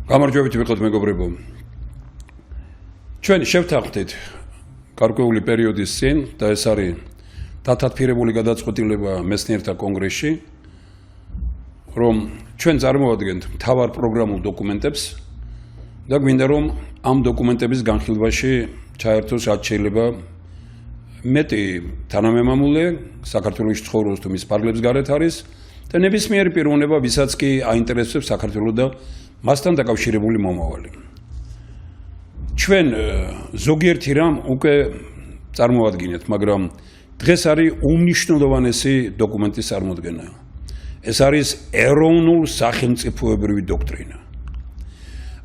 გამარჯვებით ვიყოთ მეგობრებო. ჩვენ შევთანხმდით გარკვეული პერიოდის წინ და ეს არის დათათფირებული გადაწყვეტილება მეცნიერთა კონგრესში, რომ ჩვენ წარმოვადგენთ მთავარ პროგრამულ დოკუმენტებს და გვინდა რომ ამ დოკუმენტების განხილვაში ჩაერთოს რაც შეიძლება მეტი თანამემამულე საქართველოს ცხოვრობს თუ მის ფარგლებს გარეთ არის და ნებისმიერი პიროვნება, ვისაც კი აინტერესებს საქართველოს და მასთან დაკავშირებული მომავალი. ჩვენ ზოგიერთი რამ უკვე წარმოვადგინეთ, მაგრამ დღეს არის უმნიშვნელოვანესი დოკუმენტის წარმოდგენა. ეს არის ეროვნულ სახელმწიფოებრივი დოქტრინა.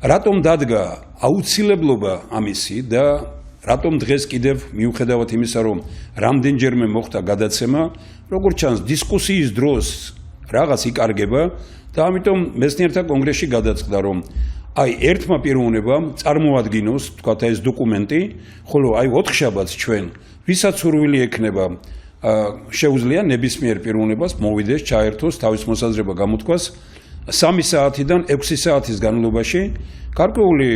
რატომ დადგა აუცილებლობა ამისი და რატომ დღეს კიდევ მიუხედავად იმისა, რომ რამდენჯერმე მოხდა გადაცემა, როგორც ჩანს, დისკუსიის დროს რაღაც იკარგება და ამიტომ მეცნიერთა კონგრესში გადაწყდა, რომ აი ერთმა პიროვნებამ წარმოადგინოს, თქვათ ეს დოკუმენტი, ხოლო აი 4 შაბათს ჩვენ, ვისაც სურვილი ექნება, შეუძლია ნებისმიერ პიროვნებას მოვიდეს, ჩაერთოს, თავის მოსაზრება გამოთქვას 3 საათიდან 6 საათის განმავლობაში. გარკვეული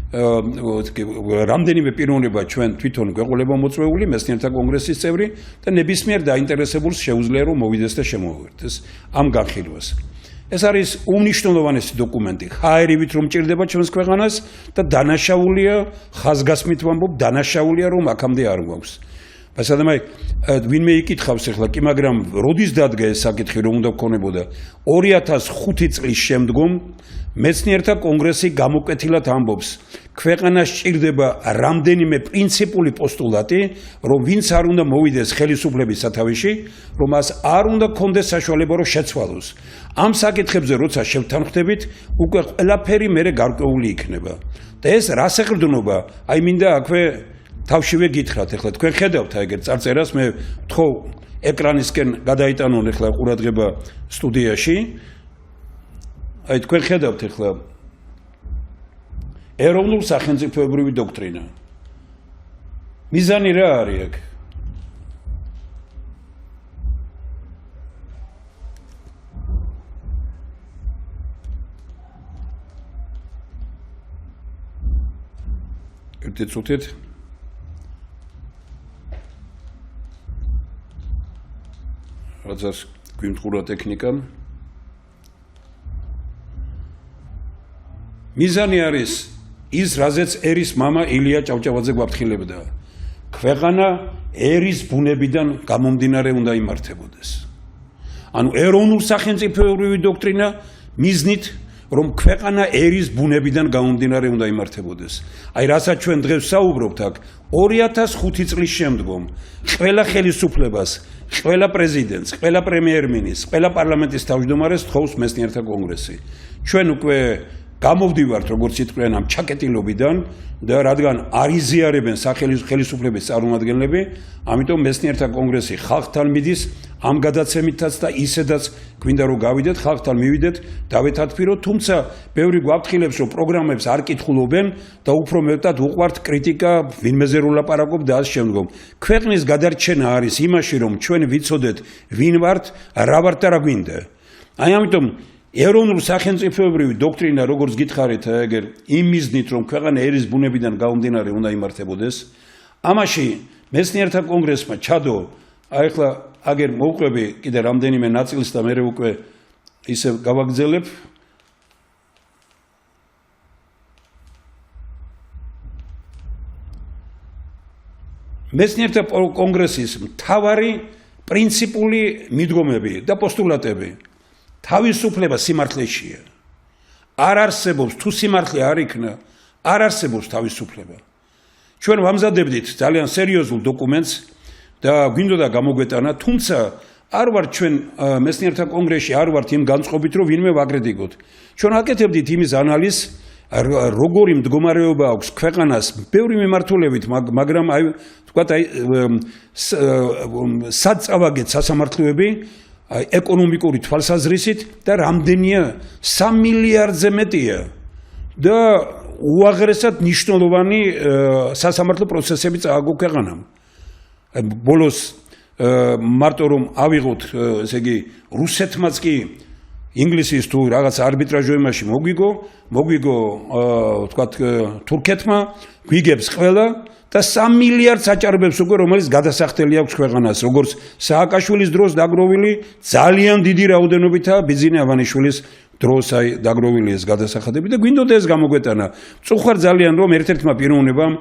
რამდენიმე პიროვნება ჩვენ თვითონ გვეყოლება მოწვეული მეცნიერთა კონგრესის წევრი და ნებისმიერ დაინტერესებულს შეუძლია რომ მოვიდეს და შემოუერთდეს ამ განხილვას. ეს არის უმნიშვნელოვანესი დოკუმენტი. ხაერივით რომ ჭირდება ჩვენს ქვეყანას და დანაშაულია, ხაზგასმით ვამბობ, დანაშაულია რომ აქამდე არ გვაქვს. ბასადამაი ვინმე იკითხავს ახლა კი, მაგრამ როდის დადგა ეს საკითხი, რომ უნდა გქონებოდა 2005 წლის შემდგომ მეცნიერთა კონგრესი გამოკეთილად ამბობს, ქვეყანას ჭირდება რამდენიმე პრინციპული პოსტულატი, რომ ვინც არ უნდა მოვიდეს ხელისუფლების სათავეში, რომ მას არ უნდა ქონდეს საშუალება რომ შეცვალოს. ამ საკითხებზე როცა შევთანხმდებით, უკვე ყველაფერი მერე გარკვეული იქნება. და ეს რასაყრდნობა, აი მინდა აქვე თავშივე გითხრათ, ახლა თქვენ ხედავთ ეგეთ წარწერას, მე ვთხოვ ეკრანისკენ გადაიტანონ ახლა ყურადღება სტუდიაში. აი თქვენ ხედავთ ახლა ეროვნულ სახელმწიფოებრივი დოქტრინა. მიზანი რა არის აქ? ერთი წუთით რადგან გვიმტყურა ტექნიკა. მიზანი არის ის, რაზეც ერის მამა ილია ჭავჭავაძე გვაფრთხილებდა. ქვეყანა ერის ბუნებიდან გამომდინარე უნდა იმართებოდეს. ანუ ეროვნულ სახელმწიფოებრივი დოქტრინა მიზნით, რომ ქვეყანა ერის ბუნებიდან გამომდინარე უნდა იმართებოდეს. აი რასაც ჩვენ დღეს საუბრობთ აქ 2005 წლის შემდგომ ყველა ხელისუფლებას, ყველა პრეზიდენტს, ყველა პრემიერ-მინისტრს, ყველა პარლამენტის თავმჯდომარეს თხოვს მეცნიერთა კონგრესი. ჩვენ უკვე გამოვდივართ როგორც იტყვიან ამ ჩაკეტილობიდან და რადგან არ იზიარებენ ხელისუფლების წარმომადგენლები, ამიტომ მეცნიერთა კონგრესი ხალხთან მიდის ამ გადაცემითაც და ისედაც გვინდა რომ გავიდეთ, ხალხთან მივიდეთ, დავეთათფიროთ, თუმცა ბევრი გვაფრთხილებს რომ პროგრამებს არ კითხულობენ და უფრო მეტად უყვართ კრიტიკა, ვინმეზე რომ ლაპარაკობ და ამ შემდგომ. ქვეყნის გადარჩენა არის იმაში, რომ ჩვენ ვიცოდეთ ვინ ვართ, რა ვართ და რა გვინდა. აი ამიტომ ეროვნულ სახელმწიფოებრივი დოქტრინა, როგორც გითხარით, ეგერ იმ მიზნით, რომ ქვეყანა ერის ბუნებიდან გამომდინარე უნდა იმართებოდეს, ამაში მეცნიერთა კონგრესმა ჩადო, აი ახლა აგერ მოვყვები კიდე რამდენიმე ნაწილს და მე უკვე ისე გავაგზელებ. მეცნიერთა კონგრესის მთავარი პრინციპული მიდგომები და პოსტულატები თავისუფლება სიმართლეშია. არ არსებობს, თუ სიმართლე არ იქნა, არ არსებობს თავისუფლება. ჩვენ ვამზადებდით ძალიან სერიოზულ დოკუმენტს და გვინდოდა გამოგვეტანა, თუმცა არ ვართ ჩვენ მეცნიერთა კონგრესში, არ ვართ იმ განწყობით, რომ ვინმე ვაკრიტიკოთ. ჩვენ აკეთებდით იმის ანალიზს, როგორი მდგომარეობა აქვს ქვეყანას ბევრი მიმართულებით, მაგრამ აი თქვათ აი საწავაგეთ სასამართლოები ეკონომიკური თვალსაზრისით და რამდენია 3 მილიარდზე მეტია და უაღრესად მნიშვნელოვანი სასამართლო პროცესები წააგო ქვეყანამ. ბოლოს მარტო რომ ავიღოთ, ესე იგი, რუსეთმაც კი ინგლისის თუ რაღაც არბიტრაჟოებაში მოგვიგო თქვათ თურქეთმა გვიგებს ყველა და 3 მილიარდ საჭარბებს უკვე რომელიც გადასახდელი აქვს ქვეყანას როგორც სააკაშვილის დროს დაგროვილი ძალიან დიდი რაოდენობითაა ბიძინა ავანიშვილის დროს დაგროვილი ეს გადასახადები და გვინდოდა ეს გამოგვეტანა წუხარ ძალიან რომ ერთ-ერთმა პიროვნებამ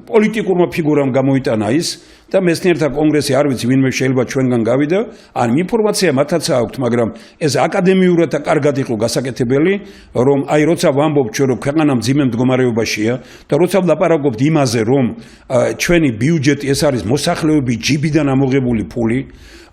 პოლიტიკურმა ფიგურამ გამოიტანა ის და მეცნიერთა კონგრესი არ ვიცი ვინმე შეიძლება ჩვენგან გავიდა ან ინფორმაცია მათაც აქვთ მაგრამ ეს აკადემიურად და კარგად იყო გასაკეთებელი რომ აი როცა ვამბობთ ჩვენ რომ ქვეყანა მძიმე მდგომარეობაშია და როცა ვლაპარაკობთ იმაზე რომ ჩვენი ბიუჯეტი ეს არის მოსახლეობის ჯიბიდან ამოღებული ფული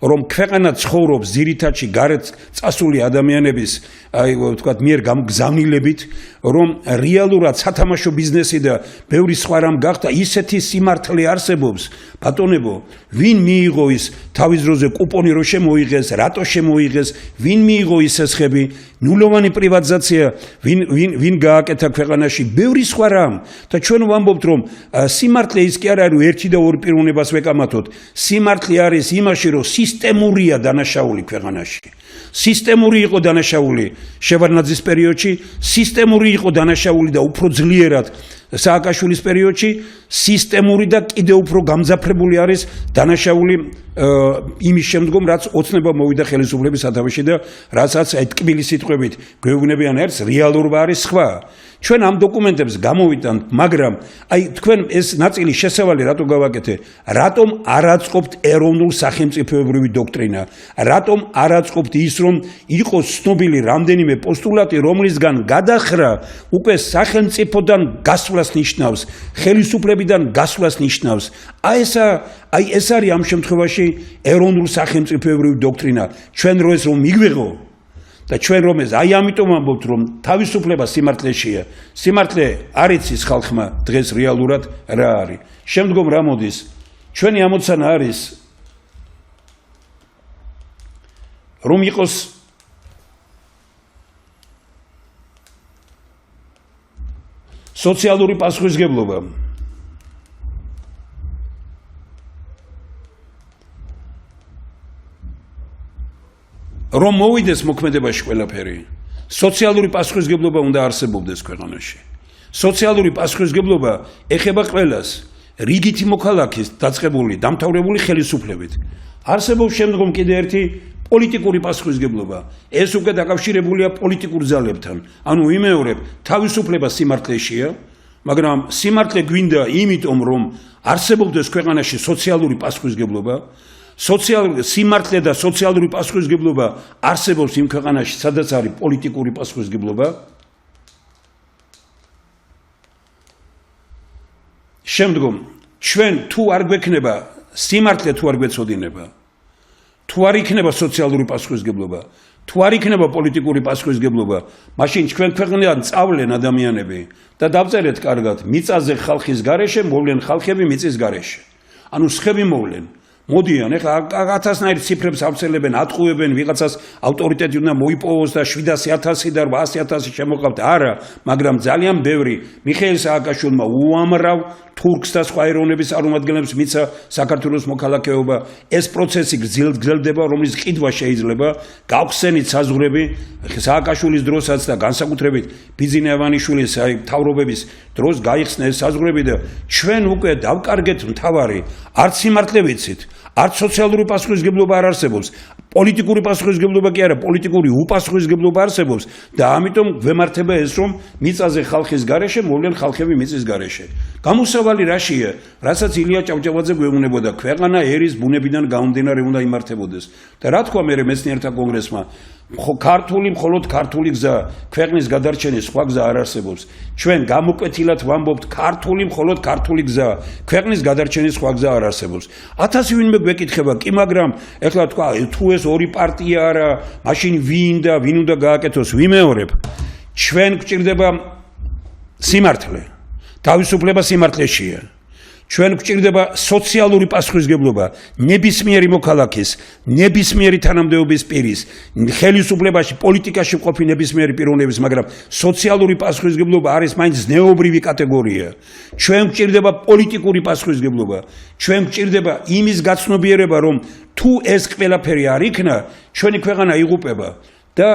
რომ ქვეყანა ცხოვრობს ძირითადში გარეთ წასული ადამიანების აი ვთქვათ მიერ გამგზავნილებით რომ რეალურად სათამაშო ბიზნესი და ბევრი სხვა რამ გახდა ისეთი სიმართლე არსებობს ბატონებო ვინ მიიღო ის თავის დროზე კუპონი რო შემოიღეს რატო შემოიღეს ვინ მიიღო ის ესხები ნულოვანი პრივატიზაცია ვინ გააკეთა ქვეყანაში ბევრი სხვა რამ და ჩვენ ვამბობთ რომ სიმართლე ის კი არ არის ერთი და ორი პიროვნებას ვეკამათოთ სიმართლე არის იმაში რომ სისტემურია დანაშაული ქვეყანაში სისტემური იყო დანაშაული შევარდნაძის პერიოდში სისტემური იყო დანაშაული და უფრო ძლიერად სააკაშვილის პერიოდში სისტემური და კიდევ უფრო გამძაფრებული არის დანაშაული იმის შემდგომ რაც ოცნება მოვიდა ხელისუფლების სათავეში და რასაც აი ტკბილი სიტყვებით გვეუბნებიან ერთს რეალურობა არის სხვა ჩვენ ამ დოკუმენტებს გამოვიტანთ მაგრამ აი თქვენ ეს ნაწილი შესავალი რატო გავაკეთე რატომ არ აწყობთ ეროვნულ სახელმწიფოებრივი დოქტრინა რატომ არ აწყობთ ის რომ იყოს ცნობილი რამდენიმე პოსტულატი რომლისგან გადახრა უკვე სახელმწიფოდან გასვლას ნიშნავს ხელისუფლებიდან გასვლას ნიშნავს აი ეს არის ამ შემთხვევაში ეროვნულ სახელმწიფოებრივი დოქტრინა ჩვენ რო ეს რომ მიგვიღო და ჩვენ რომ ეს აი ამიტომ ამბობთ რომ თავისუფლება სიმართლეშია სიმართლე არ იცის ხალხმა დღეს რეალურად რა არის შემდგომ რა მოდის ჩვენი ამოცანა არის რომ იყოს სოციალური პასუხისმგებლობა რომ მოვიდეს მოქმედებაში ყველაფერი სოციალური პასუხისმგებლობა უნდა არსებობდეს ქვეყანაში სოციალური პასუხისმგებლობა ეხება ყველას რიგითი მოქალაქის დაწყებული დამთავრებული ხელისუფლებით არსებობს შემდგომ კიდე ერთი პოლიტიკური პასუხისმგებლობა ეს უკვე დაკავშირებულია პოლიტიკურ ძალებთან ანუ ვიმეორებ თავისუფლება სიმართლეშია მაგრამ სიმართლე გვინდა იმიტომ რომ არსებობდეს ქვეყანაში სოციალური პასუხისმგებლობა სიმართლე და სოციალური პასუხისმგებლობა არსებობს იმ ქვეყანაში, სადაც არის პოლიტიკური პასუხისმგებლობა. შემდგომ, ჩვენ თუ არ გვექნება სიმართლე თუ არ გვეცოდინება, თუ არ იქნება სოციალური პასუხისმგებლობა, თუ არ იქნება პოლიტიკური პასუხისმგებლობა, მაშინ ჩვენ ქვეყნიდან წავლენ ადამიანები და დავწერეთ კარგად, მიწაზე ხალხის გარეშე მოვლენ ხალხები მიწის გარეშე. ანუ სხები მოვლენ. მოდიან ეხლა 1000-ნაირ ციფრებს ავწერლებენ, ატყუებენ, ვიღაცას ავტორიტეტი უნდა მოიპოვოს და 700,000 და 800,000 შემოყავთ. არა, მაგრამ ძალიან ბევრი მიხეილ სააკაშვილმა უამრავ თურქს და სხვა ეროვნების წარმომადგენლებს მიცა საქართველოს მოქალაქეობა. ეს პროცესი გრძელდება, რომლის ყიდვა შეიძლება გავხსენით საზღვრები სააკაშვილის დროსაც და განსაკუთრებით ბიძინა ავანიშვილის მთავრობების დროს გაიხსნა ეს საზღვრები და ჩვენ უკვე დავკარგეთ მთავარი არც სიმართლე ვიცით არც სოციალური პასუხისმგებლობა არ არსებობს პოლიტიკური პასუხისმგებლობა კი არა პოლიტიკური უპასუხისმგებლობა არსებობს და ამიტომ გვემართება ეს რომ მიწაზე ხალხის გარეშე მოვლენ ხალხები მიწის გარეშე გამოსავალი რაშია რასაც ილია ჭავჭავაძე გვეუბნებოდა ქვეყანა ერის ბუნებიდან გამომდინარე უნდა იმართებოდეს და რა თქვა მე მეცნიერთა კონგრესმა ქართული მხოლოდ ქართული გზა ქვეყნის გადარჩენის სხვა გზა არ არსებობს ჩვენ გამოკვეთილად ვამბობთ ქართული მხოლოდ ქართული გზა ქვეყნის გადარჩენის სხვა გზა არ არსებობს 1000 ვინმე გვეკითხება კი მაგრამ ეხლა თქვა თუ ეს ორი პარტია არა მაშინ ვინ უნდა გააკეთოს ვიმეორებ ჩვენ გვჭირდება სიმართლე თავისუფლება სიმართლეშია ჩვენ გვჭირდება სოციალური პასუხისმგებლობა ნებისმიერი მოქალაქის ნებისმიერი თანამდებობის პირის ხელისუფლებაში პოლიტიკაში მყოფი ნებისმიერი პიროვნების მაგრამ სოციალური პასუხისმგებლობა არის მაინც ზნეობრივი კატეგორია ჩვენ გვჭირდება პოლიტიკური პასუხისმგებლობა ჩვენ გვჭირდება იმის გაცნობიერება რომ თუ ეს ყველაფერი არ იქნა ჩვენი ქვეყანა იღუპება და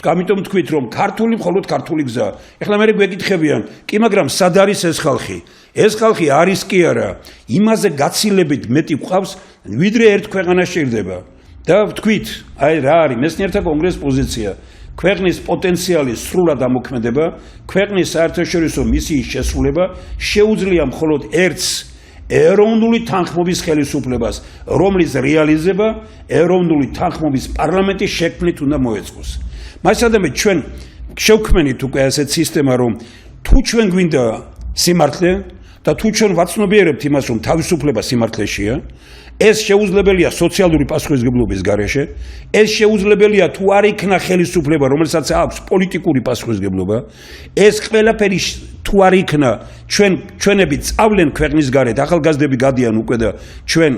ამიტომ თქვით რომ ქართული მხოლოდ ქართული გზაა. ეხლა მე გვეკითხებიან, კი მაგრამ სად არის ეს ხალხი? ეს ხალხი არის კი არა, იმაზე გაცილებით მეტი გვყავს, ვიდრე ერთ ქვეყანას სჭირდება. და ვთქვით, აი რა არის მეცნიერთა კონგრესის პოზიცია. ქვეყნის პოტენციალის სრულად ამოქმედება, ქვეყნის საერთაშორისო მისიის შესრულება შეუძლია მხოლოდ ერთს ეროვნული თანხმობის ხელისუფლებას, რომლის რეალიზება ეროვნული თანხმობის პარლამენტის შექმნით უნდა მოეწყოს. მასადამე ჩვენ შევქმნით უკვე ასეთ სისტემა, რომ თუ ჩვენ გვინდა სიმართლე და თუ ჩვენ ვაცნობიერებთ იმას, რომ თავისუფლება სიმართლეშია, ეს შეუძლებელია სოციალური პასუხისმგებლობის გარეშე, ეს შეუძლებელია თუ არ იქნა ხელისუფლება, რომელსაც აქვს პოლიტიკური პასუხისმგებლობა, ეს ყველაფერი თუ არ იქნა ჩვენები წავლენ ქვეყნის გარეთ, ახალგაზრდები გადიან უკვე და ჩვენ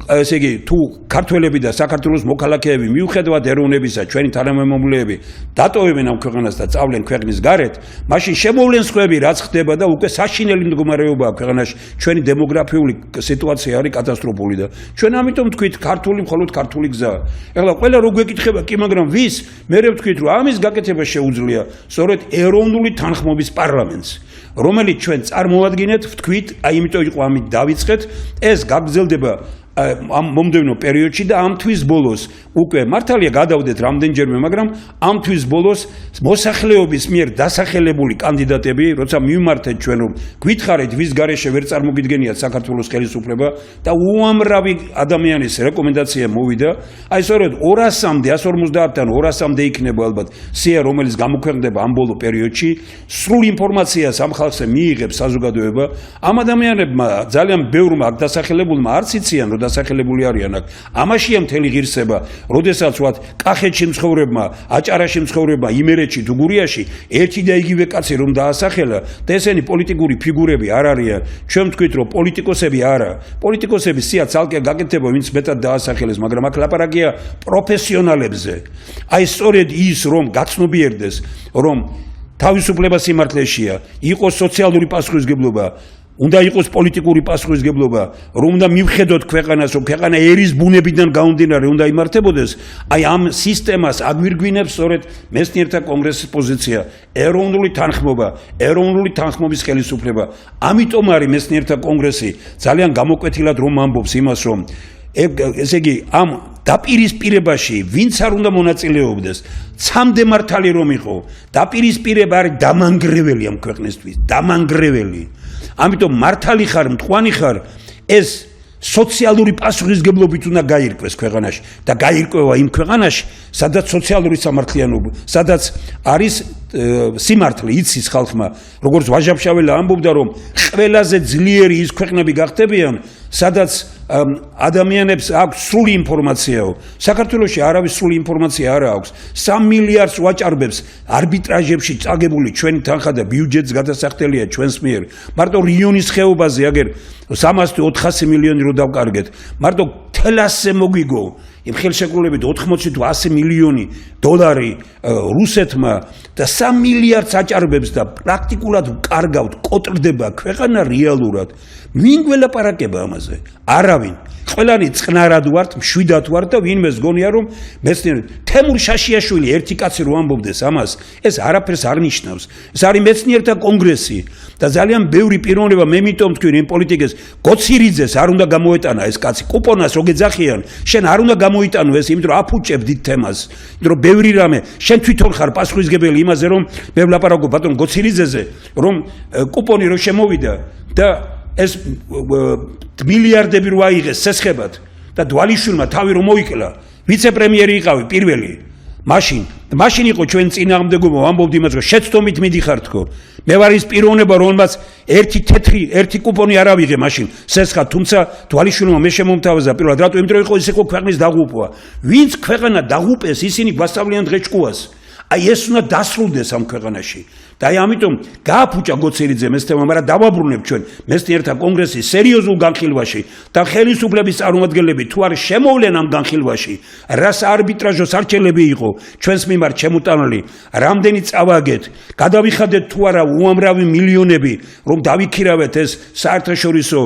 ესე იგი თუ ქართველები და საქართველოს მოქალაქეები მიუხედავად ეროვნებისა ჩვენი თანამემამულეები დატოვებენ ამ ქვეყანას და წავლენ ქვეყნის გარეთ, მაშინ შემოვლენ სხვები რაც ხდება და უკვე საშინელი მდგომარეობაა ქვეყანაში, ჩვენი დემოგრაფიული სიტუაცია არის კატასტროფული და ჩვენ ამიტომ თქვით ქართული მხოლოდ ქართული გზაა. ეხლა ყველა რო გვეკითხება, კი მაგრამ ვის? მე ვთქვით რომ ამის გაკეთება შეუძლია სწორედ ეროვნული თანხმობის პარლამენტს, რომელიც ჩვენ წარმოადგენთ, ვთქვით, აი იმიტომ იყო ამით დავიწყეთ, ეს გაგრძელდება ამ მომდევნო პერიოდში და ამ თვის ბოლოს უკვე მართალია გადავდეთ რამდენჯერმე, მაგრამ ამ თვის ბოლოს მოსახლეობის მიერ დასახელებული კანდიდატები, როცა მივმართეთ ჩვენ რომ გითხარით ვის გარეშე ვერ წარმოგიდგენიათ საქართველოს ხელისუფლება და უამრავი ადამიანის რეკომენდაცია მოვიდა, აი სწორედ 200-მდე, 150-დან 200-მდე იქნება ალბათ სია, რომელიც გამოქვეყნდება ამ ბოლო პერიოდში, სრულ ინფორმაციას ამ ხალხზე მიიღებს საზოგადოება. ამ ადამიანებმა ძალიან ბევრმა აქ დასახელებულმა არც იციან რომ დასახელებული არიან აქ. ამაშია მთელი ღირსება, როდესაც ვთქვათ, კახეთში მცხოვრებმა, აჭარაში მცხოვრებმა, იმერეთში თუ გურიაში ერთი და იგივე კაცი რომ დაასახელა და ესენი პოლიტიკური ფიგურები არ არიან. ჩვენ ვთქვით რომ პოლიტიკოსები არა. პოლიტიკოსები სია ცალკე გაკეთდება, ვინც მეტად დაასახელეს, მაგრამ აქ ლაპარაკია პროფესიონალებზე. აი სწორედ ის რომ გაცნობიერდეს, რომ თავისუფლება სიმართლეშია, იყოს სოციალური პასუხისმგებლობა, უნდა იყოს პოლიტიკური პასუხისმგებლობა, რომ უნდა მივხედოთ ქვეყანას, რომ ქვეყანა ერის ბუნებიდან გამომდინარე უნდა იმართებოდეს, აი ამ სისტემას აგვირგვინებს სწორედ მეცნიერთა კონგრესის პოზიცია, ეროვნული თანხმობა, ეროვნული თანხმობის ხელისუფლება. ამიტომ არის მეცნიერთა კონგრესი ძალიან გამოკვეთილად რომ ამბობს იმას, რომ ესე იგი ამ დაპირისპირებაში ვინც არ უნდა მონაწილეობდეს, ცამდე მართალი რომ იყო, დაპირისპირება არის დამანგრეველი ამ ქვეყნისთვის, დამანგრეველი. ამიტომ მართალი ხარ, მტყვანი ხარ, ეს სოციალური პასუხისმგებლობით უნდა გაირკვეს ქვეყანაში და გაირკვევა იმ ქვეყანაში, სადაც სოციალური სამართლიანობა, სადაც არის სიმართლე, იცის ხალხმა, როგორც ვაჟა-ფშაველა ამბობდა, რომ ყველაზე ძლიერი ის ქვეყნები გახდებიან, სადაც ადამიანებს აქვს სრული ინფორმაციაო. საქართველოში არავის სრული ინფორმაცია არ აქვს. 3 მილიარდს ვაჭარბებს არბიტრაჟებში წაგებული ჩვენი თანხა და ბიუჯეტს გადასახდელია ჩვენს მიერ. მარტო რიონის ხეობაზე აგერ 300-400 მილიონი რო დავკარგეთ. მარტო თელასზე მოგვიგო იმ ხელშეკრულებით 80-100 მილიონი დოლარი რუსეთმა და 3 მილიარდს აჭარბებს და პრაქტიკულად კარგავთ, კოტრდება ქვეყანა რეალურად. ვინ გველაპარაკება ამაზე? არავინ. ყველანი წყნარად ვართ, მშვიდად ვართ და ვინმეს გონია რომ მეცნიერი თემურ შაშიაშვილი ერთი კაცი რო ამბობდეს ამას, ეს არაფერს არ ნიშნავს. ეს არის მეცნიერთა კონგრესი და ძალიან ბევრი პიროვნება, მე მითომ თქვი იმ პოლიტიკეს გოცირიძეს არ უნდა გამოეტანა ეს კაცი, კუპონას რო გეძახიან, შენ არ უნდა გამოიტანო ეს, იმიტომ რომ აფუჭებდით თემას, იმიტომ რომ ბევრი რამე, შენ თვითონ ხარ პასუხისმგებელი იმაზე რომ მე ვლაპარაკობ ბატონ გოცირიძეზე, რომ კუპონი რო შემოვიდა და ეს მილიარდები რო აიღეს სესხებად და დვალიშვილმა თავი რომ მოიკლა, ვიცე-პრემიერი იყავი პირველი. მაშინ იყო ჩვენ წინააღმდეგობა, ამბობდი იმას, რომ შეცდომით მიდიხართქო. მე ვარ ის პიროვნება, რომელმაც ერთი კუპონი არ ავიღე მაშინ სესხა, თუმცა დვალიშვილმა მე შემომთავაზა პირველად, რატო? იმიტომ რომ იყო ის იყო ქვეყნის დაღუპვა. ვინც ქვეყანა დაღუპეს, ისინი გვასწავლიან დღეს ჭკუას. აი ეს უნდა დასრულდეს ამ ქვეყანაში. და აი ამიტომ გააფუჭა გოცერიძე მესტევმა, მაგრამ დავაბრუნებ ჩვენ მესტიერთა კონგრესის სერიოზულ განხილვაში და ხელისუფლების წარმომადგენლები თუ არ შემოვლენ ამ განხილვაში, რას არბიტრაჟოს არჩევლები იყო ჩვენს მიმართ შემოტანილი, რამდენი წავაგეთ, გადავიხადეთ თუ არა უამრავი მილიონები, რომ დავიქირავეთ ეს საერთაშორისო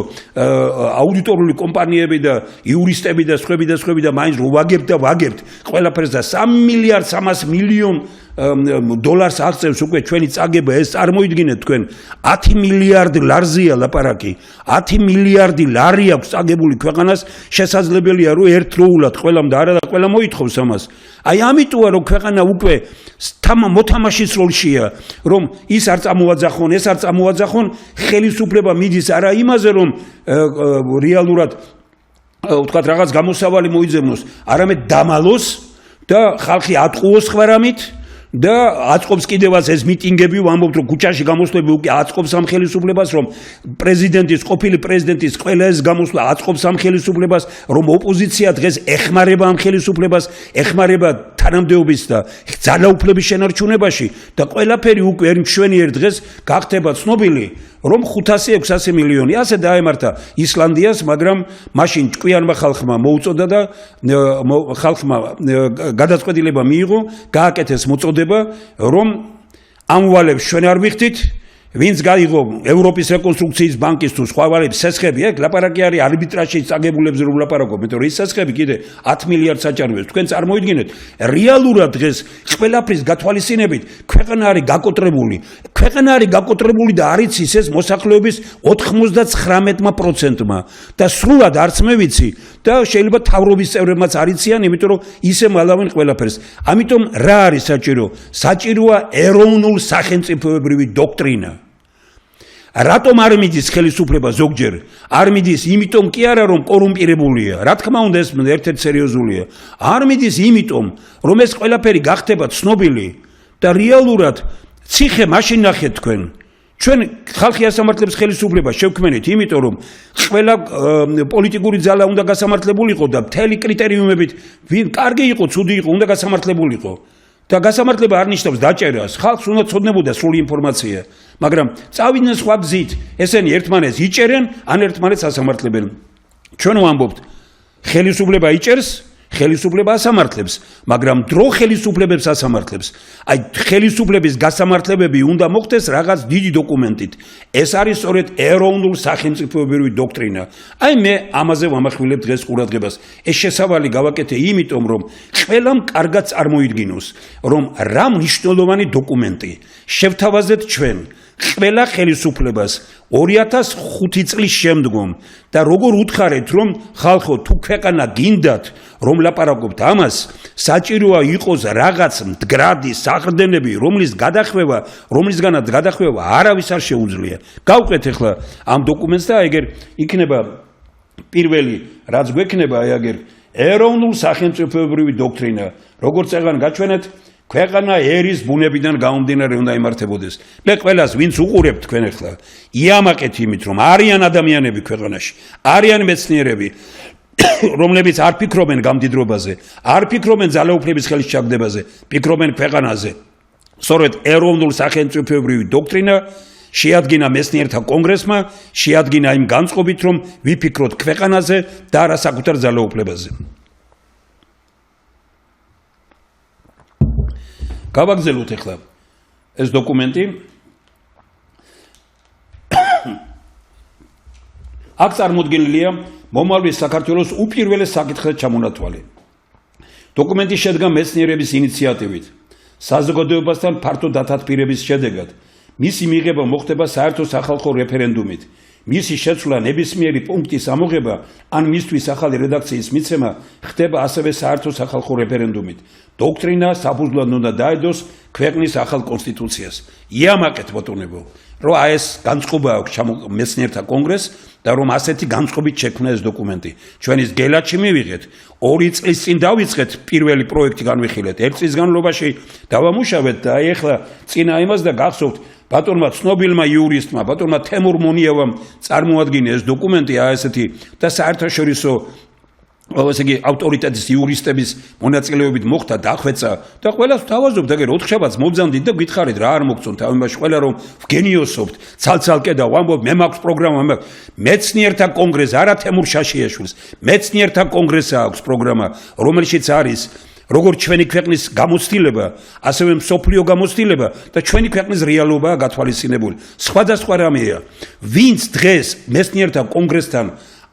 აუდიტორული კომპანიები და იურისტები და სხვები და მაინც რომ ვაგებთ ყველაფერს და 3 მილიარდ 300 მილიონ დოლარს აღწევს უკვე ჩვენი წაგება ეს წარმოიდგინეთ თქვენ 10 მილიარდი ლარზია ლაპარაკი 10 მილიარდი ლარი აქვს წაგებული ქვეყანას შესაძლებელია რომ ერთდროულად ყველამ და არა და ყველა მოითხოვს ამას აი ამიტოა რომ ქვეყანა უკვე მოთამაშის როლშია რომ ის არ წამოაძახონ ეს არ წამოაძახონ ხელისუფლება მიდის არა იმაზე რომ რეალურად ვთქვათ რაღაც გამოსავალი მოიძებნოს არამედ დამალოს და ხალხი ატყუოს ხვარამით და აწყობს კიდევაც ეს მიტინგები ვამბობთ რომ ქუჩაში გამოსვლები უკვე აწყობს ამ ხელისუფლებას რომ ყოფილი პრეზიდენტის ყველა ეს გამოსვლა აწყობს ამ ხელისუფლებას რომ ოპოზიცია დღეს ეხმარება ამ ხელისუფლებას ეხმარება თანამდებობის და ძალაუფლების შენარჩუნებაში და ყველაფერი უკვე მშვენიერ დღეს გახდება ცნობილი რომ 500-600 მილიონი ასე დაემართა ისლანდიას მაგრამ მაშინ ჭკვიანმა ხალხმა მოუწოდა და ხალხმა გადაწყვეტილება მიიღო გააკეთეს მოწოდება რომ ამ ვალებს ჩვენ არ ვიხდით ვინც გაიღო ევროპის რეკონსტრუქციის ბანკის თუ სხვა ვალებს სესხები ეგ ლაპარაკი არის არბიტრაჟში წაგებულებზე რომ ლაპარაკობ მეტყვი ის სესხები კიდე 10 მილიარდს აჭარბებს თქვენ წარმოიდგინეთ რეალურად დღეს ყველაფრის გათვალისწინებით ქვეყანა არის გაკოტრებული და არის ის მოსახლეობის 99%-მა და სრულად არც მე ვიცი და შეიძლება თავრობის წევრებმაც არიციან იმიტომ რომ ისე მალავენ ყველაფერს ამიტომ რა არის საჭიროა ეროვნულ სახელმწიფოებრივი დოქტრინა რატომ არ მიდის ხელისუფლება ზოგჯერ არ მიდის იმიტომ კი არა რომ კორუმპირებულია რა თქმა უნდა ეს ერთ-ერთი სერიოზულია არ მიდის იმიტომ რომ ეს ყველაფერი გახდება ცნობილი და რეალურად ციხე მაშინ ნახეთ თქვენ ჩვენ ხალხი ასამართლებს ხელისუფლებას შევქმნით იმიტომ რომ ყველა პოლიტიკური ძალა უნდა გასამართლებულიყო და მთელი კრიტერიუმებით ვინ კარგი იყო ცუდი იყო უნდა გასამართლებულიყო და გასამართლება არ ნიშნავს დაჭერას ხალხს უნდა ცოდნებოდა სრული ინფორმაცია მაგრამ წავიდნენ სხვა გზით ესენი ერთმანეთს იჭერენ ან ერთმანეთს ასამართლებენ ჩვენ ვამბობთ ხელისუფლება იჭერს ხელისუფლება ასამართლებს მაგრამ დრო ხელისუფლებებს ასამართლებს აი ხელისუფლების გასამართლებები უნდა მოხდეს რაღაც დიდი დოკუმენტით ეს არის სწორედ ეროვნულ სახელმწიფოებრივი დოქტრინა აი მე ამაზე ვამახვილებ დღეს ყურადღებას ეს შესავალი გავაკეთე იმიტომ რომ ყველამ კარგად წარმოიდგინოს რომ რა მნიშვნელოვანი დოკუმენტი შევთავაზეთ ჩვენ ყველა ხელისუფლებას 2005 წლის შემდგომ და როგორ უთხარეთ რომ ხალხო თუ ქვეყანა გინდათ რომ ლაპარაკობთ ამას საჭიროა იყოს რაღაც მდგრადი საყრდენები რომლისგანაც გადახვევა არავის არ შეუძლია გავყვეთ ახლა ამ დოკუმენტს და ეგერ იქნება პირველი რაც გვექნება აი აგერ ეროვნულ სახელმწიფოებრივი დოქტრინა როგორც წეგან გაჩვენეთ ქვეყანა ერის ბუნებიდან გამომდინარე უნდა იმართებოდეს. მე ყველას ვინც უყურებთ თქვენ ახლა იამაყეთ იმით რომ არიან ადამიანები ქვეყანაში, არიან მეცნიერები, რომლებიც არ ფიქრობენ გამდიდრობაზე, არ ფიქრობენ ძალაუფლების ხელის ჩაგდებაზე, ფიქრობენ ქვეყანაზე. სწორედ ეროვნულ სახელმწიფოებრივი დოქტრინა შეადგინა მეცნიერთა კონგრესმა, შეადგინა იმ განწყობით რომ ვიფიქროთ ქვეყანაზე და არა საკუთარ ძალაუფლებაზე. გავაგზავნოთ ახლა ეს დოკუმენტი აქ წარმოდგენილია მომავლის საქართველოს უპირველეს საკითხზე ჩამონათვალი დოკუმენტი შედგა მეცნიერების ინიციატივით საზოგადოებასთან ფართო დათათბირების შედეგად მისი მიღება მოხდება საერთო სახალხო რეფერენდუმით მისი შეცვლა ნებისმიერი პუნქტის ამოღება ან მისთვის ახალი რედაქციის მიცემა ხდება ასევე საერთო სახალხო რეფერენდუმით დოქტრინა საფუძვლად უნდა დაედოს ქვეყნის ახალ კონსტიტუციას იამაყეთ ბატონებო რომ აი ეს განწყობა აქვს მეცნიერთა კონგრესს და რომ ასეთი განწყობით შექმნა ეს დოკუმენტი ჩვენ ის გელათში მივიღეთ 2 წლის წინ დავიწყეთ პირველი პროექტი განვიხილეთ 1 წლის განმავლობაში დავამუშავეთ და აი ახლა წინა იმას და გახსოვთ ბატონმა ცნობილმა იურისტმა ბატონმა თემურ მონიევამ წარმოადგინა ეს დოკუმენტი აი ესეთი და საერთაშორისო ესე იგი ავტორიტეტის იურისტების მონაწილეობით მოხდა დახვეწა და ყველას თავაზობთ აგერ 4 შაბათს მობზანდით და გითხარით რა არ მოგწონთ ამაში ყველა რომ ვგენიოსობთ ცალ-ცალკე და ვამბობ მე მაქვს პროგრამა მეცნიერთა კონგრესი არა თემურ შაშიაშვილს მეცნიერთა კონგრესს აქვს პროგრამა რომელშიც არის როგორც ჩვენი ქვეყნის გამოცდილება ასევე მსოფლიო გამოცდილება და ჩვენი ქვეყნის რეალობაა გათვალისწინებული სხვადასხვა რამეა ვინც დღეს მეცნიერთა კონგრესთან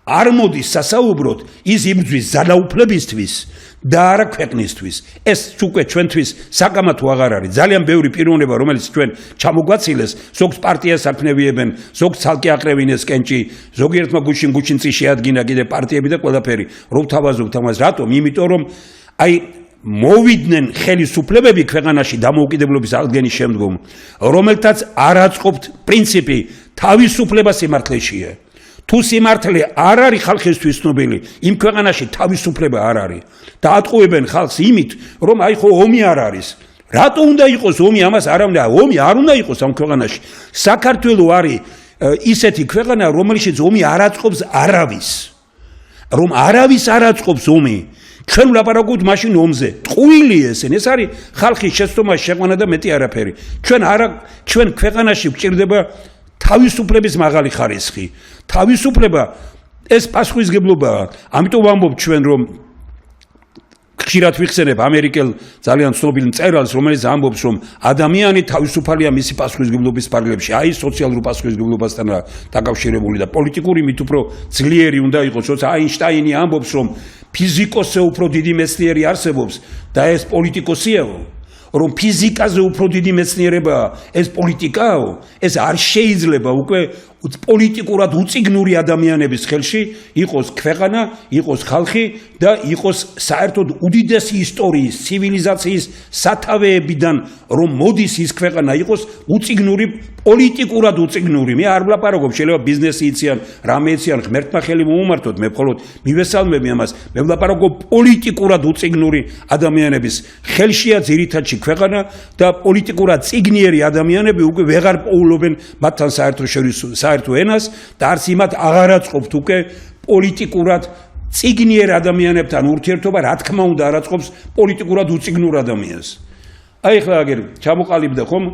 არ მოდის სასაუბროდ ის იბრძვის ძალაუფლებისთვის და არა ქვეყნისთვის ეს უკვე ჩვენთვის საკამათო აღარ არის ძალიან ბევრი პიროვნება რომელიც ჩვენ ჩამოგვაცილეს ზოგს პარტიას აკნევიებენ ზოგს ცალკე აყრევინეს კენჭი ზოგიერთმა გუშინ-გუშინწი შეადგინა კიდე პარტიები და ყველაფერი რომ თავაზობთ ამას რატომ იმიტომ რომ აი მოვიდნენ ხელისუფლებები ქვეყანაში დამოუკიდებლობის აღდგენის შემდგომ რომელთაც არ აწყობთ პრინციპი თავისუფლება სიმართლეშია თუ სიმართლე არ არის ხალხისთვის ცნობილი, იმ ქვეყანაში თავისუფლება არ არის. და ატყუებენ ხალხს იმით, რომ აი ხო ომი არ არის. რატო უნდა იყოს ომი ამას არ უნდა? ომი არ უნდა იყოს ამ ქვეყანაში. საქართველო არის ისეთი ქვეყანა, რომელშიც ომი არ აწყობს არავის. რომ არავის არ აწყობს ომი. ჩვენ ვლაპარაკობთ მაშინ ომზე. ტყუილი ესენი, ეს არის ხალხის შეცდომა შეყვანა და მეტი არაფერი. ჩვენ ქვეყანაში გვჭირდება თავისუფლების მაღალი ხარისხი. თავისუფლება ეს პასუხისგებლობაა. ამიტომ ვამბობ ჩვენ რომ ხშირად ვიხსენებ ამერიკელ ძალიან ცნობილ მწერალს, რომელიც ამბობს რომ ადამიანი თავისუფალია მისი პასუხისგებლობის ფარგლებში, აი სოციალურ პასუხისგებლობასთან დაკავშირებული და პოლიტიკური მით უფრო ძლიერი უნდა იყოს, როცა აინშტაინი ამბობს რომ ფიზიკოსზე უფრო დიდი მეცნიერი არსებობს და ეს პოლიტიკოსიაო. რომ ფიზიკაზე უფრო დიდი მეცნიერებაა, ეს პოლიტიკაო, ეს არ შეიძლება უკვე პოლიტიკურად უწიგნური ადამიანების ხელში იყოს ქვეყანა, იყოს ხალხი და იყოს საერთოდ უდიდესი ისტორიის, ცივილიზაციის სათავეებიდან რომ მოდის ის ქვეყანა იყოს უწიგნური, პოლიტიკურად უწიგნური. მე არ ვლაპარაკობ, შეიძლება ბიზნესი იციან, რამე იციან, ღმერთმა ხელი მოუმართოთ, მე მხოლოდ მივესალმები ამას. მე ვლაპარაკობ პოლიტიკურად უწიგნური ადამიანების ხელშია ძირითადში ქვეყანა და პოლიტიკურად წიგნიერი ადამიანები უკვე ვეღარ პოულობენ მათთან საერთო ენას და არც იმათ აღარ აწყობთ უკვე პოლიტიკურად წიგნიერ ადამიანებთან ურთიერთობა, რა თქმა უნდა არ აწყობს პოლიტიკურად უწიგნურ ადამიანს. აი ხლა აგერ ჩამოყალიბდა ხომ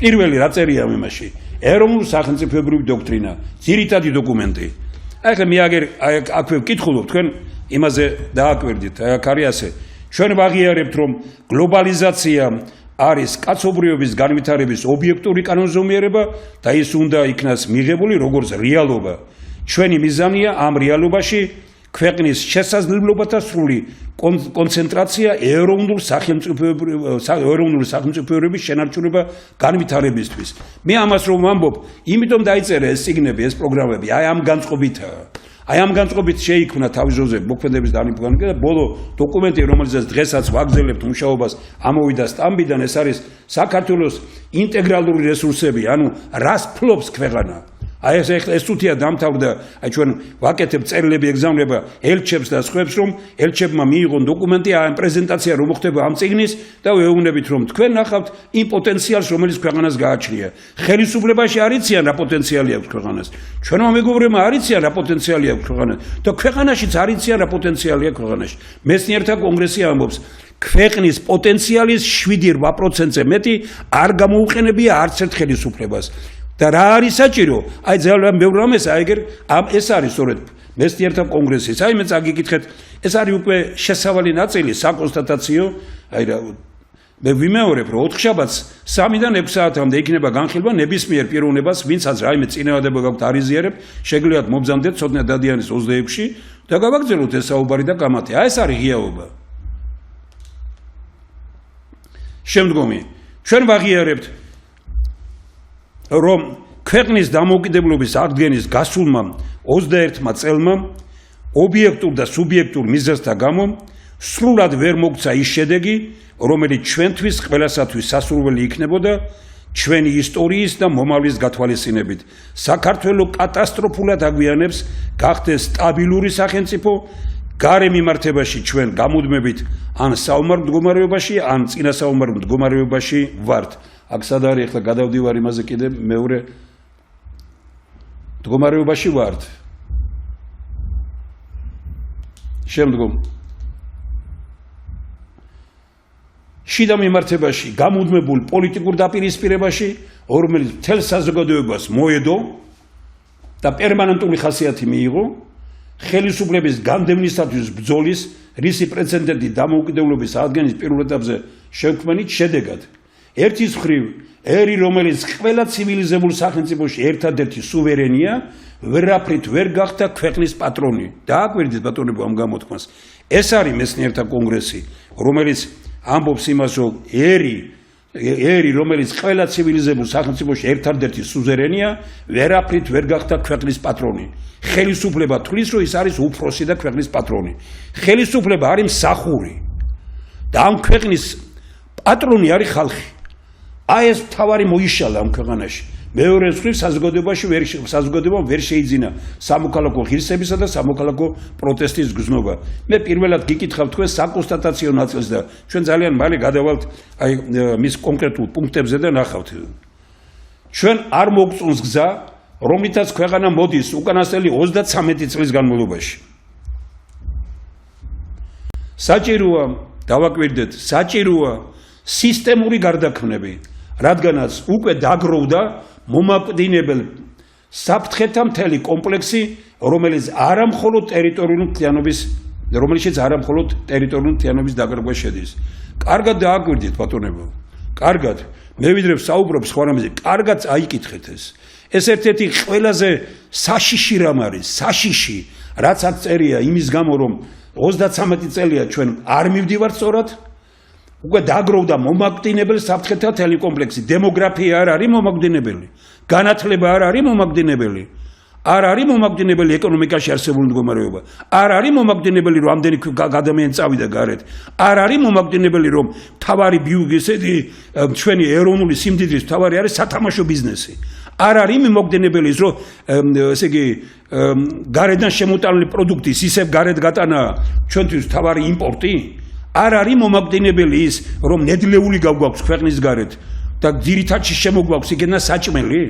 პირველი რა წერია იმაში ეროვნულ სახელმწიფოებრივი დოქტრინა, ძირითადი დოკუმენტი. აი ხლა მე აგერ აქვე ვკითხულობ თქვენ იმაზე დააკვირდით, აი აქ არის ასე. ჩვენ ვაღიარებთ რომ გლობალიზაცია არის კაცობრიობის განვითარების ობიექტური კანონზომიერება და ის უნდა იქნას მიღებული როგორც რეალობა. ჩვენი მიზანია ამ რეალობაში ქვეყნის შესაძლებლობათა სრული კონცენტრაცია ეროვნულ სახელმწიფოების შენარჩუნება განვითარებისთვის. მე ამას რომ ვამბობ, იმიტომ დაიწერე ეს სიგნები, ეს პროგრამები, აი ამ განწყობითაა. აი ამ განწყობით შეიქმნა თავისოზე მოქმედების დანიფგანკე და ბოლო დოკუმენტი რომელზეც დღესაც ვაგრძელებთ მუშაობას ამოვიდა სტამბიდან ეს არის საქართველოს ინტეგრალური რესურსები ანუ რას ფლობს ქვეყანა აი ეს თუთია დამთავრდა აი ჩვენ ვაკეთებ წერილები ეგზამნება ელჩებს და სხვებს რომ ელჩებმა მიიღონ დოკუმენტი ამ პრეზენტაცია რომ მოხდება ამ წიგნის და ვეუბნებით რომ თქვენ ნახავთ იმ პოტენციალს რომელიც ქვეყანას გააჩნია ხელისუფლებაში არიციან რა პოტენციალი აქვს ქვეყანას ჩვენმა მეგობრებმა არიციან რა პოტენციალი აქვს ქვეყანას და ქვეყანაშიც არიციან რა პოტენციალი აქვს ქვეყანაში მეცნიერთა კონგრესი ამბობს ქვეყნის პოტენციალის 7-8%-ზე მეტი არ გამოუყენებია არც ერთ ხელისუფლებას და რა არის საჭირო? აი ძალიან ბევრ რამეს აიგერ ეს არის სწორედ მეცნიერთა კონგრესის. აი მე წაგიკითხეთ, ეს არის უკვე შესავალი ნაწილი საკონსტატაციო, აი რა მე ვიმეორებ რომ 4 შაბათს 3-დან 6 საათამდე იქნება განხილვა ნებისმიერ პიროვნებას, ვინცაც რაიმე წინააღმდეგობა გაქვთ არიზიარებ, შეგიძლიათ მობრძანდეთ ცოტნე დადიანის 26-ში და გავაგრძელოთ ეს საუბარი და გამათე. აი ეს არის ღიაობა. შემდგომი ჩვენ ვაღიარებთ რომ ქვეყნის დამოუკიდებლობის აღდგენის გასულმა 21 წელმა ობიექტურ და სუბიექტურ მიზეზთა გამო სრულად ვერ მოგცა ის შედეგი, რომელიც ჩვენთვის ყველასათვის სასურველი იქნებოდა ჩვენი ისტორიის და მომავლის გათვალისწინებით. საქართველო კატასტროფულად აგვიანებს გახდეს სტაბილური სახელმწიფო გარე მიმართებაში ჩვენ გამუდმებით ან საომარ მდგომარეობაში, ან წინასაომარ მდგომარეობაში ვართ. აქ სად არის ახლა გადავდივარ იმაზე კიდე მეორე მდგომარეობაში ვართ. შემდგომ შიდა მიმართებაში გამუდმებულ პოლიტიკურ დაპირისპირებაში, რომელიც მთელ საზოგადოებას მოედო და პერმანენტული ხასიათი მიიღო, ხელისუფლების განდევნისათვის ბრძოლის, რისი პრეცედენტი დამოუკიდებლობის ადგენის პირველ ეტაპზე შექმნით შედეგად. ერთის მხრივ, ერი, რომელიც ყველა ცივილიზებულ სახელმწიფოში ერთადერთი სუვერენია, ვერაფრით ვერ გახდა ქვეყნის პატრონი. დააკვირდით ბატონებო ამ გამოთქმას. ეს არის მეცნიერთა კონგრესი, რომელიც ამბობს იმას, რომ ერი, რომელიც ყველა ცივილიზებულ სახელმწიფოში ერთადერთი სუვერენია, ვერაფრით ვერ გახდა ქვეყნის პატრონი. ხელისუფლება თვლის, რომ ის არის უფროსი და ქვეყნის პატრონი. ხელისუფლება არის მსახური და ამ ქვეყნის პატრონი არის ხალხი. აი ეს მთავარი მოიშალა ამ ქვეყანაში. მეორე მხრივ საზოგადოებამ ვერ შეიძინა სამოქალაქო ღირსებისა და სამოქალაქო პროტესტის გზნობა. მე პირველად გიკითხავ თქვენ საკონსტატაციო ნაწილს და ჩვენ ძალიან მალე გადავალთ აი მის კონკრეტულ პუნქტებზე და ნახავთ. ჩვენ არ მოგწონს გზა, რომლითაც ქვეყანა მოდის უკანასკნელი 33 წლის განმავლობაში. საჭიროა, დავაკვირდეთ, საჭიროა სისტემური გარდაქმნები, რადგანაც უკვე დაგროვდა მომაკვდინებელ საფრთხეთა მთელი კომპლექსი, რომელიც არამხოლოდ ტერიტორიული მთლიანობის დაკარგვა შედის. კარგად დააკვირდით ბატონებო, კარგად, მე ვიდრე ვსაუბრობ სხვა რამეზე, კარგად აიკითხეთ ეს. ეს ერთ-ერთი ყველაზე საშიში რამ არის, საშიში, რაც აქ წერია იმის გამო, რომ 33 წელია ჩვენ არ მივდივართ სწორად, უკვე დაგროვდა მომაკვდინებელ საფრთხეთა მთელი კომპლექსი. დემოგრაფია არ არის მომაკვდინებელი, განათლება არ არის მომაკვდინებელი, არ არის მომაკვდინებელი ეკონომიკაში არსებული მდგომარეობა, არ არის მომაკვდინებელი რომ ამდენი ადამიანი წავიდა გარეთ, არ არის მომაკვდინებელი რომ თავარი ჩვენი ეროვნული სიმდიდრის თავარი არის სათამაშო ბიზნესი. არ არის მომაკვდინებელი ის რომ ესე იგი გარედან შემოტანილი პროდუქტის ისევ გარეთ გატანა ჩვენთვის თავარი იმპორტი. არ არის მომაკვდინებელი ის, რომ ნედლეული გაგვაქვს ქვეყნის გარეთ და ძირითადში შემოგვაქვს იქიდან საჭმელი.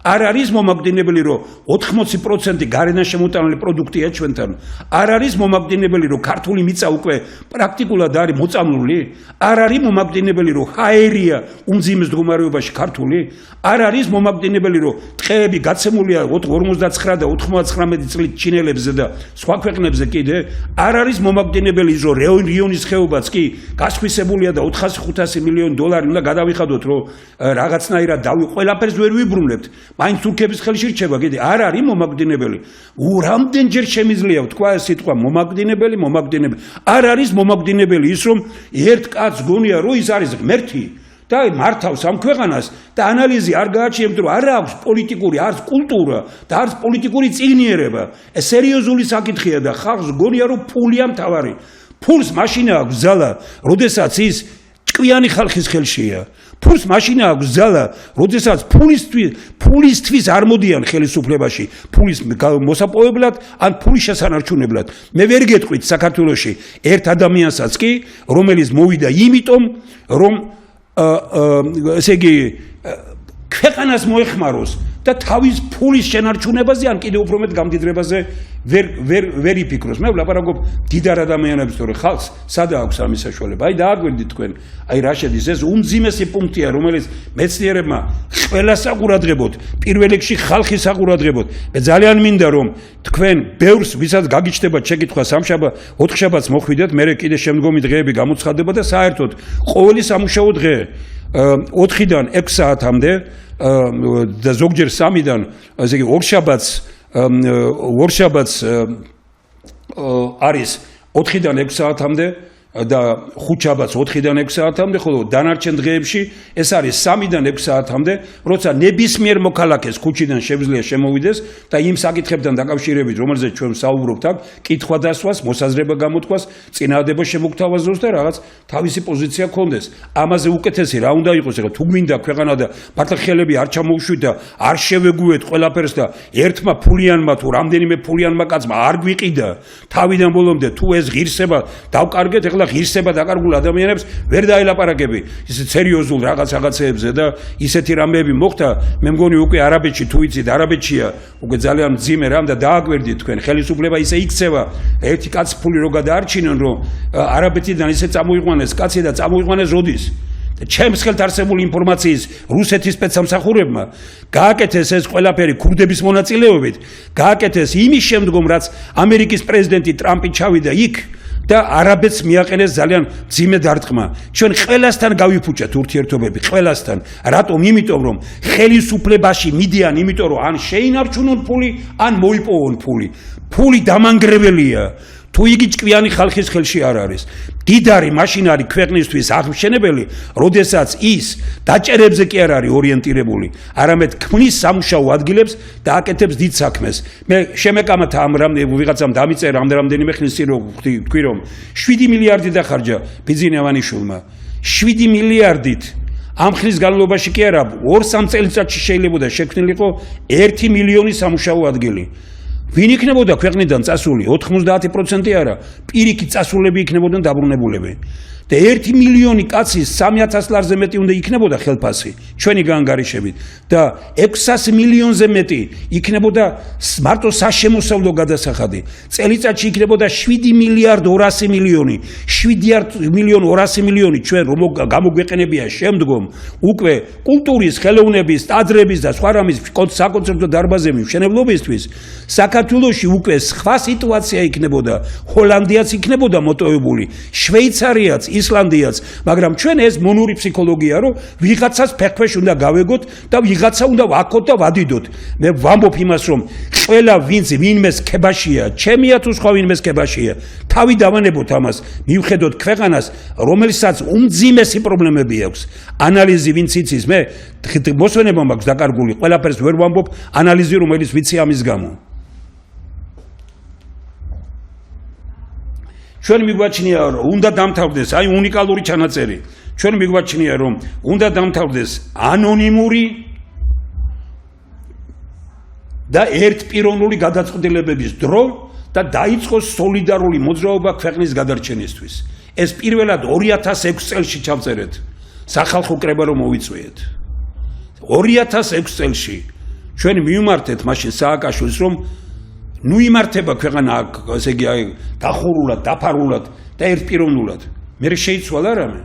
არ არის მომაკვდინებელი, რომ 80% გარედან შემოტანილი პროდუქტია ჩვენთან. არ არის მომაკვდინებელი, რომ ქართული მიწა უკვე პრაქტიკულად არის მოწამლული. არ არის მომაკვდინებელი, რომ ჰაერია უმძიმეს მდგომარეობაში ქართული. არ არის მომაკვდინებელი, რომ ტყეები გაცემულია 59 და 99 წლის ჩინელებზე და სხვა ქვეყნებზე კიდე. არ არის მომაკვდინებელი ის, რომ რიონის ხეობაც კი გასხვისებულია და 400-500 მილიონი დოლარი უნდა გადავიხადოთ, რომ რაღაცნაირად ყველაფერს ვერ ვიბრუნებთ. მაინც თურქების ხელში რჩება კიდე. არ არის მომაკვდინებელი. რამდენჯერ შემიძლია ვთქვა ეს სიტყვა მომაკვდინებელი. არ არის მომაკვდინებელი ის, რომ ერთ კაცს გონია, რომ ის არის ღმერთი და მართავს ამ ქვეყანას და ანალიზი არ გააჩნია, იმიტომ რომ არ აქვს პოლიტიკური, არც კულტურა და არც პოლიტიკური წიგნიერება. ეს სერიოზული საკითხია და ხალხს გონია, რომ ფულია მთავარი. ფულს მაშინ აქვს ზალა, როდესაც ის ჭკვიანი ხალხის ხელშია. ფულს მაშინ აქვს ზალა, როდესაც ფულისთვის არ მოდიან ხელისუფლებაში, ფულის მოსაპოვებლად ან ფულის შესანარჩუნებლად. მე ვერ გეტყვით საქართველოში ერთ ადამიანსაც კი, რომელიც მოვიდა იმიტომ, რომ ესე იგი ქვეყანას მოეხმაროს და თავის ფულის შენარჩუნებაზე ან კიდევ უფრო მეტ გამდიდრებაზე ვერ იფიქროს. მე ვლაპარაკობ დიდარ ადამიანებს, თორე ხალხს სადა აქვს ამის საშუალება. აი დააკვირდით თქვენ, აი რა შედის ეს უმძიმესი პუნქტია, რომელიც მეცნიერებმა ყველას აყურადღებოთ, პირველ რიგში ხალხის აყურადღებოთ. მე ძალიან მინდა რომ თქვენ ბევრს, ვისაც გაგიჩნდებათ შეკითხვა სამშაბათ, ოთხშაბათს მოხვიდეთ, მე კიდე შემდგომი დღეები გამოცხადდება და საერთოდ ყოველი სამუშაო დღე 4-დან 6 საათამდე და ზოგჯერ 3-დან, ესე იგი ორშაბათს არის 4-დან 6 საათამდე და ხუთშაბათს 4-დან 6 საათამდე, ხოლო დანარჩენ დღეებში ეს არის 3-დან 6 საათამდე, როცა ნებისმიერ მოქალაქეს ქუჩიდან შეუძლია შემოვიდეს და იმ საკითხებთან დაკავშირებით, რომელზეც ჩვენ ვსაუბრობთ აქ, კითხვა დასვას, მოსაზრება გამოთქვას, წინააღმდეგობა შემოგთავაზოს და რაღაც თავისი პოზიცია ქონდეს. ამაზე უკეთესი რა უნდა იყოს, ეხლა თუ გვინდა ქვეყანა და მართლა ხელები არ ჩამოუშვით და არ შევეგუეთ ყველაფერს და ერთმა ფულიანმა თუ რამდენიმე ფულიანმა კაცმა არ გვიყიდა თავიდან ბოლომდე თუ ეს ღირსება დავკარგეთ, ეხლა ყველა ღირსება დაკარგულ ადამიანებს ვერ დაელაპარაკები ისე სერიოზულ რაღაცებზე და ისეთი რამეები მოხდა მე მგონი უკვე არაბეთში თუ იცით არაბეთშია უკვე ძალიან მძიმე რამ და დააკვირდით თქვენ ხელისუფლება ისე იქცევა ერთი კაცფული რო გადაარჩინონ რომ არაბეთიდან ისე წამოიყვანეს კაცი და წამოიყვანეს როდის ჩემს ხელთ არსებული ინფორმაციის რუსეთის სპეცსამსახურებმა გააკეთეს ეს ყველაფერი ქურდების მონაწილეობით გააკეთეს იმის შემდგომ რაც ამერიკის პრეზიდენტი ტრამპი ჩავიდა იქ და არაბეთს მიაყენეს ძალიან მძიმე დარტყმა ჩვენ ყველასთან გავიფუჭეთ ურთიერთობები ყველასთან რატომ იმიტომ რომ ხელისუფლებაში მიდიან იმიტომ რომ ან შეინარჩუნონ ფული ან მოიპოვონ ფული დამანგრეველია თუ იგი ჭკვიანი ხალხის ხელში არ არის დიდარი მაშინ არის ქვეყნისთვის აღმშენებელი როდესაც ის დაჭერებზე კი არ არის ორიენტირებული არამედ ქმნის სამუშაო ადგილებს და აკეთებს დიდ საქმეს მე შემეკამათ ამ ვიღაცამ დამიწერა რამდენიმე ხნის წინ თქვი რომ 7 მილიარდი დახარჯა ბიძინევანიშვილმა 7 მილიარდით ამ ხნის განმავლობაში კი არა 2-3 წელიწადში შეიძლება შექმნილიყო 1 მილიონი სამუშაო ადგილი ვინ იქნებოდა ქვეყნიდან წასული 90% არა პირიქით წასულები იქნებოდნენ დაბრუნებულები და 1 მილიონი კაცის 3000 ლარზე მეტი უნდა იქნებოდა ხელფასი ჩვენი განგარიშებით და 600 მილიონზე მეტი იქნებოდა მარტო საშემოსავლო გადასახადი წელიწადში იქნებოდა 7 მილიარდ 200 მილიონი 7 მილიონ 200 მილიონი ჩვენ რომ გამოგვეყენებია შემდგომ უკვე კულტურის ხელოვნების ტაძრების და სხვა რამის საკონცერტო დარბაზების მშენებლობისთვის საქართველოში უკვე სხვა სიტუაცია იქნებოდა ჰოლანდიაც იქნებოდა მოტოვებული შვეიცარიაც ისლანდიაც, მაგრამ ჩვენ ეს მონური ფსიქოლოგია, რომ ვიღაცას ფეხქვეშ უნდა გავეგოთ და ვიღაცა უნდა ვაქოთ და ვადიდოთ. მე ვამბობ იმას, რომ ყველა ვინც ვინმეს ქებაშია, ჩემია თუ სხვა ვინმეს ქებაშია, თავი დავანებოთ ამას, მივხედოთ ქვეყანას, რომელსაც უმძიმესი პრობლემები აქვს. ანალიზი ვინც იცის, მე მოსვენება მაქვს დაკარგული, ყველაფერს ვერ ვამბობ, ანალიზი რომელიც ვიცი ამის გამო. ჩვენ მიგვაჩნია რომ უნდა დამთავრდეს აი უნიკალური ჩანაწერი. ჩვენ მიგვაჩნია რომ უნდა დამთავრდეს ანონიმური და ერთპიროვნული გადაწყვეტილებების დრო და დაიწყოს სოლიდარული მოძრაობა ქვეყნის გადარჩენისთვის. ეს პირველად 2006 წელში ჩავწერეთ. სახალხო კრება რომ მოვიწვიეთ. 2006 წელში ჩვენ მივმართეთ მაშინ სააკაშვილს რომ ნუ იმართება ქვეყანა ესე იგი დახურულად, დაფარულად და ერთპიროვნულად. მე შეიცვალა რამე.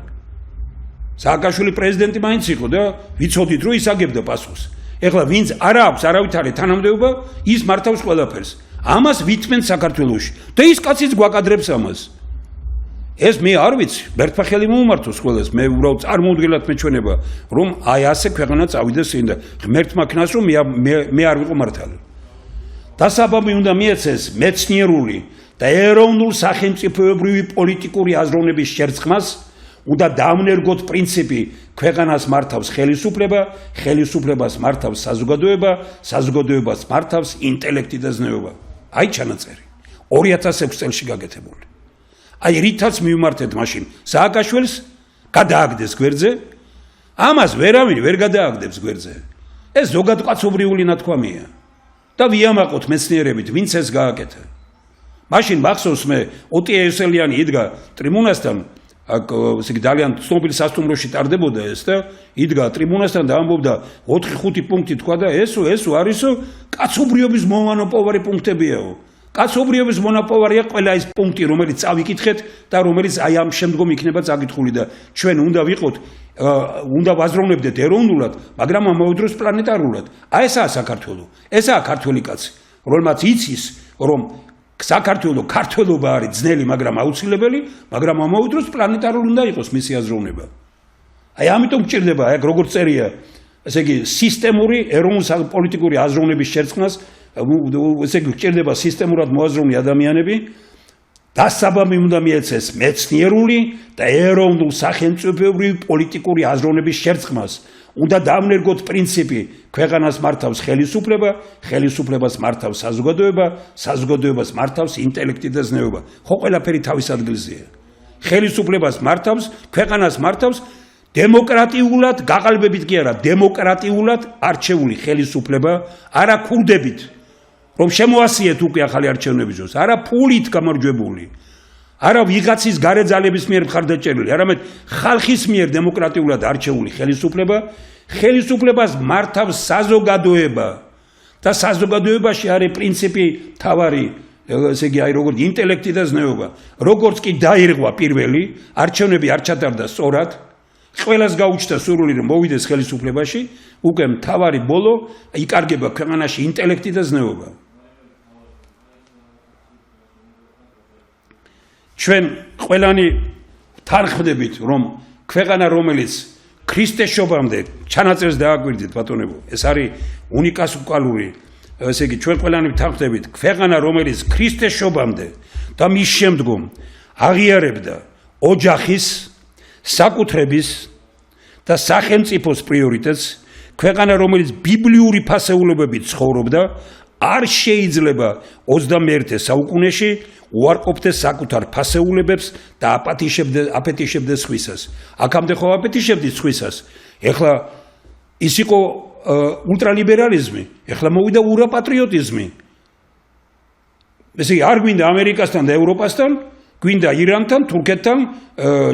სააკაშვილი პრეზიდენტი მაინც იყო და ვიცოდით რომ ის აგებდა პასუხს. ეხლა ვინც არ აქვს არავითარი თანამდებობა, ის მართავს ყველაფერს. ამას ვითმენ საქართველოში და ის კაციც გვაკადრებს ამას. ეს მე არ ვიცი, მერტმა ხელი მოუმართოს ყველას, მე უბრალოდ წარმოუდგენლად მეჩვენება, რომ აი ასე ქვეყანა წავიდეს წინ და ღმერთმა ქნას რომ მე არ ვიყო მართალი. დასაბამი უნდა მიეცეს მეცნიერული და ეროვნულ სახელმწიფოებრივი პოლიტიკური აზროვნების შერწყმას, უნდა დავნერგოთ პრინციპი ქვეყანას მართავს ხელისუფლება, ხელისუფლებას მართავს საზოგადოება, საზოგადოებას მართავს ინტელექტი და ზნეობა. აი ჩანაწერი 2006 წელში გაკეთებული. აი რითაც მივმართეთ მაშინ სააკაშვილს გადააგდეს გვერდზე, ამას ვერავინ ვერ გადააგდებს გვერდზე. ეს ზოგადკაცობრიული ნათქვამია. და ვიამაყოთ მეცნიერებით, ვინც ეს გააკეთა. მაშინ მახსოვს მე ოტია ევსელიანი იდგა ტრიბუნასთან, ესე იგი ძალიან ცნობილ სასტუმროში ტარდებოდა ეს და იდგა ტრიბუნასთან და ამბობდა 4-5 პუნქტი თქვა და ესო არისო კაცობრიობის მონოპოვარი პუნქტებიაო. კაცობრიობის მონოპოვარია ყველა ის პუნქტი, რომელიც წავიკითხეთ და რომელიც აი ამ შემდგომ იქნება წაკითხული და ჩვენ უნდა ვიყოთ უნდა ვაზროვნებდეთ ეროვნულად, მაგრამ ამავე დროს პლანეტარულად. აი ესაა საქართველო. ესაა ქართველი კაცი, რომელმაც იცის, რომ საქართველო ქართველობა არის ძნელი, მაგრამ აუცილებელი, მაგრამ ამავე დროს პლანეტარული უნდა იყოს მისი აზროვნება. აი ამიტომ გჭირდება, აი როგორც წერია, ესე იგი სისტემური ეროვნულ პოლიტიკური აზროვნების შერწყმას, ესე იგი გჭირდება სისტემურად მოაზროვნე ადამიანები. დასაბამი უნდა მიეცეს მეცნიერული და ეროვნულ სახელმწიფოებრივი პოლიტიკური აზროვნების შერწყმას. უნდა დავნერგოთ პრინციპი ქვეყანას მართავს ხელისუფლება, ხელისუფლებას მართავს საზოგადოება, საზოგადოებას მართავს ინტელექტი და ზნეობა. ხო ყველაფერი თავის ადგილზეა. ხელისუფლებას მართავს, ქვეყანას მართავს დემოკრატიულად, გაყალბებით კი არა, დემოკრატიულად არჩეული ხელისუფლება, არა ქურდებით. რომ შემოასიეთ უკვე ახალი არჩევნების დროს, არა ფულით გამარჯვებული, არა ვიღაცის გარეძალების მიერ მხარდაჭერილი, არამედ ხალხის მიერ დემოკრატიულად არჩეული ხელისუფლებას მართავს საზოგადოება და საზოგადოებაში არის პრინციპი თავარი, ესე იგი აი როგორც ინტელექტი და ზნეობა. როგორც კი დაირღვა პირველი, არჩევნები არ ჩატარდა სწორად, ყველას გაუჩნდა სურვილი რომ მოვიდეს ხელისუფლებაში, უკვე თავარი ბოლო იკარგება ქვეყანაში ინტელექტი და ზნეობა. ჩვენ ყველანი თანხმდებით რომ ქვეყანა რომელიც ქრისტესშობამდე ჩანაწერს დააკვირდით ბატონებო, ეს არის უნიკალური, ესე იგი ჩვენ ყველანი თანხმდებით ქვეყანა რომელიც ქრისტესშობამდე და მის შემდგომ აღიარებდა ოჯახის, საკუთრების და სახელმწიფოს პრიორიტეტს, ქვეყანა რომელიც ბიბლიური ფასეულობებით ცხოვრობდა, არ შეიძლება 21 საუკუნეში უარყოფდეს საკუთარ ფასეულებებს და აპეტიშებდეს სხვისას. აქამდე ხო აპეტიშებდით სხვისას. ეხლა ის იყო ულტრალიბერალიზმი, ეხლა მოვიდა ურაპატრიოტიზმი. ესე იგი არ გვინდა ამერიკასთან და ევროპასთან, გვინდა ირანთან, თურქეთთან,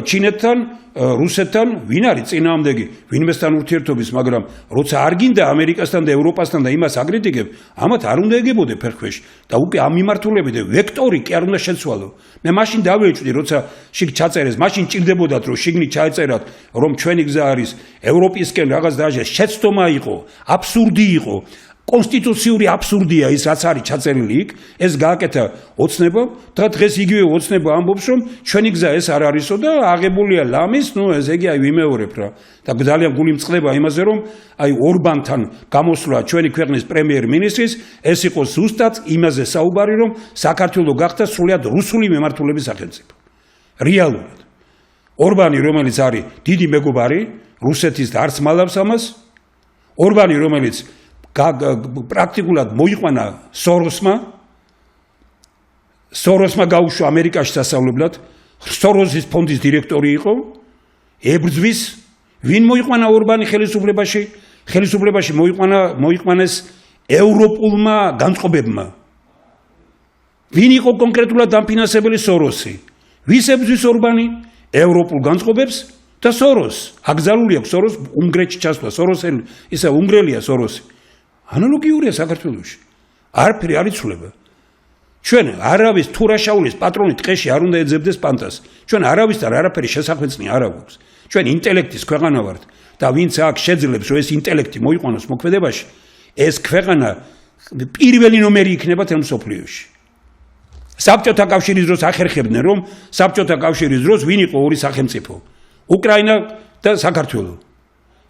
ჩინეთთან, რუსეთთან, ვინ არის წინააღმდეგი, ვინმესთან ურთიერთობის, მაგრამ როცა არ გინდა ამერიკასთან და ევროპასთან და იმას აკრიტიკებ, ამათ არ უნდა ეგებოდე ფერქვეშ და უკვე ამ მიმართულებით ვექტორი კი არ უნდა შეცვალო. მე მაშინ დავეჭვდი, როცა შიგ ჩაწერეს, მაშინ ჭირდებოდათ, რომ შიგნით ჩაეწერათ, რომ ჩვენი გზა არის ევროპისკენ რაღაც დაჟე შეცდომა იყო, აბსურდი იყო. კონსტიტუციური აბსურდია ის რაც არის ჩაწერილი იქ, ეს გააკეთა ოცნება და დღეს იგივე ოცნება ამბობს რომ ჩვენი გზა ეს არ არისო და აღებულია ლამის, ესე იგი აი ვიმეორებ რა. და ძალიან გული მწყდება იმაზე რომ აი ორბანთან გამოსვლა ჩვენი ქვეყნის პრემიერ-მინისტრის ეს იყო ზუსტად იმაზე საუბარი რომ საქართველო გახდა სრულიად რუსული მემართულების სახელმწიფო. რეალურად. ორბანი რომელიც არის დიდი მეგობარი რუსეთის და არც მალავს ამას, ორბანი რომელიც პრაქტიკულად მოიყვანა სოროსმა გაუშვა ამერიკაში სასწავლებლად, სოროსის ფონდის დირექტორი იყო, ებრძვის, ვინ მოიყვანა ორბანი ხელისუფლებაში მოიყვანეს ევროპულმა განწყობებმა. ვინ იყო კონკრეტულად დამფინანსებელი სოროსი? ვის ებრძვის ორბანი? ევროპულ განწყობებს და სოროს. აკრძალული აქვს სოროს უნგრეთში ჩასვლა, სოროსელი, ისა უნგრელია სოროსი. ანალოგიურია საქართველოში. არაფერი არ იცვლება. ჩვენ არავის თურაშაულის პატრონი ტყეში არ უნდა ეძებდეს პანტას. ჩვენ არავისთან არაფერი შესახვეწნი არ აქვს. ჩვენ ინტელექტის ქვეყანა ვართ და ვინც აქ შეძლებს რომ ეს ინტელექტი მოიყვანოს მოქმედებაში, ეს ქვეყანა პირველი ნომერი იქნება თემ მსოფლიოში. საბჭოთა კავშირის დროს ახერხებდნენ რომ საბჭოთა კავშირის დროს ვინ იყო ორი სახელმწიფო? უკრაინა და საქართველო.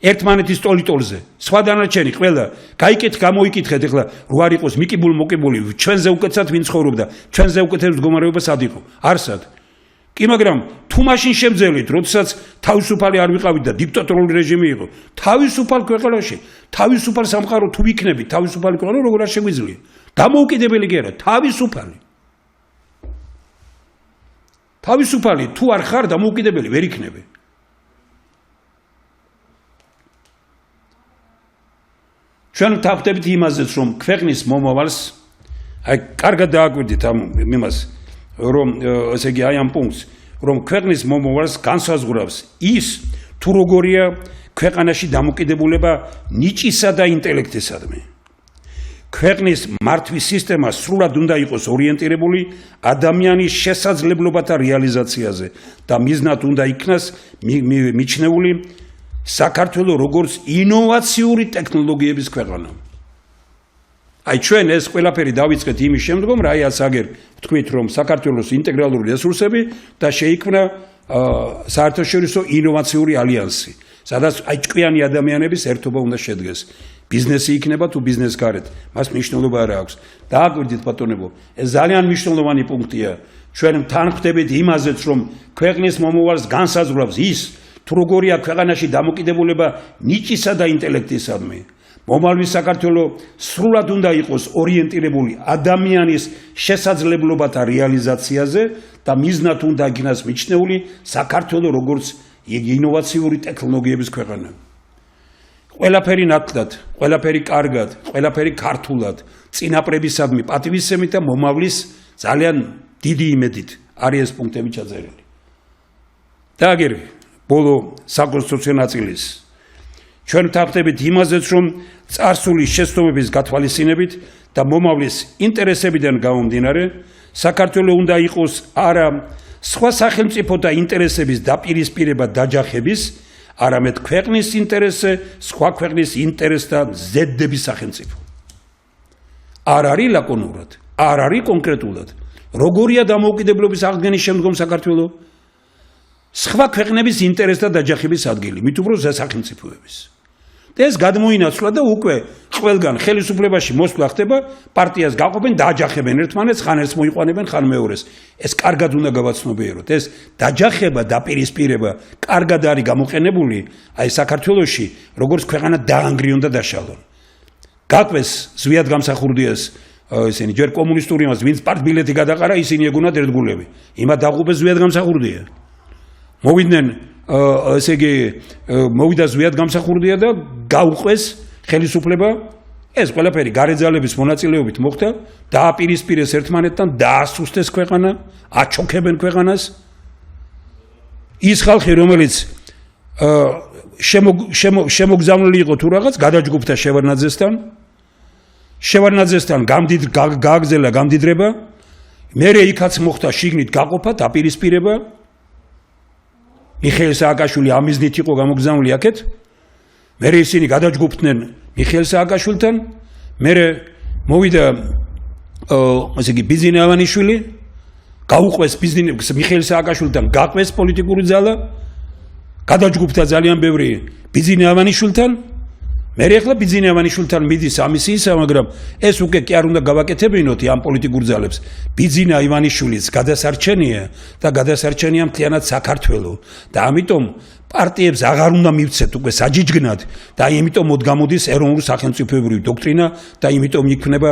ერთმანეთის ტოლიტოლზე, სხვა დანარჩენი ყველა გამოიკითხეთ ეხლა რო არ იყოს მოკებული, ჩვენზე უკეთესად ვინ ცხოვრობდა, ჩვენზე უკეთეს მდგომარეობა სად იყო? არსად. კი, მაგრამ თუ მაშინ შემძელით, როდესაც თავისუფალი არ ვიყავით და დიქტატორული რეჟიმი იყო, თავისუფალ ქვეყანაში, თავისუფალ სამყარო თუ ვიქნებით, თავისუფალი ქვეყანა როგორ არ შეგვიძლია? დამოუკიდებელი კი არა, თავისუფალი. თავისუფალი თუ არ ხარ დამოუკიდებელი ვერ იქნები. ჩვენ ვთანხმდებით იმაზეც, რომ ქვეყნის მომავალს, აი კარგად დააკვირდით ამ იმას, რომ ესე იგი აი ამ პუნქტს, რომ ქვეყნის მომავალს განსაზღვრავს ის, თუ როგორია ქვეყანაში დამოკიდებულება ნიჭისა და ინტელექტისადმი. ქვეყნის მართვის სისტემა სრულად უნდა იყოს ორიენტირებული ადამიანის შესაძლებლობათა რეალიზაციაზე და მიზნად უნდა იქნას მიჩნეული საქართველოს როგორც ინოვაციური ტექნოლოგიების ქვეყანა. აი ჩვენ ეს ყველაფერი დავიწყეთ იმის შემდგომ, რაიაც აგერ ვთქვით, რომ საქართველოს ინტეგრალური რესურსები და შეიქმნა საერთაშორისო ინოვაციური ალიანსი, სადაც აი ჭკვიანი ადამიანების ერთობა უნდა შედგეს. ბიზნესი იქნება თუ ბიზნეს გარეთ, მას მნიშვნელობა არ აქვს. დააკვირდით ბატონებო, ეს ძალიან მნიშვნელოვანი პუნქტია. ჩვენ თანხმდებით იმაზეც, რომ ქვეყნის მომავალს განსაზღვრავს ის, თუ როგორია ქვეყანაში დამოკიდებულება ნიჭისა და ინტელექტისადმი. მომავალი საქართველოს სრულად უნდა იყოს ორიენტირებული ადამიანის შესაძლებლობათა რეალიზაციაზე და მიზნად უნდა იქნას მიჩნეული საქართველოს როგორც ინოვაციური ტექნოლოგიების ქვეყანა. ყველაფერი ნათლად, ყველაფერი კარგად, ყველაფერი ქართულად, წინაპრებისადმი პატივისცემით და მომავლის ძალიან დიდი იმედით არის ეს პუნქტები ჩაწერილი. და აგერ ბოლო საკონსტიტუციო ნაწილის ჩვენ ვთანხმდებით იმაზეც, რომ წარსული შეცდომების გათვალისწინებით და მომავლის ინტერესებიდან გამომდინარე, საქართველოს უნდა იყოს არა სხვა სახელმწიფოთა ინტერესების დაპირისპირება დაჯახების, არამედ ქვეყნის ინტერესზე, სხვა ქვეყნის ინტერესთა ზედდების სახელმწიფო. არ არის ლაკონურად, არ არის კონკრეტულად. როგორია დამოუკიდებლობის აღდგენის შემდგომ საქართველოს სხვა ქვეყნების ინტერესთა დაჯახების ადგილი, მით უფრო სახელმწიფოების. და ეს გადმოინაცვლა და უკვე ყველგან ხელისუფლებაში მოსვლა ხდება, პარტიას გაყოფენ, დააჯახებენ ერთმანეთს, ხან ერთს მოიყვანებენ, ხან მეორეს. ეს კარგად უნდა გავაცნობიეროთ. ეს დაჯახება, დაპირისპირება კარგად არის გამოყენებული, აი საქართველოში, როგორც ქვეყანა დაანგრიონ და დაშალონ. გაყვეს ზვიად გამსახურდიას ესენი ჯერ კომუნისტური იმას, ვინც პარტბილეთი გადაყარა, ისინი ეგონათ ერთგულები. იმათ დაყუპეს ზვიად გამსახურდია. მოვიდნენ ესე იგი მოვიდა ზვიად გამსახურდია და გაუყვეს ხელისუფლება. ეს ყველაფერი გარეძალების მონაწილეობით მოხდა, დააპირისპირეს ერთმანეთთან, დაასუსტეს ქვეყანა, აჩოქებენ ქვეყანას. ის ხალხი, რომელიც შემოგზავნილი იყო თუ რაღაც, გადაჯგუფდა შევარნაძესთან გააგზელა გამდიდრება, მერე იქაც მოხდა შიგნით გაყოფა, დაპირისპირება. მიხეილ სააკაშვილი ამიზნით იყო გამოგზავნილი აქეთ. მერე ისინი გადაჯგუფდნენ მიხეილ სააკაშვილთან, მერე მოვიდა ესე იგი ბიზინე ავანიშვილი, გაუყვეს მიხეილ სააკაშვილთან, გაყვეს პოლიტიკური ძალა, გადაჯგუფდა ძალიან ბევრი ბიზინე ავანიშვილთან. მერე ახლა ბიზინე ავანიშვილთან მიდის ამისისა, მაგრამ ეს უკვე კი არ უნდა გავაკეთებინოთ ამ პოლიტიკურ ძალებს. ბიზინე ივანიშვილიც გადასარჩენია და გადასარჩენია მთლიანად საქართველოს. და ამიტომ პარტიებს აღარ უნდა მივცეთ უკვე საჯიჯგნად და იმიტომ მოდგამოდის ეროვნული სახელმწიფოებრივი დოქტრინა და იმიტომ იქნება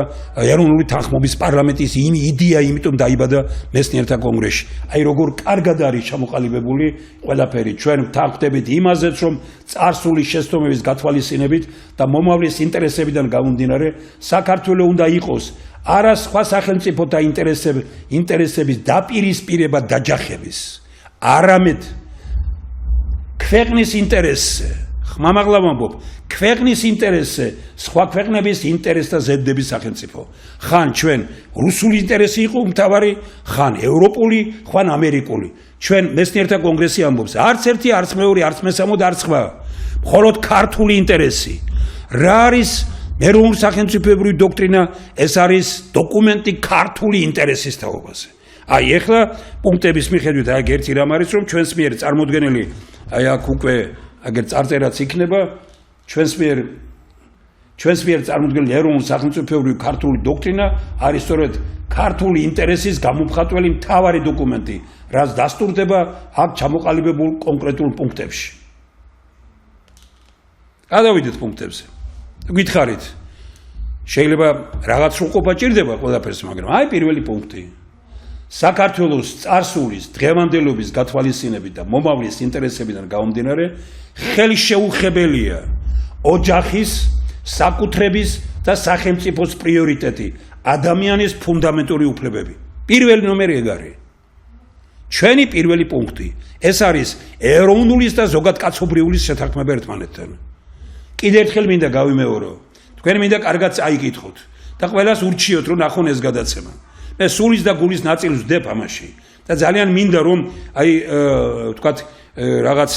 ეროვნული თანხმობის პარლამენტის იდეა, იმიტომ დაიბადა მეცნიერთა კონგრესში. აი როგორ კარგად არის ჩამოყალიბებული ყველაფერი. ჩვენ ვთანხმდებით იმაზეც, რომ წარსული შეცდომების გათვალისწინებით და მომავლის ინტერესებიდან გამომდინარე, საქართველოს უნდა იყოს არა სხვა სახელმწიფოთა ინტერესების დაპირისპირება დაჯახების, არამედ ქვეყნის ინტერესზე, ხმამაღლა ვამბობ, ქვეყნის ინტერესზე, სხვა ქვეყნების ინტერესთა ზედდების სახელმწიფო. ხან ჩვენ რუსული ინტერესი იყო მთავარი, ხან ევროპული, ხან ამერიკული. ჩვენ მეცნიერთა კონგრესი ამბობს, არც ერთი, არც მეორე, არც მესამე და არც სხვა. მხოლოდ ქართული ინტერესი. რა არის ეროვნული სახელმწიფოებრივი დოქტრინა? ეს არის დოკუმენტი ქართული ინტერესის თაობაზე. აი ეხლა პუნქტების მიხედვით აი ერთი რამ არის, რომ ჩვენს მიერ წარმოდგენილი აი აქ უკვე აგერ წარწერაც იქნება ჩვენს მიერ წარმოდგენილი ეროვნული სახელმწიფოებრივი ქართული დოქტრინა არის სწორედ ქართული ინტერესის გამომხატველი მთავარი დოკუმენტი, რაც დასტურდება აქ ჩამოყალიბებულ კონკრეტულ პუნქტებში. გადავიდეთ პუნქტებზე. გითხარით, შეიძლება რაღაც სრულყოფა ჭირდება ყველაფერს, მაგრამ აი პირველი პუნქტი. საქართველოს წარსულის დღევანდელობის გათვალისწინებით და მომავლის ინტერესებიდან გამომდინარე, ხელშეუხებელია ოჯახის, საკუთრების და სახელმწიფოს პრიორიტეტი, ადამიანის ფუნდამენტური უფლებები. პირველი ნომერი ეგ არის. ჩვენი პირველი პუნქტი. ეს არის ეროვნულის და ზოგადკაცობრიულის შეთანხმება ერთმანეთთან. კიდევ ერთხელ მინდა გავიმეორო. თქვენ მინდა კარგად წაიკითხოთ და ყველას ურჩიოთ, რომ ნახონ ეს გადაცემა. მე სულის და გულის ნაწილს ვდებ ამაში და ძალიან მინდა რომ აი თქვათ რაღაც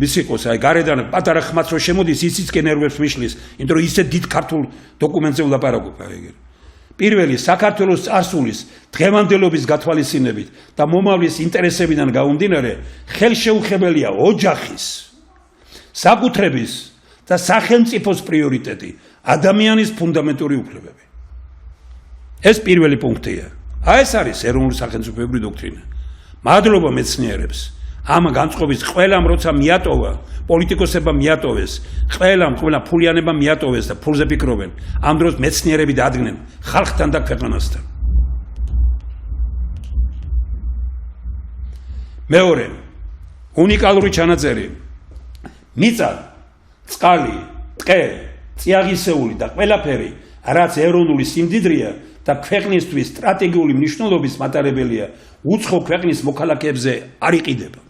ვის იყოს აი გარედან პატარა ხმაც რო შემოდის ისიც კენერვებს მიშლის, იმიტომ რომ ისე დიდ ქართულ დოკუმენტზე ვლაპარაკობ ეგერ. პირველი საქართველოს წარსულის დღევანდელობის გათვალისწინებით და მომავლის ინტერესებიდან გამომდინარე, ხელშეუხებელია ოჯახის, საკუთრების და სახელმწიფოს პრიორიტეტი, ადამიანის ფუნდამენტური უფლებები. ეს პირველი პუნქტია. აი ეს არის ეროვნული სახელმწიფოებრივი დოქტრინა. მადლობა მეცნიერებს. ამ განწყობის ყველამ როცა მიატოვა, პოლიტიკოსებმა მიატოვეს, ყველა ფულიანებმა მიატოვეს და ფულზე ფიქრობენ. ამ დროს მეცნიერები დადგნენ ხალხთან და ქვეყანასთან. მეორე, უნიკალური ჩანაწერი. მიწა, წყალი, ტყე, წიაღისეული და ყველაფერი, რაც ეროვნული სიმდიდრეა, და ქვეყნისთვის სტრატეგიული მნიშვნელობის მატარებელია, უცხო ქვეყნის მოქალაქეებზე არ იყიდება.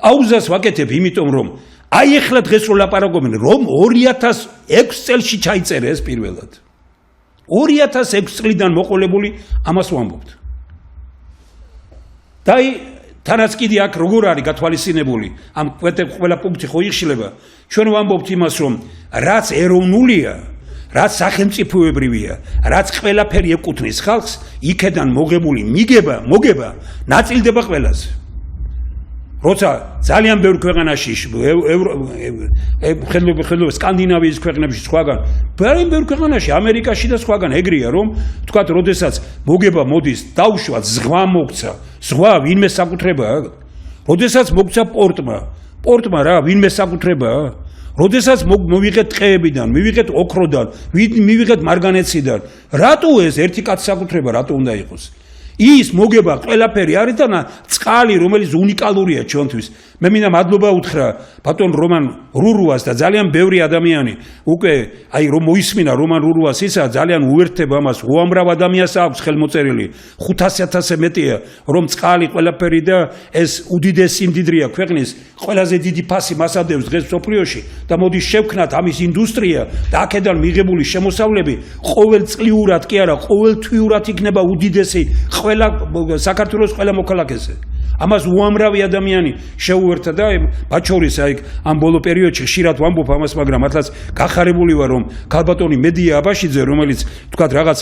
აუზას ვაკეთებ, იმიტომ რომ აი ეხლა დღეს რო ლაპარაკობენ, რომ 2006 წელში ჩაიწერა ეს პირველად. 2006 წლიდან მოყოლებული ამას ვამბობთ. და თანაც კიდე აქ როგორ არის გათვალისწინებული, ამ ყველა პუნქტი ხო იხშილება, ჩვენ ვამბობთ იმას, რომ რაც ეროვნულია, რაც სახელმწიფოებრივია, რაც ყველაფერი ეკუთვნის ხალხს, იქედან მოგებული მოგება ნაწილდება ყველაზე. როცა ძალიან ბევრ ქვეყანაში, ხედავ სკანდინავიის ქვეყნებში სხვაგან, ბევრ ქვეყანაში, ამერიკაში და სხვაგან ეგრეა, რომ თქვათ, როდესაც მოგება მოდის, დაუშვათ, ზღვა მოგცა, ზღვა ვინმე საკუთრებაა? როდესაც მოგცა პორტმა რა, ვინმე საკუთრებაა? როდესაც მივიღეთ ტყეებიდან, მივიღეთ ოქროდან, მივიღეთ მარგანეციდან, რატო ეს ერთი კაცის საკუთრება, რატო უნდა იყოს? ის მოგება ყველაფერი არის და წყალი, რომელიც უნიკალურია ჩვენთვის. მე მინდა მადლობა უთხრა ბატონ რომან რურუას და ძალიან ბევრი ადამიანი უკვე აი რომ მოისმინა რომან რურუას ისა ძალიან უერთდება ამას. უამრავ ადამიანს აქვს ხელმოწერილი 500,000-ზე მეტია რომ წყალი ყველაფერი და ეს უდიდესი სიმდიდრეა ქვეყნის ყველაზე დიდი ფასი მასადევს დღეს სოფლიოში და მოდის შევქნათ ამის ინდუსტრია და აქედან მიღებული შემოსავლები ყოველწლიურად კი არა ყოველთვიურად იქნება უდიდესი ყველა საქართველოს ყველა მოქალაქეზე. ამას უამრავი ადამიანი შეუერთდა და მათ შორის აი ამ ბოლო პერიოდში ხშირად ვამბობ ამას, მაგრამ მართლაც გახარებული ვარ რომ ქალბატონი მედია აბაშიძე, რომელიც თქვათ რაღაც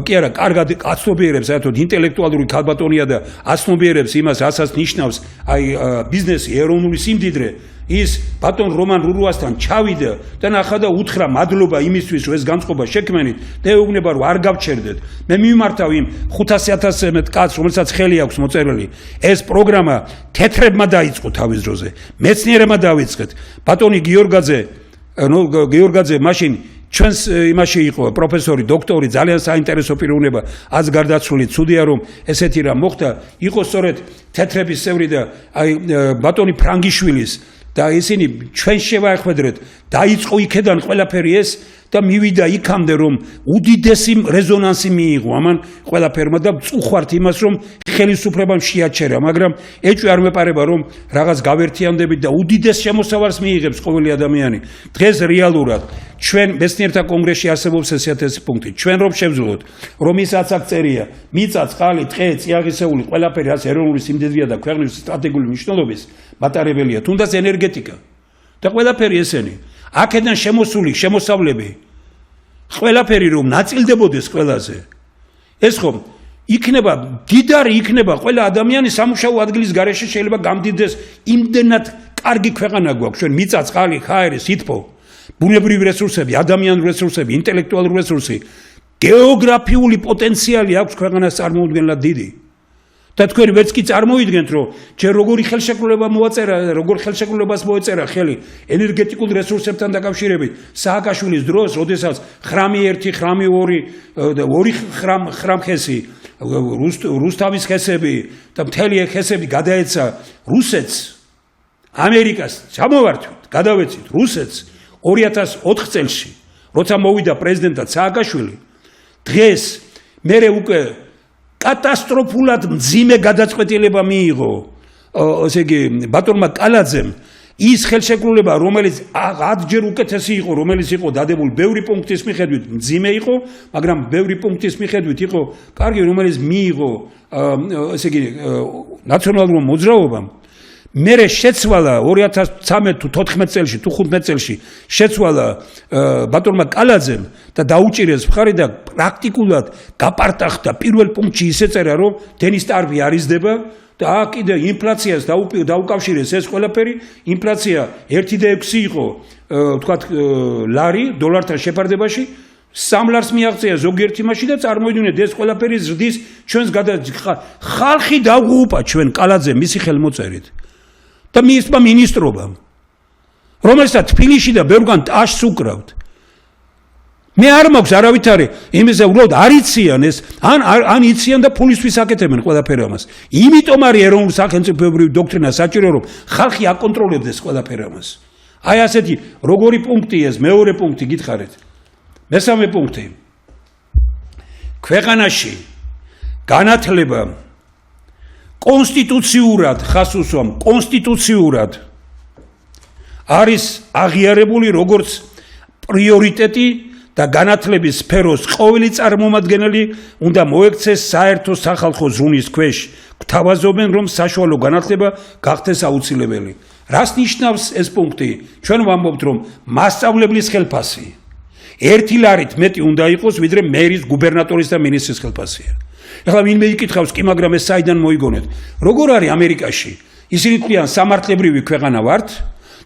კი არა კარგად აცნობიერებს, საერთოდ ინტელექტუალური ქალბატონია და აცნობიერებს იმას, რასაც ნიშნავს აი ბიზნესი, ეროვნული სიმდიდრე, ის ბატონ რომან რურუასთან ჩავიდა და ნახა და უთხრა მადლობა იმისთვის, რომ ეს განწყობა შექმენით და ეუბნება რომ არ გავჩერდეთ. მე მიმართავ იმ 500,000-ზე მეტ კაცს, რომელსაც ხელი აქვს მოწერილი. ეს პროგრამა თეთრებმა დაიწყო თავის დროზე. მეცნიერებმა დაიწყეთ. ბატონი გიორგაძე მაშინ ჩვენს იმაში იყო პროფესორი, დოქტორი, ძალიან საინტერესო პიროვნება, ას გარდაცვლილი, ცუდია რომ ესეთი რამ მოხდა, იყო სწორედ თეთრების წევრი და აი ბატონი ფრანგიშვილის და ისინი ჩვენ შევახვედრეთ, დაიწყო იქედან ყველაფერი ეს და მივიდა იქამდე რომ უდიდესი რეზონანსი მიიღო ამან ყველაფერმა და წუხვართ იმას რომ ხელისუფლებამ შეაჩერა, მაგრამ ეჭვი არ მეპარება რომ რაღაც გავერთიანდებით და უდიდეს შემოსავალს მიიღებს ყოველი ადამიანი. დღეს რეალურად ჩვენ მეცნიერთა კონგრესში არსებობს ესეთი პუნქტი. ჩვენ რომ შევძლოთ რომ ისაც აქ წერია, მიწა, წყალი, ტყე, წიაღისეული ყველაფერი რაც ეროვნული სიმდიდრეა და ქვეყნის სტრატეგიული მნიშვნელობის მატარებელია, თუნდაც ენერგეტიკა და ყველაფერი ესენი. აქედან შემოსული შემოსავლები ყველაფერი რომ ნაწილდებოდეს ყველაზე ეს ხომ იქნება დიდარი იქნება ყველა ადამიანი სამუშაო ადგილის გარეშე შეიძლება გამდიდეს იმდენად კარგი ქვეყანა გვაქვს ჩვენ მიწა წყალი ხაერი სითბო ბუნებრივი რესურსები ადამიანური რესურსები ინტელექტუალური რესურსი გეოგრაფიული პოტენციალი აქვს ქვეყანას წარმოუდგენლად დიდი და თქვენ ვერც კი წარმოიდგენთ რომ ჯერ როგორი ხელშეკრულება მოაწერა როგორ ხელშეკრულებას მოეწერა ხელი ენერგეტიკულ რესურსებთან დაკავშირებით სააკაშვილის დროს როდესაც ხრამი 1 ხრამი 2 და 2 ხრამხესი რუსთავის ხესები და მთელი ხესები გადაეცა რუსეთს ამერიკას ჩამოვართვით გადავეცით რუსეთს 2004 წელში როცა მოვიდა პრეზიდენტად სააკაშვილი დღეს მერე უკვე კატასტროფულად მძიმე გადაწყვეტილება მიიღო ესე იგი ბატონმა კალაძემ ის ხელშეკრულება რომელიც ათჯერ უკეთესი იყო რომელიც იყო დადებული ბევრი პუნქტის მიხედვით მძიმე იყო მაგრამ ბევრი პუნქტის მიხედვით იყო კარგი რომელიც მიიღო ესე იგი ნაციონალურმა მოძრაობამ მერე შეცვალა 2013 თუ 14 წელში თუ 15 წელში შეცვალა ბატონმა კალაძემ და დაუჭირეს მხარი და პრაქტიკულად გაპარტახდა პირველ პუნქტში ისე წერა რომ დენის ტარფი არ იზრდება და კიდე ინფლაციას დაუკავშირეს ეს ყველაფერი ინფლაცია 1.6 იყო თქვათ ლარი დოლართან შეფარდებაში 3 ლარს მიაღწია ზოგიერთი მაშინ და წარმოიდგინეთ ეს ყველაფერი ზრდის ჩვენს ხალხი დაღუპა ჩვენ კალაძემ მისი ხელმოწერით და მისმა მინისტრობამ რომელსაც თბილისში და ბევრგან ტაშს უკრავთ მე არ მაქვს არავითარი იმისა უბრალოდ არ იციან ეს ან იციან და ფულისთვის აკეთებენ ყველაფერ ამას იმიტომ არის ეროვნულ სახელმწიფოებრივი დოქტრინა საჭირო რომ ხალხი აკონტროლებდეს ყველაფერ ამას აი ასეთი როგორი პუნქტია ეს მეორე პუნქტი გითხარით მესამე პუნქტი ქვეყანაში განათლება კონსტიტუციურად ხას უსვამ კონსტიტუციურად არის აღიარებული როგორც პრიორიტეტი და განათლების სფეროს ყოველი წარმომადგენელი უნდა მოექცეს საერთო სახალხო ზრუნის ქვეშ გვთავაზობენ რომ საშუალო განათლება გახდეს აუცილებელი რას ნიშნავს ეს პუნქტი ჩვენ ვამბობთ რომ მასწავლებლის ხელფასი 1 ლარით მეტი უნდა იყოს ვიდრე მერის გუბერნატორის და მინისტრის ხელფასია ეხლა ვინმე იკითხავს კი მაგრამ ეს საიდან მოიგონეთ როგორ არის ამერიკაში ისინი თქვენ სამართლებრივი ქვეყანა ვართ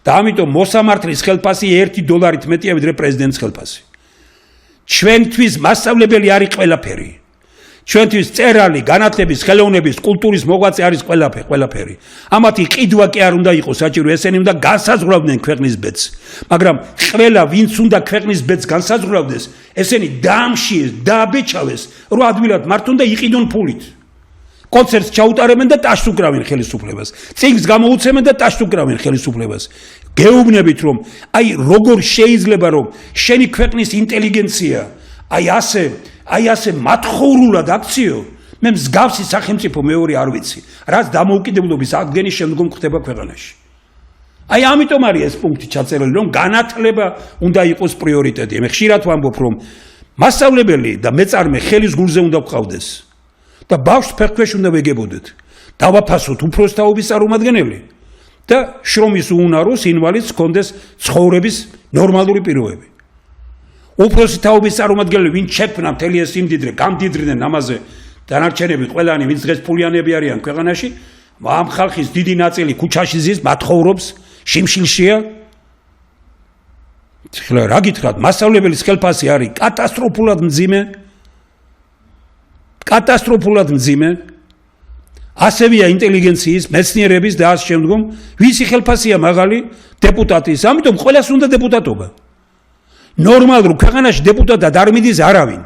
და ამიტომ მოსამართლის ხელფასი 1 დოლარით მეტია ვიდრე პრეზიდენტის ხელფასი ჩვენთვის მასწავლებელი არის ყველაფერი ჩვენთვის წერალი განათლების ხელოვნების კულტურის მოღვაწე არის ყველაფერი ამათი ყიდვა კი არ უნდა იყოს საჭირო ესენი უნდა განსაზღვრავდნენ ქვეყნის ბედს მაგრამ ყველა ვინც უნდა ქვეყნის ბედს განსაზღვრავდეს ესენი დაამშიეს დააბეჭავეს რომ ადვილად მართ უნდა იყიდონ ფულით კონცერტს ჩაუტარებენ და ტაშს უკრავენ ხელისუფლებას წიგნს გამოუცემენ და ტაშს უკრავენ ხელისუფლებას გეუბნებით რომ აი როგორ შეიძლება რომ შენი ქვეყნის ინტელიგენცია აი ასე მათხოვრულად აქციო მე მსგავსი სახელმწიფო მეორე არ ვიცი რაც დამოუკიდებლობის აღდგენის შემდგომ ხდება ქვეყანაში აი ამიტომ არის ეს პუნქტი ჩაწერილი რომ განათლება უნდა იყოს პრიორიტეტი მე ხშირად ვამბობ რომ მასწავლებელი და მეწარმე ხელის გულზე უნდა გყავდეს და ბავშვს ფეხქვეშ უნდა ვეგებოდეთ დავაფასოთ უფროს თაობის წარმომადგენელი და შრომის უუნაროს ინვალიდს ჰქონდეს ცხოვრების ნორმალური პირობები უფროსი თაობის წარმომადგენელი ვინ შექმნა მთელი ეს სიმდიდრე გამდიდრდნენ ამაზე დანარჩენები ყველანი ვინც დღეს ფულიანები არიან ქვეყანაში ამ ხალხის დიდი ნაწილი ქუჩაში ზის მათხოვრობს შიმშილშია ხლა რა გითხრათ მასწავლებლის ხელფასი არის კატასტროფულად მძიმე ასევია ინტელიგენციის მეცნიერების და ამ შემდგომ ვისი ხელფასია მაღალი დეპუტატის ამიტომ ყველას უნდა დეპუტატობა ნორმალურ ქვეყანაში დეპუტატად არ მიდის არავინ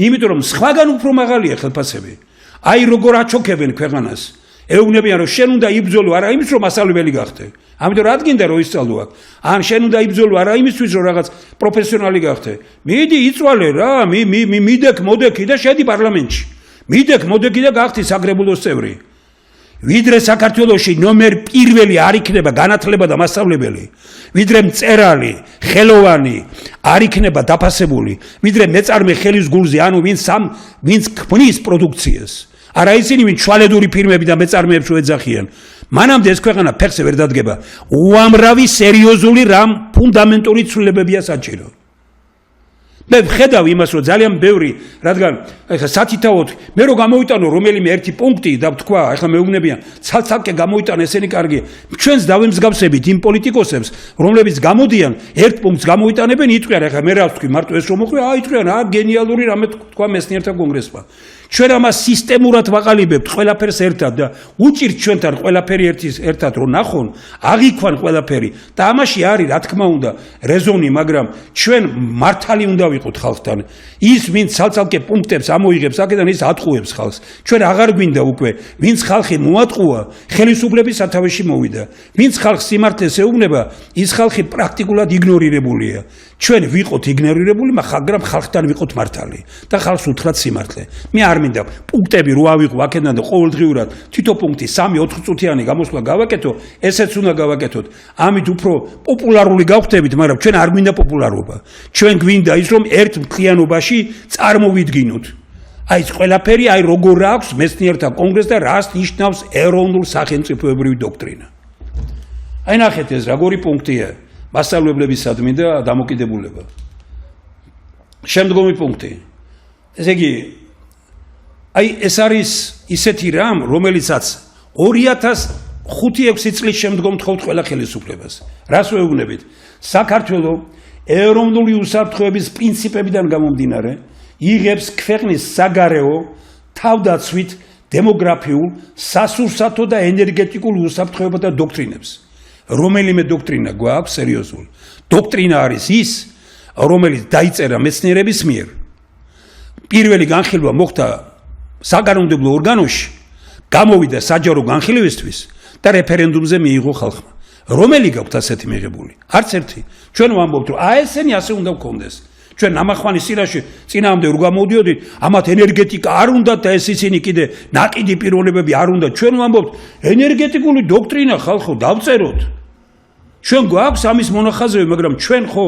იმიტომ რომ სხვაგან უფრო მაღალია ხელფასები აი როგორ აჩოქებენ ქვეყანას ეუბნებიან რომ შენ უნდა იბრძოლო არა იმის რომ მასწავლებელი გახდე ამიტომ რა გინდა რომ ისწავლო აქ ან შენ უნდა იბრძოლო არა იმისთვის რომ რაღაც პროფესიონალი გახდე მიდი იწვალე რა მიდექ მოდექი და შედი პარლამენტში მიდექ მოდექი და გახდი საგრებულოს წევრი ვიდრე საქართველოში ნომერ პირველი არ იქნება განათლება და მასწავლებელი ვიდრე მწერალი ხელოვანი არ იქნება დაფასებული ვიდრე მეწარმე ხელის გულზე ანუ ვინც ქმნის პროდუქციას არა ისინი ვინ შვალედური ფირმები და მეწარმეებს უეძახიან მანამდე ეს ქვეყანა ფეხზე ვერ დადგება უამრავი სერიოზული რამ ფუნდამენტური ცვლილებებია საჭირო მე ვხედავ იმას რომ ძალიან ბევრი რადგან ეხლა სათითაოდ მე რო გამოვიტანო რომელიმე ერთი პუნქტი და ვთქვა ეხლა მეუბნებიან ცალ-ცალკე გამოვიტანე ესენი კარგია ჩვენს დავემსგავსებით იმ პოლიტიკოსებს რომლებიც გამოდიან ერთ პუნქტს გამოვიტანებენ იტყვიან ეხლა მე რა ვთქვი მარტო ეს რომ მოყვი იტყვიან გენიალური რამე თქვა მეცნიერთა კონგრესმა ჩვენ ამას სისტემურად ვაყალიბებთ ყველაფერს ერთად და უჭირთ ჩვენთან ყველაფერი ერთად რომ ნახონ აღიქვან ყველაფერი და ამაში არის რა თქმა უნდა რეზონი მაგრამ ჩვენ მართალი უნდა ვიყოთ ხალხთან ის ვინც ცალ-ცალკე პუნქტებს ამოიღებს აქედან ის ატყუებს ხალხს ჩვენ აღარ გვინდა უკვე ვინც ხალხი მოატყუა ხელისუფლების სათავეში მოვიდა ვინც ხალხს სიმართლეს ეუბნება ის ხალხი პრაქტიკულად იგნორირებულია ჩვენ ვიყოთ იგნორირებული მაგრამ ხალხთან ვიყოთ მართალი და ხალხს უთხრათ სიმართლე მე არ მინდა პუნქტები რო ავიღო აქედან და ყოველდღიურად თითო პუნქტი 3-4 წუთიანი გამოსვლა გავაკეთო ესეც უნდა გავაკეთოთ ამით უფრო პოპულარული გავხდებით მაგრამ ჩვენ არ გვინდა პოპულარობა ჩვენ გვინდა ის რომ ერთ მთლიანობაში წარმოვიდგინოთ აი ეს ყველაფერი აი როგორ აქვს მეცნიერთა კონგრესს და რას ნიშნავს ეროვნულ სახელმწიფოებრივი დოქტრინა აი ნახეთ ეს როგორი პუნქტია მასწავლებლებისადმი და დამოკიდებულება შემდგომი პუნქტი ესე იგი აი ეს არის ისეთი რამ რომელიცაც 2005-6 წლის შემდგომ თხოვთ ყველა ხელისუფლებას რას ვეუბნებით საქართველო ეროვნული უსაფრთხოების პრინციპებიდან გამომდინარე იღებს ქვეყნის საგარეო თავდაცვით დემოგრაფიულ სასურსათო და ენერგეტიკულ უსაფრთხოებათა დოქტრინებს რომელიმე დოქტრინა გვაქვს სერიოზული დოქტრინა არის ის რომელიც დაიწერა მეცნიერების მიერ პირველი განხილვა მოხდა საკანონმდებლო ორგანოში გამოვიდა საჯარო განხილვისთვის და რეფერენდუმზე მიიღო ხალხმა რომელი გაქვთ ასეთი მიღებული? არც ერთი. ჩვენ ვამბობთ, რომ ესენი ასე უნდა გქონდეს. ჩვენ ნამახვანის წინაშე წინაამდე რო გამოდიოდით, ამათ ენერგეტიკა არ უნდათ და ეს ისინი კიდე ნაკიდი პიროვნებები არ უნდათ. ჩვენ ვამბობთ, ენერგეტიკული დოქტრინა ხალხო დავწეროთ. ჩვენ გვაქვს ამის მონახაზები, მაგრამ ჩვენ ხო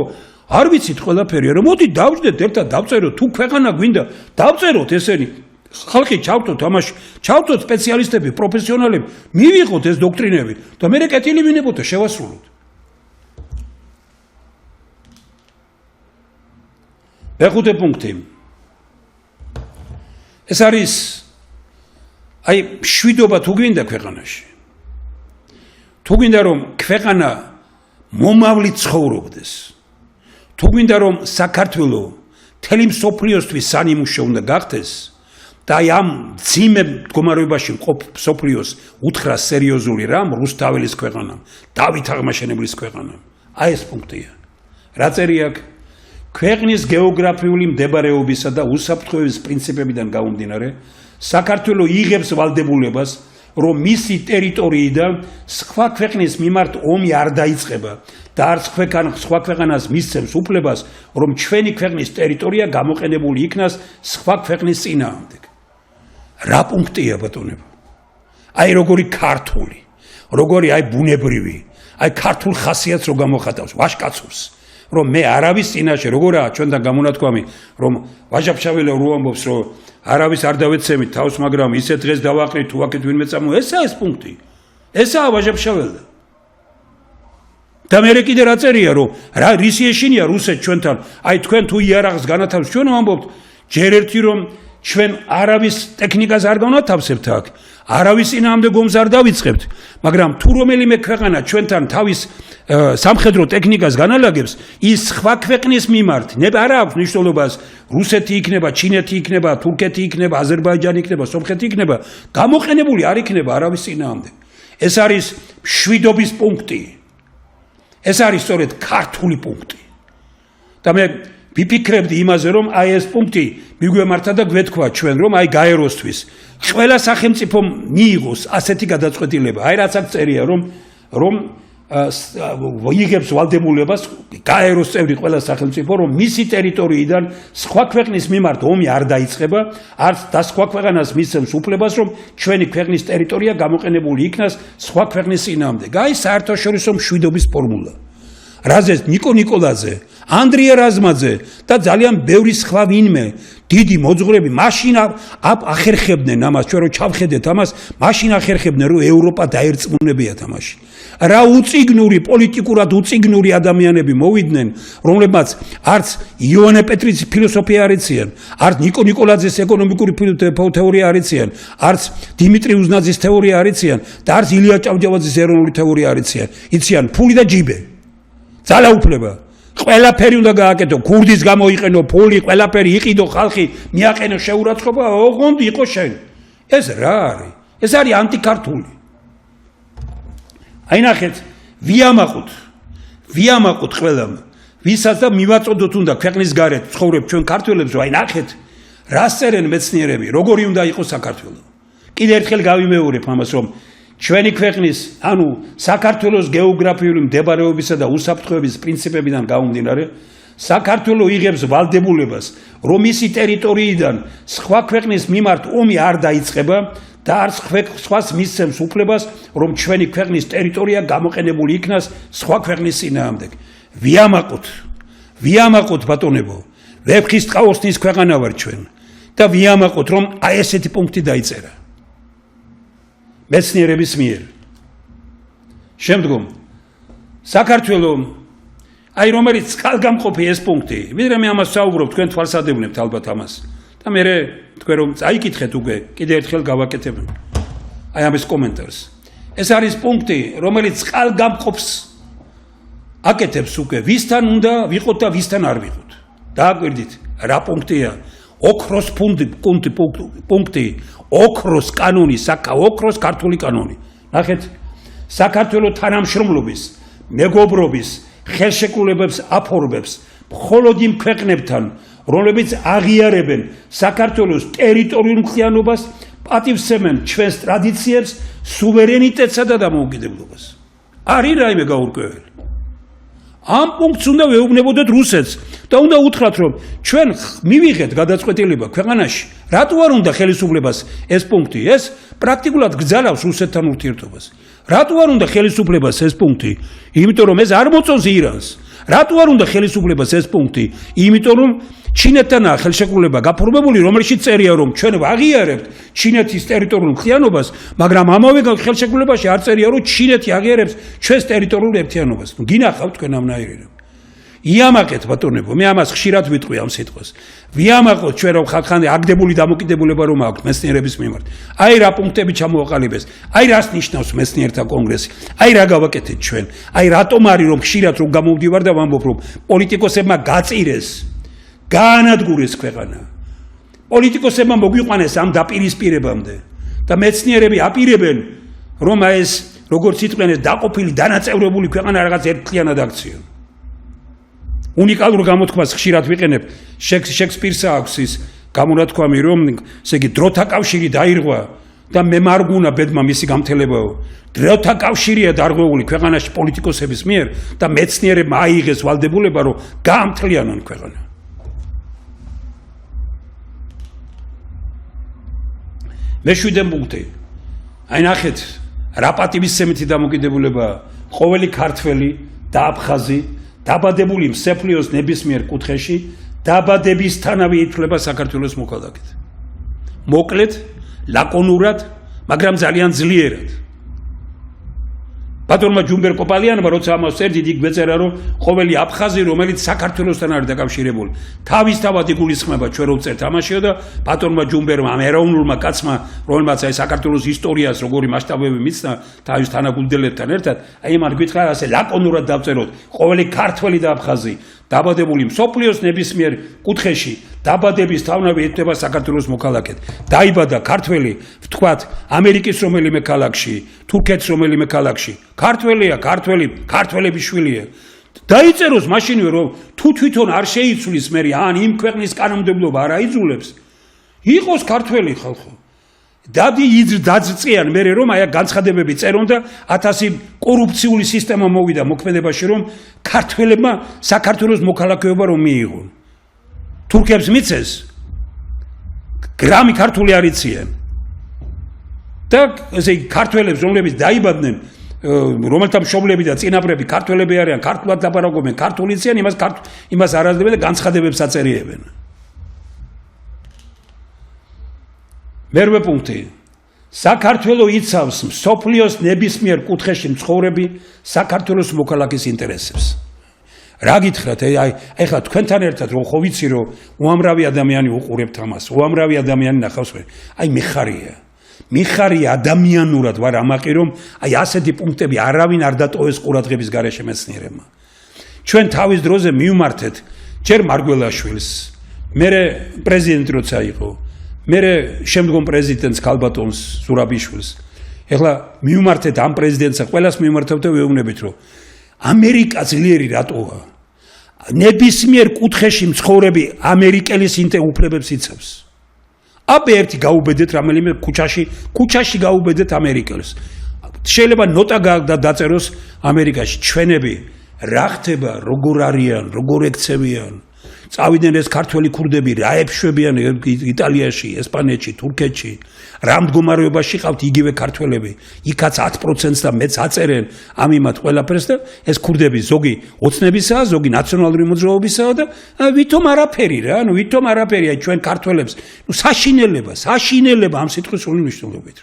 არ ვიცით ყველაფერი, რომ მოდი დავждეთ ერთად დავწეროთ, თუ ქვეყანა გვინდა, დავწეროთ ესენი. ხალხი ჩავთოთ ამაში, ჩავთოთ სპეციალისტები, პროფესიონალები, მივიღოთ ეს დოქტრინები და მე კეთილი ვინებოთა შევასრულოთ. მეხუთე პუნქტი. ეს არის აი შვიდობა თუ გვინდა ქვეყანაში. თუ გვინდა რომ ქვეყანა მომავლით ცხოვრობდეს. თუ გვინდა რომ საქართველო მთელი მსოფლიოსთვის სანიმუშო უნდა გახდეს და აი ამ ძიმე მდგომარეობაში მყოფ მსოფლიოს უთხრა სერიოზული რამ რუსთაველის ქვეყანამ, დავით აღმაშენებლის ქვეყანამ. აი ეს პუნქტია. რა წერია აქ? ქვეყნის გეოგრაფიული მდებარეობისა და უსაფრთხოების პრინციპებიდან გამომდინარე, საქართველო იღებს ვალდებულებას, რომ მისი ტერიტორიიდან სხვა ქვეყნის მიმართ ომი არ დაიწყება და არც სხვა ქვეყანას მისცემს უფლებას, რომ ჩვენი ქვეყნის ტერიტორია გამოყენებული იქნას სხვა ქვეყნის წინააღმდეგ. რა პუნქტია ბატონებო? აი როგორი ქართული, როგორი აი ბუნებრივი, აი ქართულ ხასიათს რო გამოხატავს, ვაჟკაცობს. რომ მე არავის წინაშე როგორაა ჩვენთან გამონათქვამი რომ ვაჟაფშაველა რო ამბობს რომ არავის არ დავეცემით თავს მაგრამ ისე დღეს დავაყრით თუ აქეთ ვინმე წამო ესაა ეს პუნქტი ესაა ვაჟაფშაველა და მე კიდე რა წერია რომ რა რისი ეშინია რუსეთ ჩვენთან აი თქვენ თუ იარაღს განათავს ჩვენ ვამბობთ ჯერ ერთი რომ ჩვენ არავის ტექნიკას არ განათავსებთ აქ არავის წინააღმდეგ ომს არ დავიწყებთ მაგრამ თუ რომელიმე ქვეყანა ჩვენთან თავის სამხედრო ტექნიკას განალაგებს ის სხვა ქვეყნის მიმართ არ აქვს მნიშვნელობას რუსეთი იქნება ჩინეთი იქნება თურქეთი იქნება აზერბაიჯანი იქნება სომხეთი იქნება გამოყენებული არ იქნება არავის წინააღმდეგ ეს არის შვიდობის პუნქტი ეს არის სწორედ ქართული პუნქტი და მე ვიფიქრებდი იმაზე რომ აი ეს პუნქტი მიგვემართა და გვეთქვა ჩვენ რომ აი გაეროსთვის ყველა სახელმწიფომ მიიღოს ასეთი გადაწყვეტილება აი რაც აქ წერია რომ იღებს ვალდებულებას გაეროს წევრი ყველა სახელმწიფო რომ მისი ტერიტორიიდან სხვა ქვეყნის მიმართ ომი არ დაიწყება არც და სხვა ქვეყანას მისცემს უფლებას რომ ჩვენი ქვეყნის ტერიტორია გამოყენებული იქნას სხვა ქვეყნის წინააღმდეგ აი საერთაშორისო მშვიდობის ფორმულა რაზეც ნიკო ნიკოლაძე ანდრია რაზმაძე და ძალიან ბევრი სხვა ვინმე დიდი მოძღვრები მაშინ ახერხებდნენ ამას ჩვენ რომ ჩავხედეთ ამას მაშინ ახერხებდნენ რომ ევროპა დაერწმუნებიათ ამაში რა უწიგნური პოლიტიკურად უწიგნური ადამიანები მოვიდნენ რომლებმაც არც იოანე პეტრიცის ფილოსოფია არ იციან არც ნიკო ნიკოლაძეს ეკონომიკური თეორია არ იციან არც დიმიტრი უზნაძის თეორია არ იციან და არც ილია ჭავჭავაძის ეროვნული თეორია არ იციან ფული და ჯიბე ძალაუფლება ყველაფერი უნდა გააკეთო ქურდის გამოიყენო ფული ყველაფერი იყიდო ხალხი მიაყენო შეურაცხყოფა ოღონდ იყო შენ ეს რა არის ეს არის ანტიქართული აი ნახეთ ვიამაყოთ ყველამ ვისაც და მივაწოდოთ უნდა ქვეყნის გარეთ ცხოვრებ ჩვენ ქართველებს აი ნახეთ რას წერენ მეცნიერები როგორი უნდა იყოს საქართველო კიდე ერთხელ გავიმეორებ ამას რომ ჩვენი ქვეყნის ანუ საქართველოს გეოგრაფიული მდებარეობისა და უსაფრთხოების პრინციპებიდან გამომდინარე საქართველო იღებს ვალდებულებას რომ მისი ტერიტორიიდან სხვა ქვეყნის მიმართ ომი არ დაიწყება და არც სხვას მისცემს უფლებას რომ ჩვენი ქვეყნის ტერიტორია გამოყენებული იქნას სხვა ქვეყნის წინააღმდეგ ვიამაყოთ ბატონებო ვეფხისტყაოსნის ქვეყანა ვარ ჩვენ და ვიამაყოთ რომ აი ესეთი პუნქტი დაიწერა მეცნიერების მიერ. შემდგომ საქართველო აი რომელიც წყალგამყოფი ეს პუნქტი, ვიდრე მე ამას საუბრობ, თქვენ თვალსადევნებთ ალბათ ამას. და მე თქვენ რომ წაიკითხეთ უკვე, კიდე ერთხელ გავაკეთებ. აი ამის კომენტარს. ეს არის პუნქტი, რომელიც წყალგამყოფს აკეთებს უკვე, ვისთან უნდა ვიყოთ და ვისთან არ ვიყოთ. დააკვირდით, რა პუნქტია? ოქროს პუნქტი ოქროს კანონი, ოქროს ქართული კანონი. ნახეთ, საქართველოს თანამშრომლობის, მეგობრობის, ხელშეკრულებებს აფორმებს მხოლოდ იმ ქვეყნებთან, რომლებიც აღიარებენ საქართველოს ტერიტორიულ მხიარობას, პატივსცემენ ჩვენს ტრადიციებს, სუვერენიტეტსა და დამოუკიდებლობას. არის რაიმე გაურკვეველი. ამ პუნქტს უნდა ვეუბნებოდეთ რუსეთს და უნდა უთხრათ რომ ჩვენ მივიღეთ გადაწყვეტილება ქვეყანაში რატო არ უნდა ხელისუფლებას ეს პუნქტი ეს პრაქტიკულად გძალავს რუსეთთან ურთიერთობას რატო არ უნდა ხელისუფლებას ეს პუნქტი იმიტომ რომ ეს არ მოწონს ირანს რატო არ უნდა ხელისუფლებას ეს პუნქტი იმიტომ რომ ჩინეთთანაა ხელშეკრულება გაფორმებული რომელშიც წერია რომ ჩვენ ვაღიარებთ ჩინეთის ტერიტორიულ მთლიანობას მაგრამ ამავე ხელშეკრულებაში არ წერია რომ ჩინეთი აღიარებს ჩვენს ტერიტორიულ ერთიანობას ნუ გინახავთ თქვენ ამნაირად იამაყეთ ბატონებო მე ამას ხშირად ვიტყვი ამ სიტყვას ვიამაყოთ ჩვენ რომ ხალხთან აგდებული დამოკიდებულება რომ აქვს მეცნიერების მიმართ აი რა პუნქტები ჩამოაყალიბეს აი რას ნიშნავს მეცნიერთა კონგრესი აი რა გავაკეთეთ ჩვენ აი რატომ არის რომ ხშირად რომ გამოვდივარ და ვამბობ რომ პოლიტიკოსებმა გაწირეს გაანადგურეს ქვეყანა პოლიტიკოსებმა მოგვიყვანეს ამ დაპირისპირებამდე და მეცნიერები აპირებენ რომ ეს როგორც იტყვიან ეს დაყოფილი დანაწევრებული ქვეყანა რაღაც ერთთლიანად აქციონ უნიკალურ გამოთქმას ხშირად ვიყენებ შექსპირსა აქვს ის გამონათქვამი რომ ესე იგი დროთა კავშირი დაირღვა და მე მარგუნა ბედმა მისი გამთელებაო დროთა კავშირია დარღვეული ქვეყანაში პოლიტიკოსების მიერ და მეცნიერებმა აიღეს ვალდებულება რომ გაამთლიანონ ქვეყანა მეშვიდე პუნქტი აი ნახეთ რა პატივისცემითი დამოკიდებულება ყოველი ქართველი და აფხაზი დაბადებული მსოფლიოს ნებისმიერ კუთხეში დაბადებისთანავე ითვლება საქართველოს მოქალაქედ. მოკლედ, ლაკონურად, მაგრამ ძალიან ძლიერად. ბატონმა ჯუმბერ კოპალიანმა როცა ამას წერდით იქ გვეწერა რომ ყოველი აფხაზი რომელიც საქართველოსთან არის დაკავშირებული თავისთავად იგულისხმება ჩვენ რო ვწერთ ამაშიო და ბატონმა ჯუმბერმა ამ ეროვნულმა კაცმა რომელმაც აი საქართველოს ისტორიას როგორი მასშტაბები მიცნა თავის თანაგუნდელებთან ერთად აი მან გითხრა ასე ლაკონურად დავწეროთ ყოველი ქართველი და აფხაზი დაბადებული მსოფლიოს ნებისმიერ კუთხეში დაბადების თავნავე ითვლება საქართველოს მოქალაქედ. დაიბადა ქართველი, ვთქვათ, ამერიკის რომელიმე ქალაქში, თურქეთის რომელიმე ქალაქში. ქართველია, ქართველების შვილია. დაიწეროს მაშინვე რომ თუ თვითონ არ შეიცვლის მე ან იმ ქვეყნის კანონმდებლობა არ აიძულებს, იყოს ქართველი ხალხო. დაძწიან მე რომ აი განცხადებები წერონ და 1000 კორუფციული სისტემა მოვიდა მოქმედებაში რომ ქართველებმა საქართველოს მოქალაქეობა რომ მიიღონ. თურქებს მიცეს გრამი ქართული არ იციან და ესე ქართველებს რომლებიც დაიბადნენ რომელთა მშობლები და წინაპრები ქართველები არიან ქართულად დაბარაგობენ ქართული იციან იმას არ აძლევენ და განცხადებებს აწერიებენ მერვე პუნქტი საქართველო იცავს მსოფლიოს ნებისმიერ კუთხეში მცხოვრები საქართველოს მოქალაქის ინტერესებს რა გითხრათ აი ეხლა თქვენთან ერთად რომ ხო ვიცი რომ უამრავი ადამიანი უყურებთ ამას უამრავი ადამიანი ნახავს აი მიხარია ადამიანურად ვარ ამაყი რომ აი ასეთი პუნქტები არავინ არ დატოვეს ყურადღების გარეშე მეცნიერებმა ჩვენ თავის დროზე მივმართეთ ჯერ მარგველაშვილს მე პრეზიდენტი როცა იყო მე შემდგომ პრეზიდენტს ქალბატონს ზურაბიშვილს ეხლა მივმართეთ ამ პრეზიდენტსა ყველას მივმართავთ და ვეუბნებით რომ ამერიკა ძლიერი რატოა ნებისმიერ კუთხეში მცხოვრები ამერიკელის უფლებებს იცავს აბე ერთი გაუბედეთ რომელიმე ქუჩაში გაუბედეთ ამერიკელს შეიძლება ნოტა დაწეროს ამერიკაში ჩვენები რა ხდება როგორ არიან როგორ ექცევიან წავიდნენ ეს ქართველი ქურდები რა ეფშვებიან იტალიაში ესპანეთში თურქეთში რა მდგომარეობაში ყავთ იგივე ქართველები იქაც 10%-ს და მეც აწერენ ამიმად ყველაფერს და ეს ქურდები ზოგი ოცნებისაა ზოგი ნაციონალური მოძრაობისაა და ვითომ არაფერი რა ანუ ვითომ არაფერია ჩვენ ქართველებს ნუ საშინელება ამ სიტყვის სრული მნიშვნელობით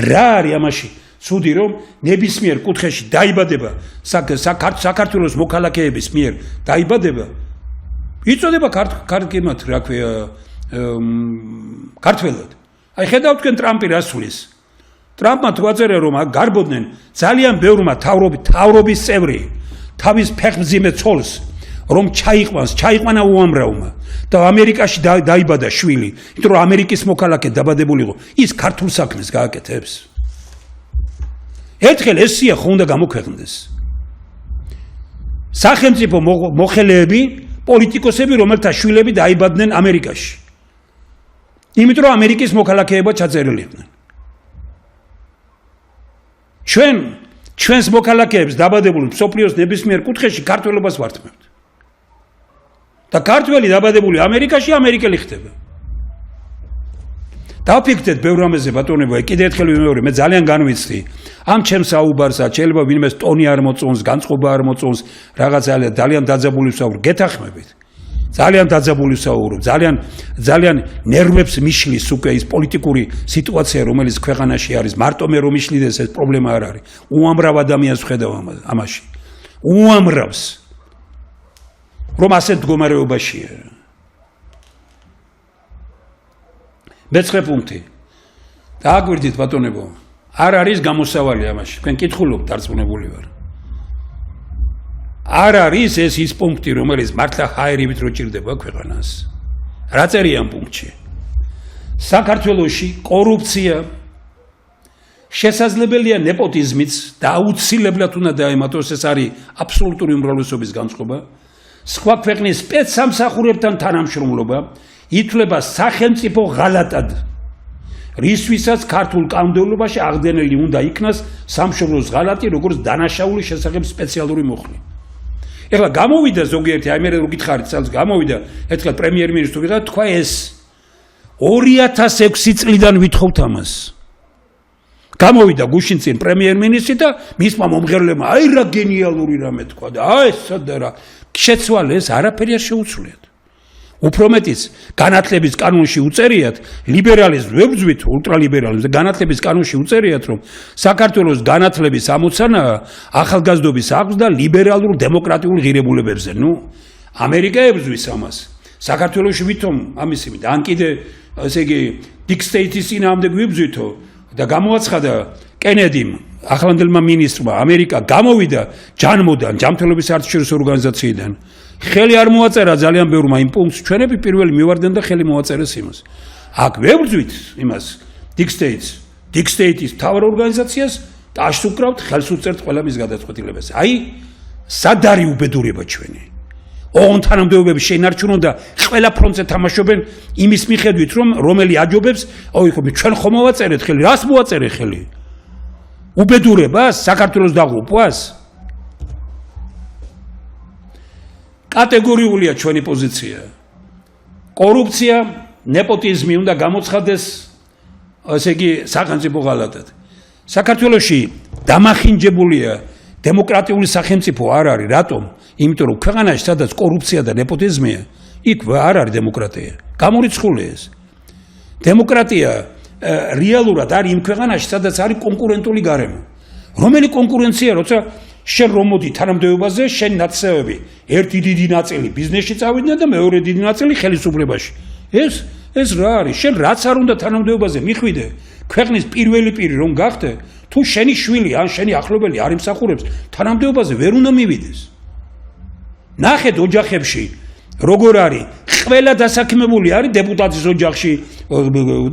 რა არის ამაში ცუდი რომ ნებისმიერ კუთხეში დაიბადება საქართველოს მოქალაქეების მიერ დაიბადება იწოდება ქართკიმათ რა ქვია ქართველად აი ხედავთ თქვენ ტრამპი რას სulis ტრამპმა თუ აწერა რომ გარბოდნენ ძალიან ბევრმა თავრობის წევრი თავის ფეხმძიმე ცოლს რომ ჩაიყვანა უამრავმა და ამერიკაში დაიბადა შვილი იმიტომ რომ ამერიკის მოქალაქე დაბადებული იყო ის ქართულ საქმეს გააკეთებს ერთხელ ეს სია ხო უნდა გამოქვეყნდეს სახელმწიფო მოხელეები პოლიტიკოსები რომელთა შვილები დაიბადნენ ამერიკაში იმიტომ რომ ამერიკის მოქალაქეობა ჩაწერილი იყვნენ ჩვენ ჩვენს მოქალაქეებს დაბადებული მსოფლიოს ნებისმიერ კუთხეში ქართველობას ვართმევთ. და ქართველი დაბადებული ამერიკაში ამერიკელი ხდება. დავფიქრდეთ ბევრ რამეზე ბატონებო, კიდე ერთხელ ვიმეორე, მე ძალიან განვიცდი. ამ ჩემს საუბარსა, შეიძლება ვინმე ტონი არ მოწონს, განწყობა არ მოწონს, რაღაც ძალიან დაძაბული ვსაუბრობ, გეთანხმებით. ძალიან დაძაბული ვსაუბრობ, ძალიან ნერვებს მიშლის უკვე ის პოლიტიკური სიტუაცია, რომელიც ქვეყანაში არის. მარტო მე რომ მიშლიდეს ეს პრობლემა არ არის. უამრავ ადამიანს ვხედავ ამაში. უამრავს. რომ ასეთ მდგომარეობაშია. მეცხრე პუნქტი. დააგვირდით ბატონებო, არ არის გამოსავალი ამაში. თქვენ კითხულობთ, დარწმუნებული ვარ. არ არის ეს ის პუნქტი, რომელიც მართლა ჰაერებით რო ჭირდება ქვეყანას. რა წერია ამ პუნქტში? საქართველოში კორუფცია შესაძლებელია ნეპოტიზმიც და აუცილებლად უნდა დაემატოს, ეს არის აბსოლუტური უმრავლესობის განწყობა. სხვა ქვეყნის სპეცსამსახურებთან თანამშრომლობა ითვლება სახელმწიფო ღალატად, რისთვისაც ქართულ კანონმდებლობაში აღდგენილი უნდა იქნას სამშობლოს ღალატი, როგორც დანაშაულის შესახებ სპეციალური მოხდენი. ეხლა გამოვიდა ზოგიერთი, აი მე რო გითხარით, წელს გამოვიდა, ერთხელ პრემიერ-მინისტრმა თქვა ეს 2006 წლიდან ვითხოვთ ამას. გამოვიდა გუშინ წინ პრემიერ-მინისტრი და მისმა მომღერლებმა აი რა გენიალური რამე თქვა და აი სადა რა შეცვალეს, არაფერი არ შეუცვლიათ. უფრო მეტიც, განათლების კანონში უწერიათ, ლიბერალიზმს ვებრძვით, ულტრალიბერალიზმს, განათლების კანონში უწერიათ, რომ საქართველოს განათლების ამოცანაა ახალგაზრდობის აქვს და ლიბერალურ დემოკრატიულ ღირებულებებზე. ნუ, ამერიკა ებრძვის ამას. საქართველოში ვითომ ამის იმით, ან კიდე, ესე იგი, დიკ სტეიტის წინააღმდეგ ვიბრძვითო და გამოაცხადა კენედიმ, ახლანდელმა მინისტრმა, ამერიკა გამოვიდა ჯანმოდან, ჯანმრთელობის საერთაშორისო ორგანიზაციიდან. ხელი არ მოაწერა ძალიან ბევრმა იმ პუნქტს, ჩვენები პირველი მივარდნენ და ხელი მოაწერეს იმას. აქ ვებრძვით იმას, დიკ სტეიტის მთავარ ორგანიზაციას და აშს უკრავთ, ხელს უწერთ ყველა მის გადაწყვეტილებას. აი, სად არის უბედურება ჩვენი? ოღონდ თანამდებობები შეინარჩუნონ და ყველა ფრონტზე თამაშობენ იმის მიხედვით, რომ რომელი აჯობებს, ჩვენ ხომ მოვაწერეთ ხელი, რას მოაწერე ხელი? უბედურებას, საქართველოს დაღუპვას? კატეგორიულია ჩვენი პოზიცია. კორუფცია, ნეპოტიზმი უნდა გამოცხადდეს, ასე იგი, სახელმწიფო ღალატად. საქართველოში დამახინჯებულია დემოკრატიული სახელმწიფო არ არის, რატომ? იმიტომ რომ ქვეყანაში სადაც კორუფცია და ნეპოტიზმია, იქ არ არის დემოკრატია. გამორიცხულია ეს. დემოკრატია რეალურად არის იმ ქვეყანაში, სადაც არის კონკურენტული გარემო. რომელი კონკურენცია, როცა შენ რომ მოდი თანამდებობაზე, შენ ნაცევები, ერთი დიდი ნაწილი ბიზნესში წავიდნენ და მეორე დიდი ნაწილი ხელისუფლებაში. ეს რა არის? შენ რაც არ უნდა თანამდებობაზე მიხვიდე, ქვეყნის პირველი პირი რომ გახდე, თუ შენი შვილი ან შენი ახლობელი არ იმსახურებს, თანამდებობაზე ვერ უნდა მივიდეს. ნახეთ ოჯახებში როგორ არის, ყველა დასაქმებული არის დეპუტატის ოჯახში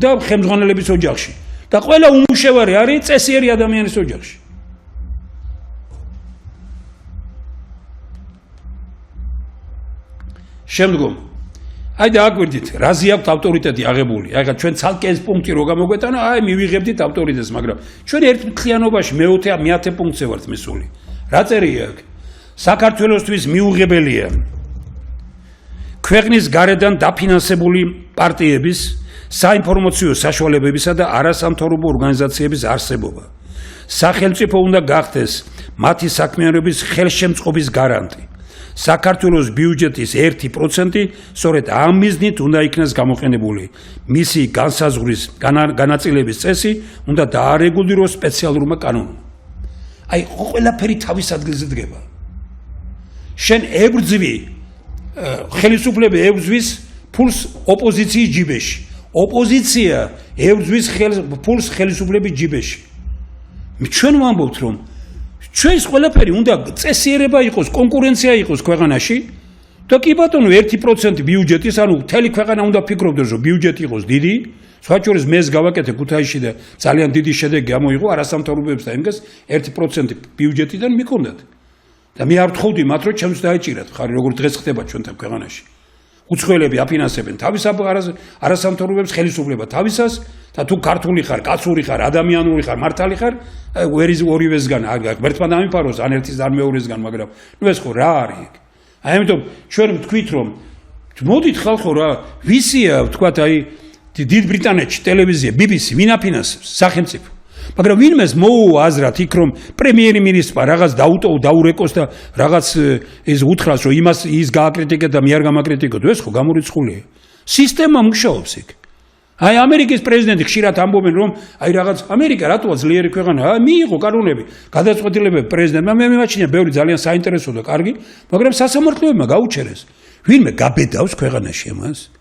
და ხელმძღვანელების ოჯახში და ყველა უმუშევარი არის წესიერი ადამიანის ოჯახში. შემდგომ, აი დააგვირდით, რაზე აქვს ავტორიტეტი აღებული. აი ჩვენ ცალკე ეს პუნქტი რო გამოგვეტანა, აი მივიღებდით ავტორიტეტს, მაგრამ ჩვენ ერთ მთლიანობაში მე-10 პუნქტზე ვართ მისული. რა წერია აქ? საქართველოსთვის მიუღებელია ქვეყნის გარედან დაფინანსებული პარტიების, საინფორმაციო საშუალებებისა და არასამთავრობო ორგანიზაციების არსებობა. სახელმწიფო უნდა გახდეს მათი საქმიანობის ხელშემწყობის გარანტი. საქართველოს ბიუჯეტის 1% სწორედ ამ მიზნით უნდა იქნას გამოყენებული. მისი განსაზღვრის განაწილების წესი უნდა დაარეგულიროს სპეციალურმა კანონმა. აი, ყველაფერი თავის ადგილზე დგება. შენ ებრძვი ხელისუფლება ებრძვის ფულს ოპოზიციის ჯიბეში. ოპოზიცია ებრძვის ფულს ხელისუფლების ჯიბეში. ჩვენ ვამბობთ, რომ ჩვენს ყველაფერი უნდა წესიერება იყოს, კონკურენცია იყოს ქვეყანაში და კი ბატონო 1% ბიუჯეტის, ანუ მთელი ქვეყანა უნდა ფიქრობდეს, რომ ბიუჯეტი იყოს დიდი, სხვა შორის მე გავაკეთე ქუთაისში და ძალიან დიდი შედეგი გამოიღო არასამთავრობოებს და იმას 1% ბიუჯეტიდან მიქონდათ. და მე არ ვთხოვდი მათ, რომ ჩემს დაეჭირათ ხარი, როგორც დღეს ხდება ჩვენთან ქვეყანაში. უცხოელები აფინანსებენ თავის არასამთავრობოებს ხელისუფლება თავისას და თუ ქართული ხარ, კაცური ხარ, ადამიანური ხარ, მართალი ხარ, ორივესგან ერთმა დამიფაროს, ან ერთის ან მეორესგან, მაგრამ ეს ხო რა არის ეგ? აი ამიტომ ჩვენ ვთქვით რომ მოდით ხალხო რა, ვისია ვთქვათ აი დიდ ბრიტანეთში ტელევიზია BBC ვინ აფინანსებს სახელმწიფო მაგრამ ვინმეს მოუაზრათ იქ რომ პრემიერ-მინისტრმა რაღაც დაურეკოს და რაღაც ეს უთხრას რომ იმას ის გააკრიტიკა და მე არ გამაკრიტიკოთ ეს ხო გამორიცხულია სისტემა მუშაობს იქ აი ამერიკის პრეზიდენტი ხშირად ამბობენ რომ აი რაღაც ამერიკა რატოა ძლიერი ქვეყანაა მიიღო კანონები გადაწყვეტილებები პრეზიდენტმა მე მიმაჩნია ბევრი ძალიან საინტერესო და კარგი მაგრამ სასამართლოებმა გაუჩერეს ვინმე გაბედავს ქვეყანაში ამას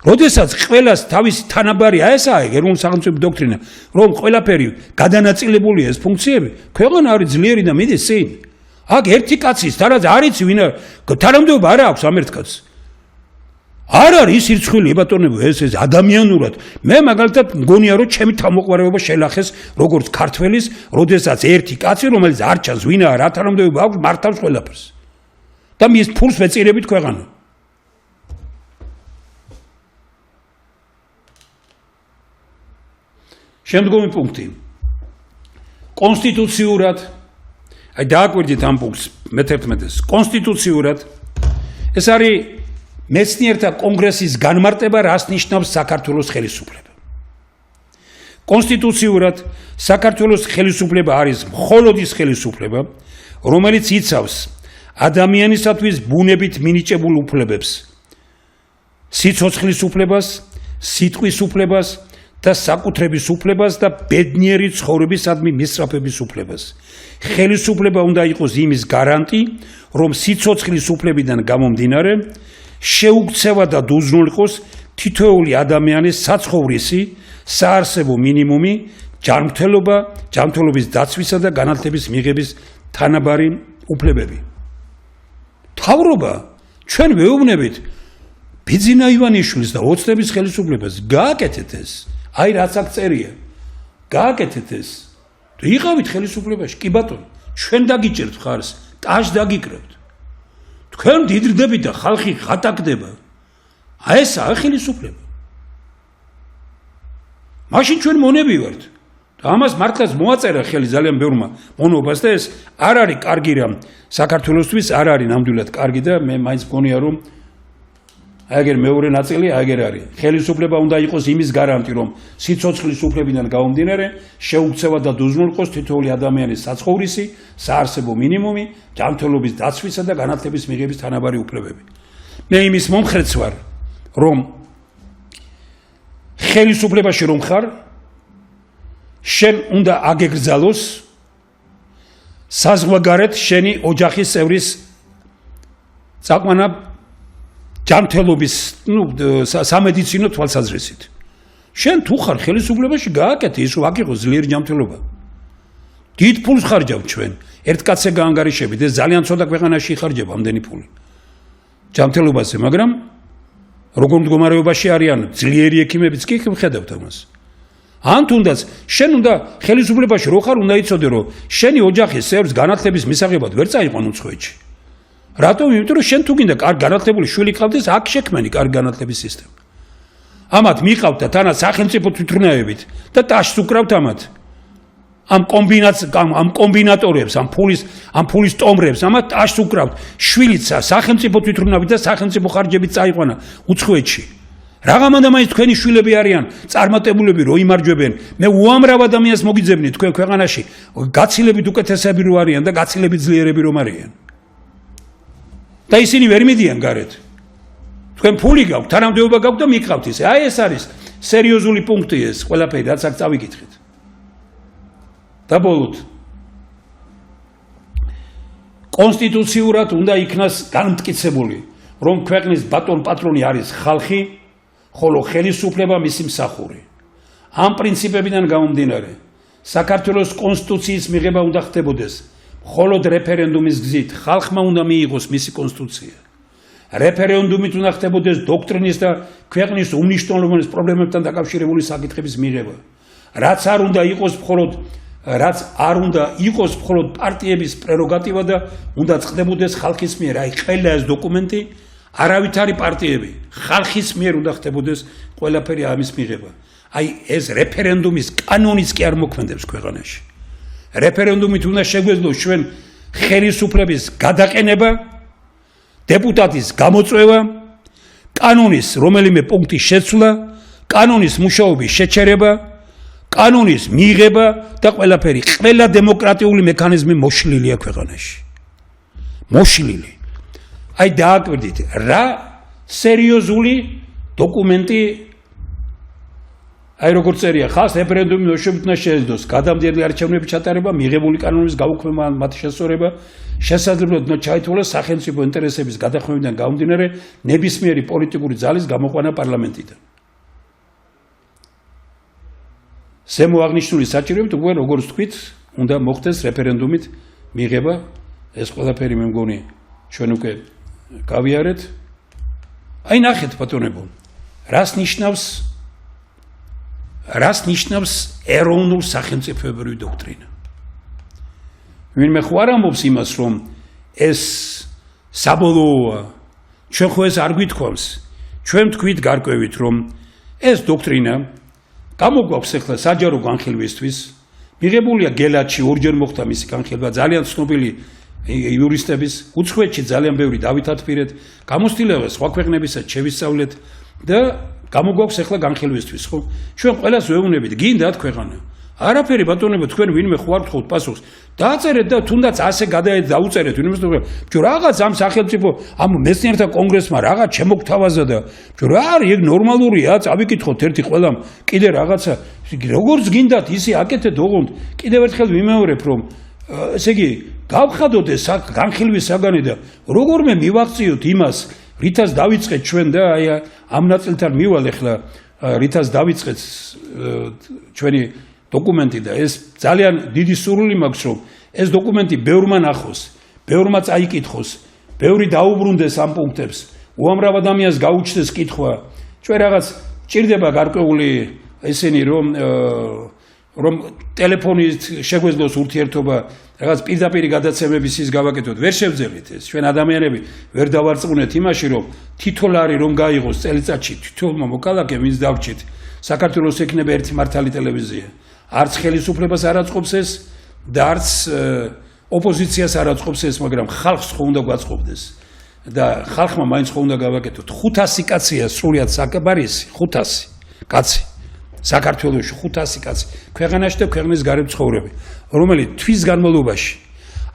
როდესაც ყველას თავისი თანაბარი ესაა ეროვნულ სახელმწიფო დოქტრინა რომ ყველაფერი გადანაწილებულია ეს ფუნქციები ქვეყანა არის ძლიერი და მიდის წინ აქ ერთი კაცის თარაზე არის ვინ თანამდებობა არ აქვს ამ ერთ კაცს არ არის სირცხვილი ბატონებო ეს ადამიანურად მე მაგალითად მგონია რომ ჩემი თავმოყარება შელახეს როგორც ქართველის როდესაც ერთი კაცი რომელიც არ ჩანს ვინაა რა თანამდებობა აქვს მართავს ყველაფერს და მის ფულს ვეწირებით ქვეყანა შემდგომი პუნქტი კონსტიტუციურად აი დააკვირდით ამ პუნქტს მე-11-ს კონსტიტუციურად ეს არის მეცნიერთა კონგრესის განმარტება რას ნიშნავს საქართველოს ხელისუფლება კონსტიტუციურად საქართველოს ხელისუფლება არის მხოლოდ ის ხელისუფლება რომელიც იცავს ადამიანისათვის ბუნებით მინიჭებულ უფლებებს სიცოცხლის უფლებას სიტყვის უფლებას და საკუთრების უფლებას და ბედნიერი ცხოვრებისადმი მისწრაფების უფლებას. ხელისუფლება უნდა იყოს იმის გარანტი, რომ სიცოცხლის უფლებიდან გამომდინარე შეუქცევა და დუზნულიყოს თითოეული ადამიანის საცხოვრისი, საარსებო მინიმუმი, ჯანმრთელობა, ჯანმრთელობის დაცვისა და განათლების მიღების თანაბარი უფლებები. თავრობა ჩვენ ვეუბნებით ბიძინა ივანიშვილის და ოცნების ხელისუფლებას გააკეთეთ ეს. აი რაც აქ წერია. გააკეთეთ ეს. იყავით ხელისუფლებაში, კი ბატონო, ჩვენ დაგიჭერთ ხარს, ტაშ დაგიკრებთ. თქვენ დიდრდებით და ხალხი ღატაკდება. აი ესაა ხელისუფლება. მაშინ ჩვენ მონები ვართ. და ამას მართლაც მოაწერა ხელი ძალიან ბევრმა მონობას და ეს არ არის კარგი რამ საქართველოსთვის არ არის ნამდვილად კარგი და მე მაინც მგონია რომ აგერ მეორე ნაწილი აგერ არის. ხელისუფლება უნდა იყოს იმის გარანტი, რომ სიცოცხლის უფლებიდან გამომდინარე შეუქცევა და დუზნულიყოს თითოეული ადამიანის საცხოვრისი, საარსებო მინიმუმი, ჯანმრთელობის დაცვისა და განათლების მიღების თანაბარი უფლებები. მე იმის მომხრეც ვარ, რომ ხელისუფლებაში რომ ხარ, შენ უნდა აგეგრძალოს საზღვარგარეთ შენი ოჯახის წევრის წაყვანა ჯანმრთელობის, სამედიცინო თვალსაზრისით. შენ თუ ხარ ხელისუფლებაში გააკეთე ის რომ აქ იყოს ძლიერი ჯანმრთელობა. დიდ ფულს ხარჯავთ ჩვენ. ერთ კაცზე გაანგარიშებით ეს ძალიან ცოტა ქვეყანაში იხარჯება ამდენი ფული. ჯანმრთელობაზე, მაგრამ როგორ მდგომარეობაში არიან ძლიერი ექიმებიც კი ხედავთ ამას. ან თუნდაც შენ უნდა ხელისუფლებაში რო ხარ უნდა იცოდე რომ შენი ოჯახის წევრს განათლების მისაღებად ვერ წაიყვან უცხოეთში. რატომ? იმიტომ რომ შენ თუ გინდა კარგი განათლებული შვილი ყავდეს, აქ შექმენი კარგი განათლების სისტემა. ამათ მიყავთ და თანაც სახელმწიფო თვითმფრინავებით და ტაშს უკრავთ ამათ. ამ კომბინატორებს, ამ ფულის ტომრებს, ამათ ტაშს უკრავთ. შვილიც სახელმწიფო თვითმფრინავით და სახელმწიფო ხარჯებით წაიყვანა უცხოეთში. რაღამანდა მაინც თქვენი შვილები არიან წარმატებულები რო იმარჯვებენ. მე უამრავ ადამიანს მოგიძებნი თქვენ ქვეყანაში გაცილებით უკეთესები რო არიან და გაცილებით ძლიერები რომ არიან. და ისინი ვერ მიდიან გარეთ. თქვენ ფული გაქვთ, თანამდებობა გაქვთ და მიყავთ ისე. აი ეს არის სერიოზული პუნქტი ეს, ყველაფერი რაც აქ წავიკითხეთ. და ბოლოდ კონსტიტუციურად უნდა იქნას განმტკიცებული, რომ ქვეყნის ბატონ პატრონი არის ხალხი, ხოლო ხელისუფლება მისი მსახური. ამ პრინციპებიდან გამომდინარე, საქართველოს კონსტიტუციის მიღება უნდა ხდებოდეს მხოლოდ რეფერენდუმის გზით ხალხმა უნდა მიიღოს მისი კონსტიტუცია. რეფერენდუმით უნდა ხდებოდეს დოქტრინის და ქვეყნის უმნიშვნელოვანეს პრობლემებთან დაკავშირებული საკითხების მიღება. რაც არ უნდა იყოს მხოლოდ პარტიების პრეროგატივა და უნდა ხდებოდეს ხალხის მიერ. აი ყველა ეს დოკუმენტი არავითარი პარტიები ხალხის მიერ უნდა ხდებოდეს ყველაფერი ამის მიღება. აი ეს რეფერენდუმის კანონიც კი არ მოქმედებს ქვეყანაში. რეფერენდუმით უნდა შეგვეძლოს ჩვენ ხელისუფლების გადაყენება, დეპუტატის გამოწვევა, კანონის რომელიმე პუნქტის შეცვლა, კანონის მუშაობის შეჩერება, კანონის მიღება და ყველაფერი. ყველა დემოკრატიული მექანიზმი მოშლილია ქვეყანაში. მოშლილი. აი დააკვირდით, რა სერიოზული დოკუმენტი აი როგორც წერია, ხალხს რეფერენდუმის მოშობთ უნდა შეეძლოს გადამდიერი არჩევნების ჩატარება, მიღებული კანონის გაუქმება ან მათი შესწორება, შესაძლებლად უნდა ჩაითვალოს სახელმწიფო ინტერესების გადახვევიდან გამომდინარე ნებისმიერი პოლიტიკური ძალის გამოყვანა პარლამენტიდან. ზემო აღნიშნული საჭიროებით უკვე როგორც თქვით, უნდა მოხდეს რეფერენდუმით მიღება, ეს ყველაფერი მე მგონი ჩვენ უკვე გავიარეთ. აი ნახეთ ბატონებო, რას ნიშნავს ეროვნულ სახელმწიფოებრივი დოქტრინა. ვინმე ხო არ ამბობს იმას, რომ ეს საბოლოოა, ჩვენ ხო ეს არ გვითხოვს, ჩვენ თქვით გარკვევით, რომ ეს დოქტრინა გამოგვაქვს ახლა საჯარო განხილვისთვის, მიღებულია გელათში ორჯერ მოხდა მისი განხილვა, ძალიან ცნობილი იურისტების, უცხოეთში ძალიან ბევრი დავითათბირეთ, გამოცდილება სხვა ქვეყნებისაც შევისწავლეთ და გამოგვაქვს ახლა განხილვისთვის, ხო? ჩვენ ყველას ვეუბნებით, გინდათ ქვეყანა. არაფერი ბატონებო, თქვენ ვინმე ხო არ გთხოვთ პასუხს. დააწერეთ და თუნდაც ასე დაუწერეთ ვინმე, რომ რაღაც ამ სახელმწიფო ამ მეცნიერთა კონგრესმა რაღაც შემოგთავაზა და რა არის ეგ ნორმალურია, წავიკითხოთ ერთი ყველამ კიდე რაღაცა, როგორც გინდათ ისე აკეთეთ ოღონდ. კიდევ ერთხელ ვიმეორებ, რომ ესე იგი გავხადოთ ეს განხილვის საგანი და როგორმე მივაღწიოთ იმას, რითაც დავიწყეთ ჩვენ და აი ამ ნაწილთან მივალ ახლა რითაც დავიწყეთ ჩვენი დოკუმენტი და ეს ძალიან დიდი სურვილი მაქვს, რომ ეს დოკუმენტი ბევრმა ნახოს, ბევრმა წაიკითხოს, ბევრი დაუბრუნდეს ამ პუნქტებს, უამრავ ადამიანს გაუჩნდეს კითხვა. ჩვენ რაღაც ჭირდება გარკვეული ესენი რომ ტელეფონით შეგვეძლოს ურთიერთობა, რაღაც პირდაპირ გადაცემების ის გავაკეთოთ, ვერ შევძელით ეს. ჩვენ ადამიანები ვერ დავარწმუნეთ იმაში, რომ თითოლარი რომ გაიღოს წელიწადში თითოეულმა მოქალაქემ ის დავჭით, საქართველოს ექნება ერთი მართალი ტელევიზია. არც ხელისუფლებას არ აწყობს ეს და არც ოპოზიციას არ აწყობს ეს, მაგრამ ხალხს ხო უნდა გვაწყობდეს. და ხალხმა მაინც ხო უნდა გავაკეთოთ. 500 კაცია სრულიად საკაბარისი, 500 კაცი. საქართველოში 500 კაცი ქვეყანაში და ქვეყნის გარეთ ცხოვრები, რომელიც თვის განმავლობაში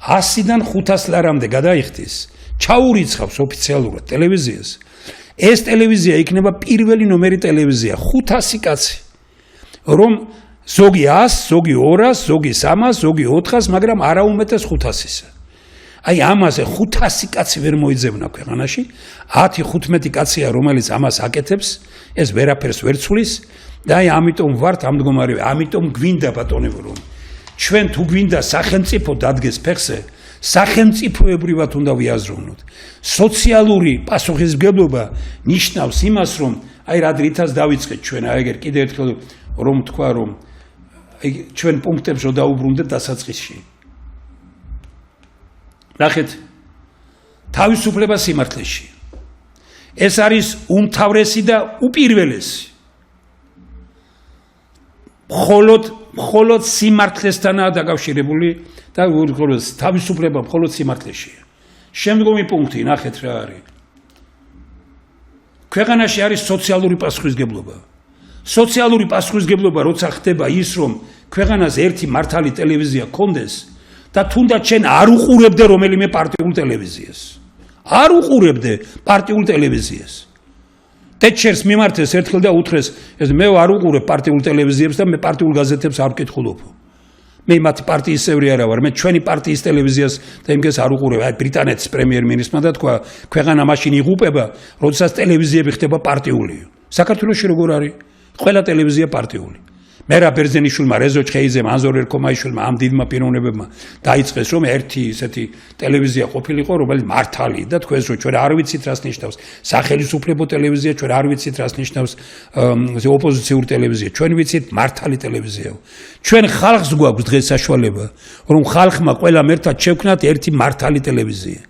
100-დან 500 ლარამდე გადაიხდის, ჩაურიცხავს ოფიციალურად ტელევიზიას. ეს ტელევიზია იქნება პირველი ნომერი ტელევიზია, 500 კაცი, რომ ზოგი 100, ზოგი 200, ზოგი 300, ზოგი 400, მაგრამ არა უმეტეს 500-ისა. აი ამაზე 500 კაცი ვერ მოიძებნა ქვეყანაში, 10-15 კაცია, რომელიც ამას აკეთებს, ეს ვერაფერს ვერ ცვლის. და აი ამიტომ ვართ ამ მდგომარეობაზე, ამიტომ გვინდა ბატონებო, რომ ჩვენ თუ გვინდა სახელმწიფო დადგეს ფეხზე, სახელმწიფოებრივად უნდა ვიაზროვნოთ. სოციალური პასუხისმგებლობა ნიშნავს იმას, რომ აი რა რითაც დავიწყეთ ჩვენ, აი ეგერ კიდევ ერთხელ რომ თქვა, რომ აი ჩვენ პუნქტებს რო დაუბრუნდეთ დასაწყისში. ნახეთ, თავისუფლება სიმართლეში. ეს არის უმთავრესი და უპირველესი. მხოლოდ სიმართლესთანაა დაკავშირებული და თავისუფლება მხოლოდ სიმართლეშია. შემდგომი პუნქტი ნახეთ რა არის. ქვეყანაში არის სოციალური პასუხისმგებლობა. სოციალური პასუხისმგებლობა როცა ხდება ის, რომ ქვეყანას ერთი მართალი ტელევიზია გქონდეს და თუნდაც შენ არ უყურებდე რომელიმე პარტიულ ტელევიზიას. არ უყურებდე პარტიულ ტელევიზიას. ტეჩერს მიმართეს ერთხელ და უთხრეს, მე არ უყურებ პარტიულ ტელევიზიებს და მე პარტიულ გაზეთებს არ ვკითხულობ. მე მათი პარტიის წევრი არა ვარ, მე ჩვენი პარტიის ტელევიზიას და იმგეს არ უყურებ. აი ბრიტანეთის პრემიერ-მინისტრმა და თქვა, ქვეყანა მაშინ იღუპება, როდესაც ტელევიზიები ხდება პარტიული. საქართველოში როგორ არის? ყველა ტელევიზია პარტიული. მერაბ ბერძენიშვილმა, რეზო ჩხეიძემ, ანზორ ერქომაიშვილმა ამ დიდმა პიროვნებებმა დაიწყეს, რომ ერთი ისეთი ტელევიზია ყოფილიყო, რომელიც მართალი და თქვენს რომ ჩვენ არ ვიცით რას ნიშნავს სახელმწიფო ტელევიზია, ჩვენ არ ვიცით რას ნიშნავს ოპოზიციური ტელევიზია, ჩვენ ვიცით მართალი ტელევიზია. ჩვენ ხალხს გვაქვს დღეს საშუალება, რომ ხალხმა ყველამ ერთად შევქნათ ერთი მართალი ტელევიზია.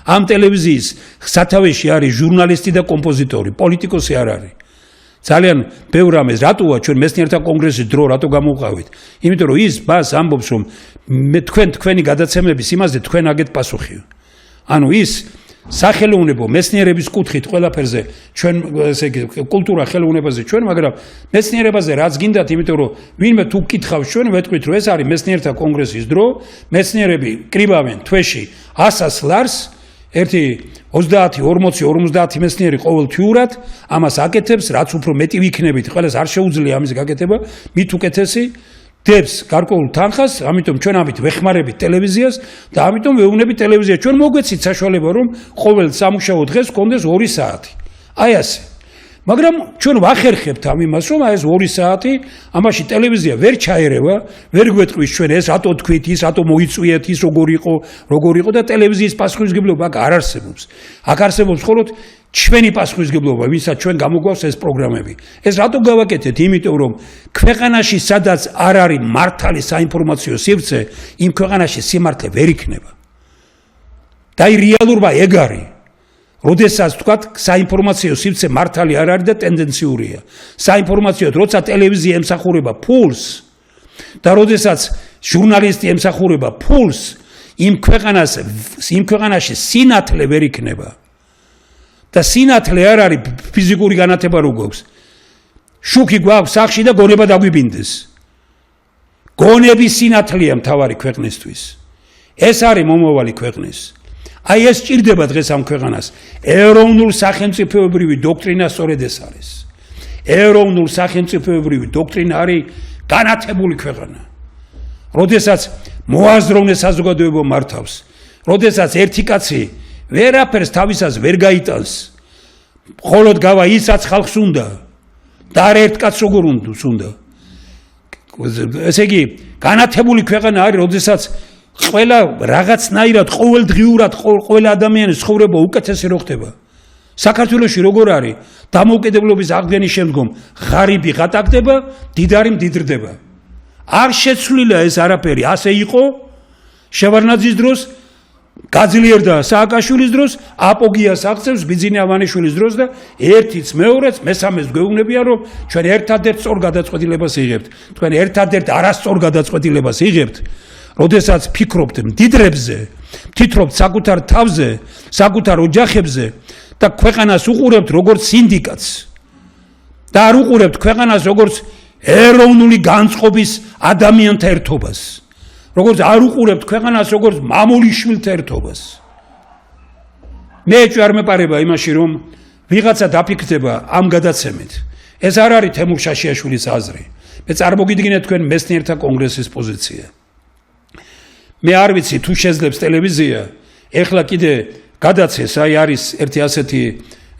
ამ ტელევიზიის სათავეში არის ჟურნალისტი და კომპოზიტორი, პოლიტიკოსი არ არის. ძალიან ბევრ რამეს რატოა ჩვენ მეცნიერთა კონგრესის დრო რატო გამოვყავით? იმიტომ რომ ის მას ამბობს რომ მე თქვენი გადაცემების იმაზე თქვენ აგეთ პასუხი. ანუ ის სახელოვნებო მეცნიერების კუთხით ყველაფერზე ჩვენ ესე იგი კულტურა ხელოვნებაზე ჩვენ, მაგრამ მეცნიერებაზე რაც გინდათ, იმიტომ რომ ვინმე თუ გკითხავს ჩვენ ვეთქვით რომ ეს არის მეცნიერთა კონგრესის დრო, მეცნიერები კრიბავენ თვეში 100 ლარს, ერთი 30, 40, 50 მეცნიერი ყოველთვიურად ამას აკეთებს, რაც უფრო მეტი ვიქნებით, ყველას არ შეუძლია ამის გაკეთება, მით უკეთესი დებს გარკვეულ თანხას, ამიტომ ჩვენ ამით ვეხმარებით ტელევიზიას და ამიტომ ვეუბნებით ტელევიზიას, ჩვენ მოგვეცით საშუალება რომ ყოველ სამუშაო დღეს გქონდეს 2 საათი. აი ასე. მაგრამ ჩვენ ვახერხებთ ამ იმას, რომ აი ეს 2 საათი, ამაში ტელევიზია ვერ ჩაერევა, ვერ გვეტყვის ჩვენ ეს რატო თქვით, ის რატო მოიწვიეთ, ის როგორ იყო და ტელევიზიის პასუხისმგებლობა აქ არ არსებობს. აქ არსებობს მხოლოდ ჩვენი პასუხისმგებლობა, ვისაც ჩვენ გამოგვაქვს ეს პროგრამები. ეს რატო გავაკეთეთ? იმიტომ რომ ქვეყანაში სადაც არ არის მართალი საინფორმაციო სივრცე, იმ ქვეყანაში სიმართლე ვერ იქნება. და რეალურობა ეგ არის. როდესაც თქვათ საინფორმაციო სივრცე მართალი არ არის და ტენდენციურია. საინფორმაციოდ როცა ტელევიზია ემსახურება ფულს და როდესაც ჟურნალისტი ემსახურება ფულს, იმ ქვეყანაში სინათლე ვერ იქნება. და სინათლე არ არის ფიზიკური განათება რო გვაქვს. შუქი გვაქვს სახში და გონება დაგვიბინდეს. გონების სინათლეა მთავარი ქვეყნისთვის. ეს არის მომავალი ქვეყნის. აი ეს ჭირდება დღეს ამ ქვეყანას. ეროვნულ სახელმწიფოებრივი დოქტრინა სწორედ ეს არის. ეროვნულ სახელმწიფოებრივი დოქტრინა არის განათებული ქვეყანა. როდესაც მოაზროვნე საზოგადოება მართავს, როდესაც ერთი კაცი ვერაფერს თავისას ვერ გაიტანს, მხოლოდ გავა ისაც ხალხს უნდა და არ ერთ კაცს როგორ უნდა. ესე იგი, განათებული ქვეყანა არის, როდესაც ყველა რაღაცნაირად ყოველდღიურად ყველა ადამიანის ცხოვრება უკეთესი რო ხდება. საქართველოში როგორ არის? დამოუკიდებლობის აღდგენის შემდგომ ღარიბი ღატაკდება, დიდარი მდიდრდება. არ შეცვლილა ეს არაფერი, ასე იყო შევარდნაძის დროს, გაძლიერდა სააკაშვილის დროს, აპოგიას აღწევს ბიძინა ავანიშვილის დროს და ერთიც მეორეც მესამეს გვეუბნებიან რომ ჩვენ ერთადერთ სწორ გადაწყვეტილებას იღებთ. თქვენ ერთადერთ არასწორ გადაწყვეტილებას იღებთ. როდესაც ფიქრობთ მდიდრებზე, თითქოს საკუთარ თავზე, საკუთარ ოჯახებზე და ქვეყანას უყურებთ როგორც სინდიკატს და არ უყურებთ ქვეყანას როგორც ეროვნული განწყობის ადამიანთა ერთობას. როგორც არ უყურებთ ქვეყანას როგორც მამულიშვილთა ერთობას. მე არ მეპარება იმაში რომ ვიღაცა დაფიქრდება ამ გადაცემით. ეს არ არის თემურ შაშიაშვილის აზრი. მე წარმოგიდგინეთ თქვენ მეცნიერთა კონგრესის პოზიცია. მე არ ვიცი თუ შეძლებს ტელევიზია ეხლა კიდე გადაცეს, აი არის ერთი ასეთი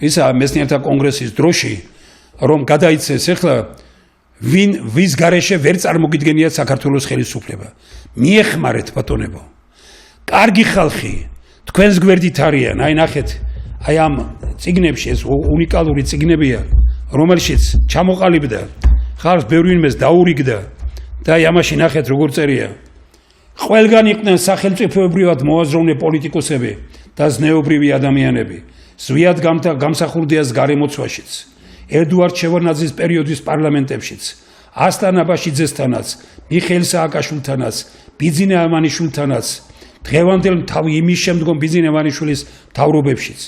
ისა მეცნიერთა კონგრესის დროში რომ გადაიცეს ეხლა ვის გარეშე ვერ წარმოგიდგენიათ საქართველოს ხელისუფლება. მიეხმარეთ ბატონებო. კარგი ხალხი თქვენს გვერდით არიან. აი ნახეთ, აი ამ წიგნებში ეს უნიკალური წიგნებია, რომელშიც ჩამოყალიბდა ხალხს ბევრი ვინმეს დაურიგდა და აი ამაში ნახეთ როგორ წერია. ყველგან იყვნენ სახელმწიფოებრივად მოაზროვნე პოლიტიკოსები და ზნეობრივი ადამიანები. ზვიად გამსახურდიას გარემოცვაშიც, ედუარდ შევარდნაძის პერიოდის პარლამენტებშიც, ასლან აბაშიძესთანაც, მიხეილ სააკაშვილთანაც, ბიძინა ავანიშვილთანაც, დღევანდელ იმის შემდგომ ბიძინა ავანიშვილის მთავრობებშიც.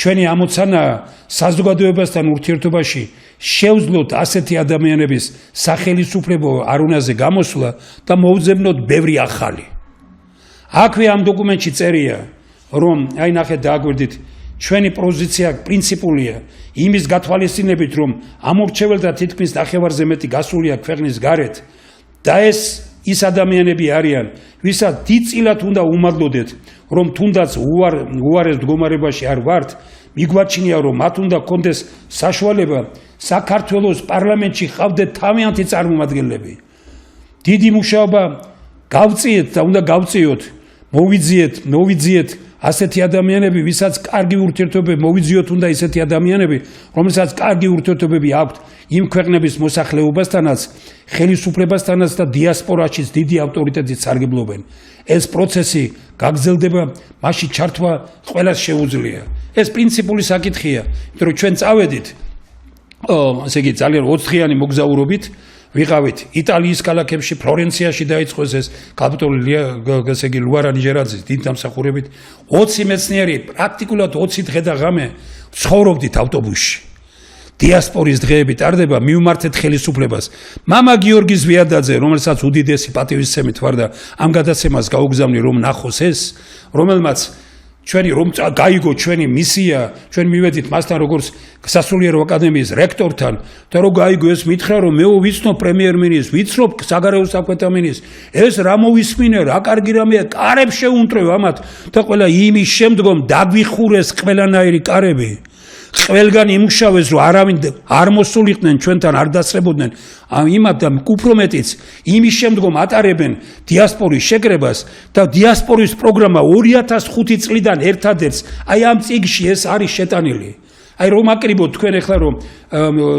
ჩვენი ამოცანა საზოგადოებასთან ურთიერთობაში შევძლოთ ასეთი ადამიანების სახელისუფლებო არუნაზე გამოსვლა და მოვძებნოთ ბევრი ახალი. აქვე ამ დოკუმენტში წერია, რომ აი ნახეთ დააგვერდით, ჩვენი პოზიცია პრინციპულია იმის გათვალისწინებით, რომ ამორჩეველთა თითქმის ნახევარზე მეტი გასულია ქვეყნის გარეთ და ეს ის ადამიანები არიან, ვისაც დიდწილად უნდა უმადლოდეთ, რომ თუნდაც უარეს მდგომარეობაში არ ვართ, მიგვაჩნია, რომ მათ უნდა გქონდეს საშუალება საქართველოს პარლამენტში ყავდეთ თავიანთი წარმომადგენლები. დიდი მუშაობა გავწიეთ და უნდა გავწიოთ, მოვიძიეთ ასეთი ადამიანები, ვისაც კარგი ურთიერთობები მოვიძიოთ, უნდა ისეთი ადამიანები, რომელსაც კარგი ურთიერთობები აქვთ იმ ქვეყნების მოსახლეობასთანაც, ხელისუფლებასთანაც და დიასპორაშიც დიდი ავტორიტეტით სარგებლობენ. ეს პროცესი გაგრძელდება, მასში ჩართვა ყველას შეუძლია. ეს პრინციპული საკითხია, იმიტომ რომ ჩვენ წავედით, ესე იგი ძალიან 20 დღიანი მოგზაურობით ვიყავით იტალიის ქალაქებში, ფლორენციაში დაიწყოს ეს კაპიტოლი, ესე იგი ლუარა ნიჟერაძის დიდ დამსახურებით 20 მეცნიერი პრაქტიკულად 20 დღე და ღამე ცხოვრობდით ავტობუსში. დიასპორის დღეები ტარდება მივმართეთ ხელისუფლებას. მამა გიორგი ზვიადაძე, რომელსაც უდიდესი პატივისცემით ვარ და ამ გადაცემას გაუგზავნი რომ ნახოს ეს, რომელმაც ჩვენი რომ გაიგო ჩვენი მისია, ჩვენ მივედით მასთან როგორც სასულიერო აკადემიის რექტორთან და რომ გაიგო ეს მითხრა რომ მე ვიცნობ პრემიერ-მინისტრს, ვიცნობ საგარეო საქმეთა მინისტრს, ეს რა მოვისმინე, რა კარგი რამეა, კარებს შეუნტრევ ამათ და ყველა იმის შემდგომ დაგვიხურეს ყველანაირი კარები. ყველგან იმუშავეს რომ არავინ არ მოსულიყვნენ ჩვენთან არ დასწრებოდნენ იმათ და უფრო მეტიც იმის შემდგომ ატარებენ დიასპორის შეკრებას და დიასპორის პროგრამა 2005 წლიდან ერთადერთს აი ამ წიგნში ეს არის შეტანილი. აი რომ აკრიბოთ თქვენ ახლა რომ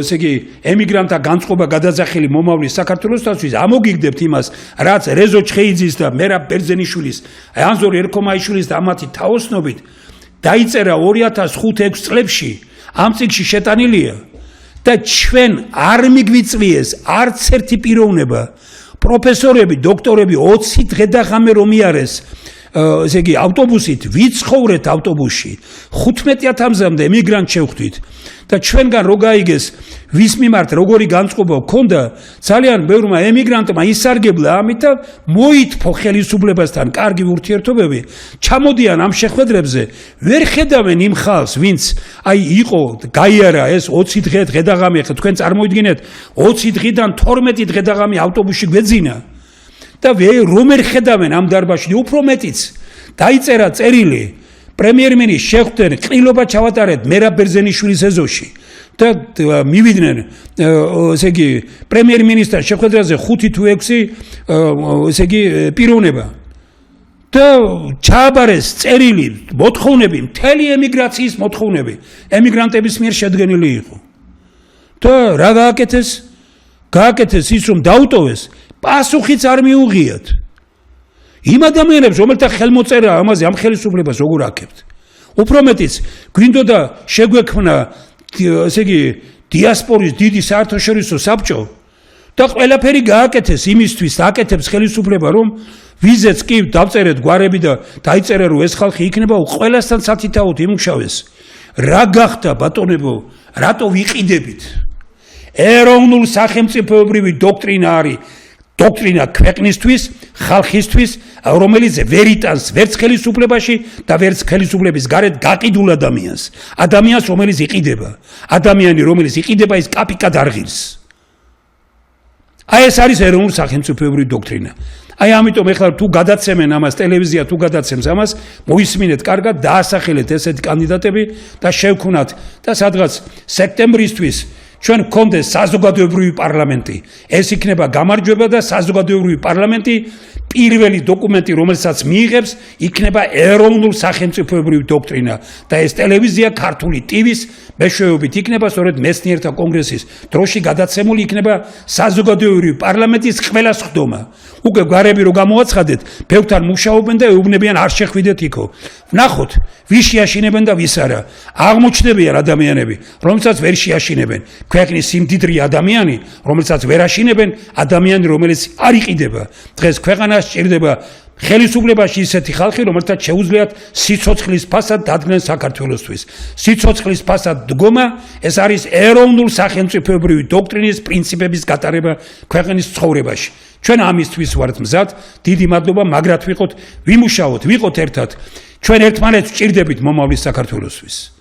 ესე იგი ემიგრანტთა განწყობა გადაძახილი მომავლის საქართველოსთვის ამოგიგდებთ იმას რაც რეზო ჩხეიძის და მერაბ ბერძენიშვილის ანზორ ერქომაიშვილის და ამათი თაოსნობით დაიწერა 2005-6 წლებში ამ წიგნში შეტანილია და ჩვენ არ მიგვიწვიეს არც ერთი პიროვნება პროფესორები, დოქტორები 20 დღე და ღამე რომ იარეს ესე იგი ავტობუსით ვიცხოვრეთ ავტობუსში 15000-მდე ემიგრანტ შევხვდით და ჩვენგან რო გაიგეს ვის მიმართ როგორი განწყობა ჰქონდა ძალიან ბევრმა ემიგრანტმა ისარგებლა ამით და მოითფო ხელისუფლებასთან კარგი ურთიერთობები ჩამოდიან ამ შეხვედრებზე ვერ ხედავენ იმ ხალხს ვინც აი იყო გაიარა ეს 20 დღე და ღამე ხა თქვენ წარმოიდგინეთ 20 დღიდან 12 დღე და ღამე ავტობუსში გვეძინა და რომ ვერ ხედავენ ამ დარბაზში უფრო მეტიც დაიწერა წერილი პრემიერ-მინისტრს შეხვდნენ ყრილობა ჩავატარეთ მერაბ ბერძენიშვილის ეზოში და მივიდნენ ესე იგი პრემიერ-მინისტრთან შეხვედრაზე 5 თუ 6 ესე იგი პიროვნება და ჩააბარეს წერილი მოთხოვნები მთელი ემიგრაციის მოთხოვნები ემიგრანტების მიერ შედგენილი იყო და რა გააკეთეს ის რომ დაუტოვეს პასუხიც არ მიუღიათ იმ ადამიანებს რომელთა ხელმოწერა ამაზე ამ ხელისუფლებას როგორ აკეთებთ უფრო მეტიც გვინდოდა შეგვექმნა ესე იგი დიასპორის დიდი საერთაშორისო საბჭო და ყველაფერი გააკეთეს იმისთვის აკეთებს ხელისუფლება რომ ვიზეც კი დავწერეთ გვარები და დაიწერა რომ ეს ხალხი იქნება ყველასთან სათითაოდ იმუშავეს რა გახდა ბატონებო რატო ვიყიდებით ეროვნულ სახელმწიფოებრივი დოქტრინა არის დოქტრინა ქვეყნისთვის, ხალხისთვის, რომელიც ვერ იტანს ვერც ხელისუფლებაში და ვერც ხელისუფლების გარეთ გაყიდულ ადამიანს. ადამიანს, რომელიც იყიდება. ადამიანი, რომელიც იყიდება, ის კაპიკად არღილს. აი ეს არის ეროვნულ სახელმწიფოებრივი დოქტრინა. აი ამიტომ ეხლა თუ გადაცემენ ამას ტელევიზია თუ გადაცემს ამას, მოისმინეთ კარგად, დაასახელეთ ესეთი კანდიდატები და შევქვნათ და სადღაც სექტემბრისთვის ჩვენ გქონდეს საზოგადოებრივი პარლამენტი. ეს იქნება გამარჯვება და საზოგადოებრივი პარლამენტი პირველი დოკუმენტი, რომელსაც მიიღებს, იქნება ეროვნულ სახელმწიფოებრივი დოქტრინა და ეს ტელევიზია ქართული ტივის მეშვეობით იქნება სწორედ მეცნიერთა კონგრესის დროში გადაცემული იქნება საზოგადოებრივი პარლამენტის ყველა სხდომა. უკვე გვარები რო გამოაცხადეთ, ბევრთან მუშაობენ და ეუბნებიან არ შეხვიდეთ იქო. ვნახოთ, ვის შეაშინებენ და ვის არა. აღმოჩნდებიან ადამიანები, რომელსაც ვერ შეაშინებენ. ქვეყნის სიმდიდრე ადამიანი, რომელსაც ვერ აშინებენ, ადამიანი, რომელიც არ იყიდება. დღეს ქვეყანას სჭირდება ხელისუფლებაში ისეთი ხალხი, რომელთაც შეუძლიათ სიცოცხლის ფასად დადგნენ საქართველოსთვის. სიცოცხლის ფასად დგომა, ეს არის ეროვნულ სახელმწიფოებრივი დოქტრინის პრინციპების გატარება ქვეყნის ცხოვრებაში. ჩვენ ამისთვის ვართ მზად, დიდი მადლობა, მაგრად ვიყოთ, ვიმუშაოთ, ვიყოთ ერთად. ჩვენ ერთმანეთს ვჭირდებით მომავლის საქართველოსთვის.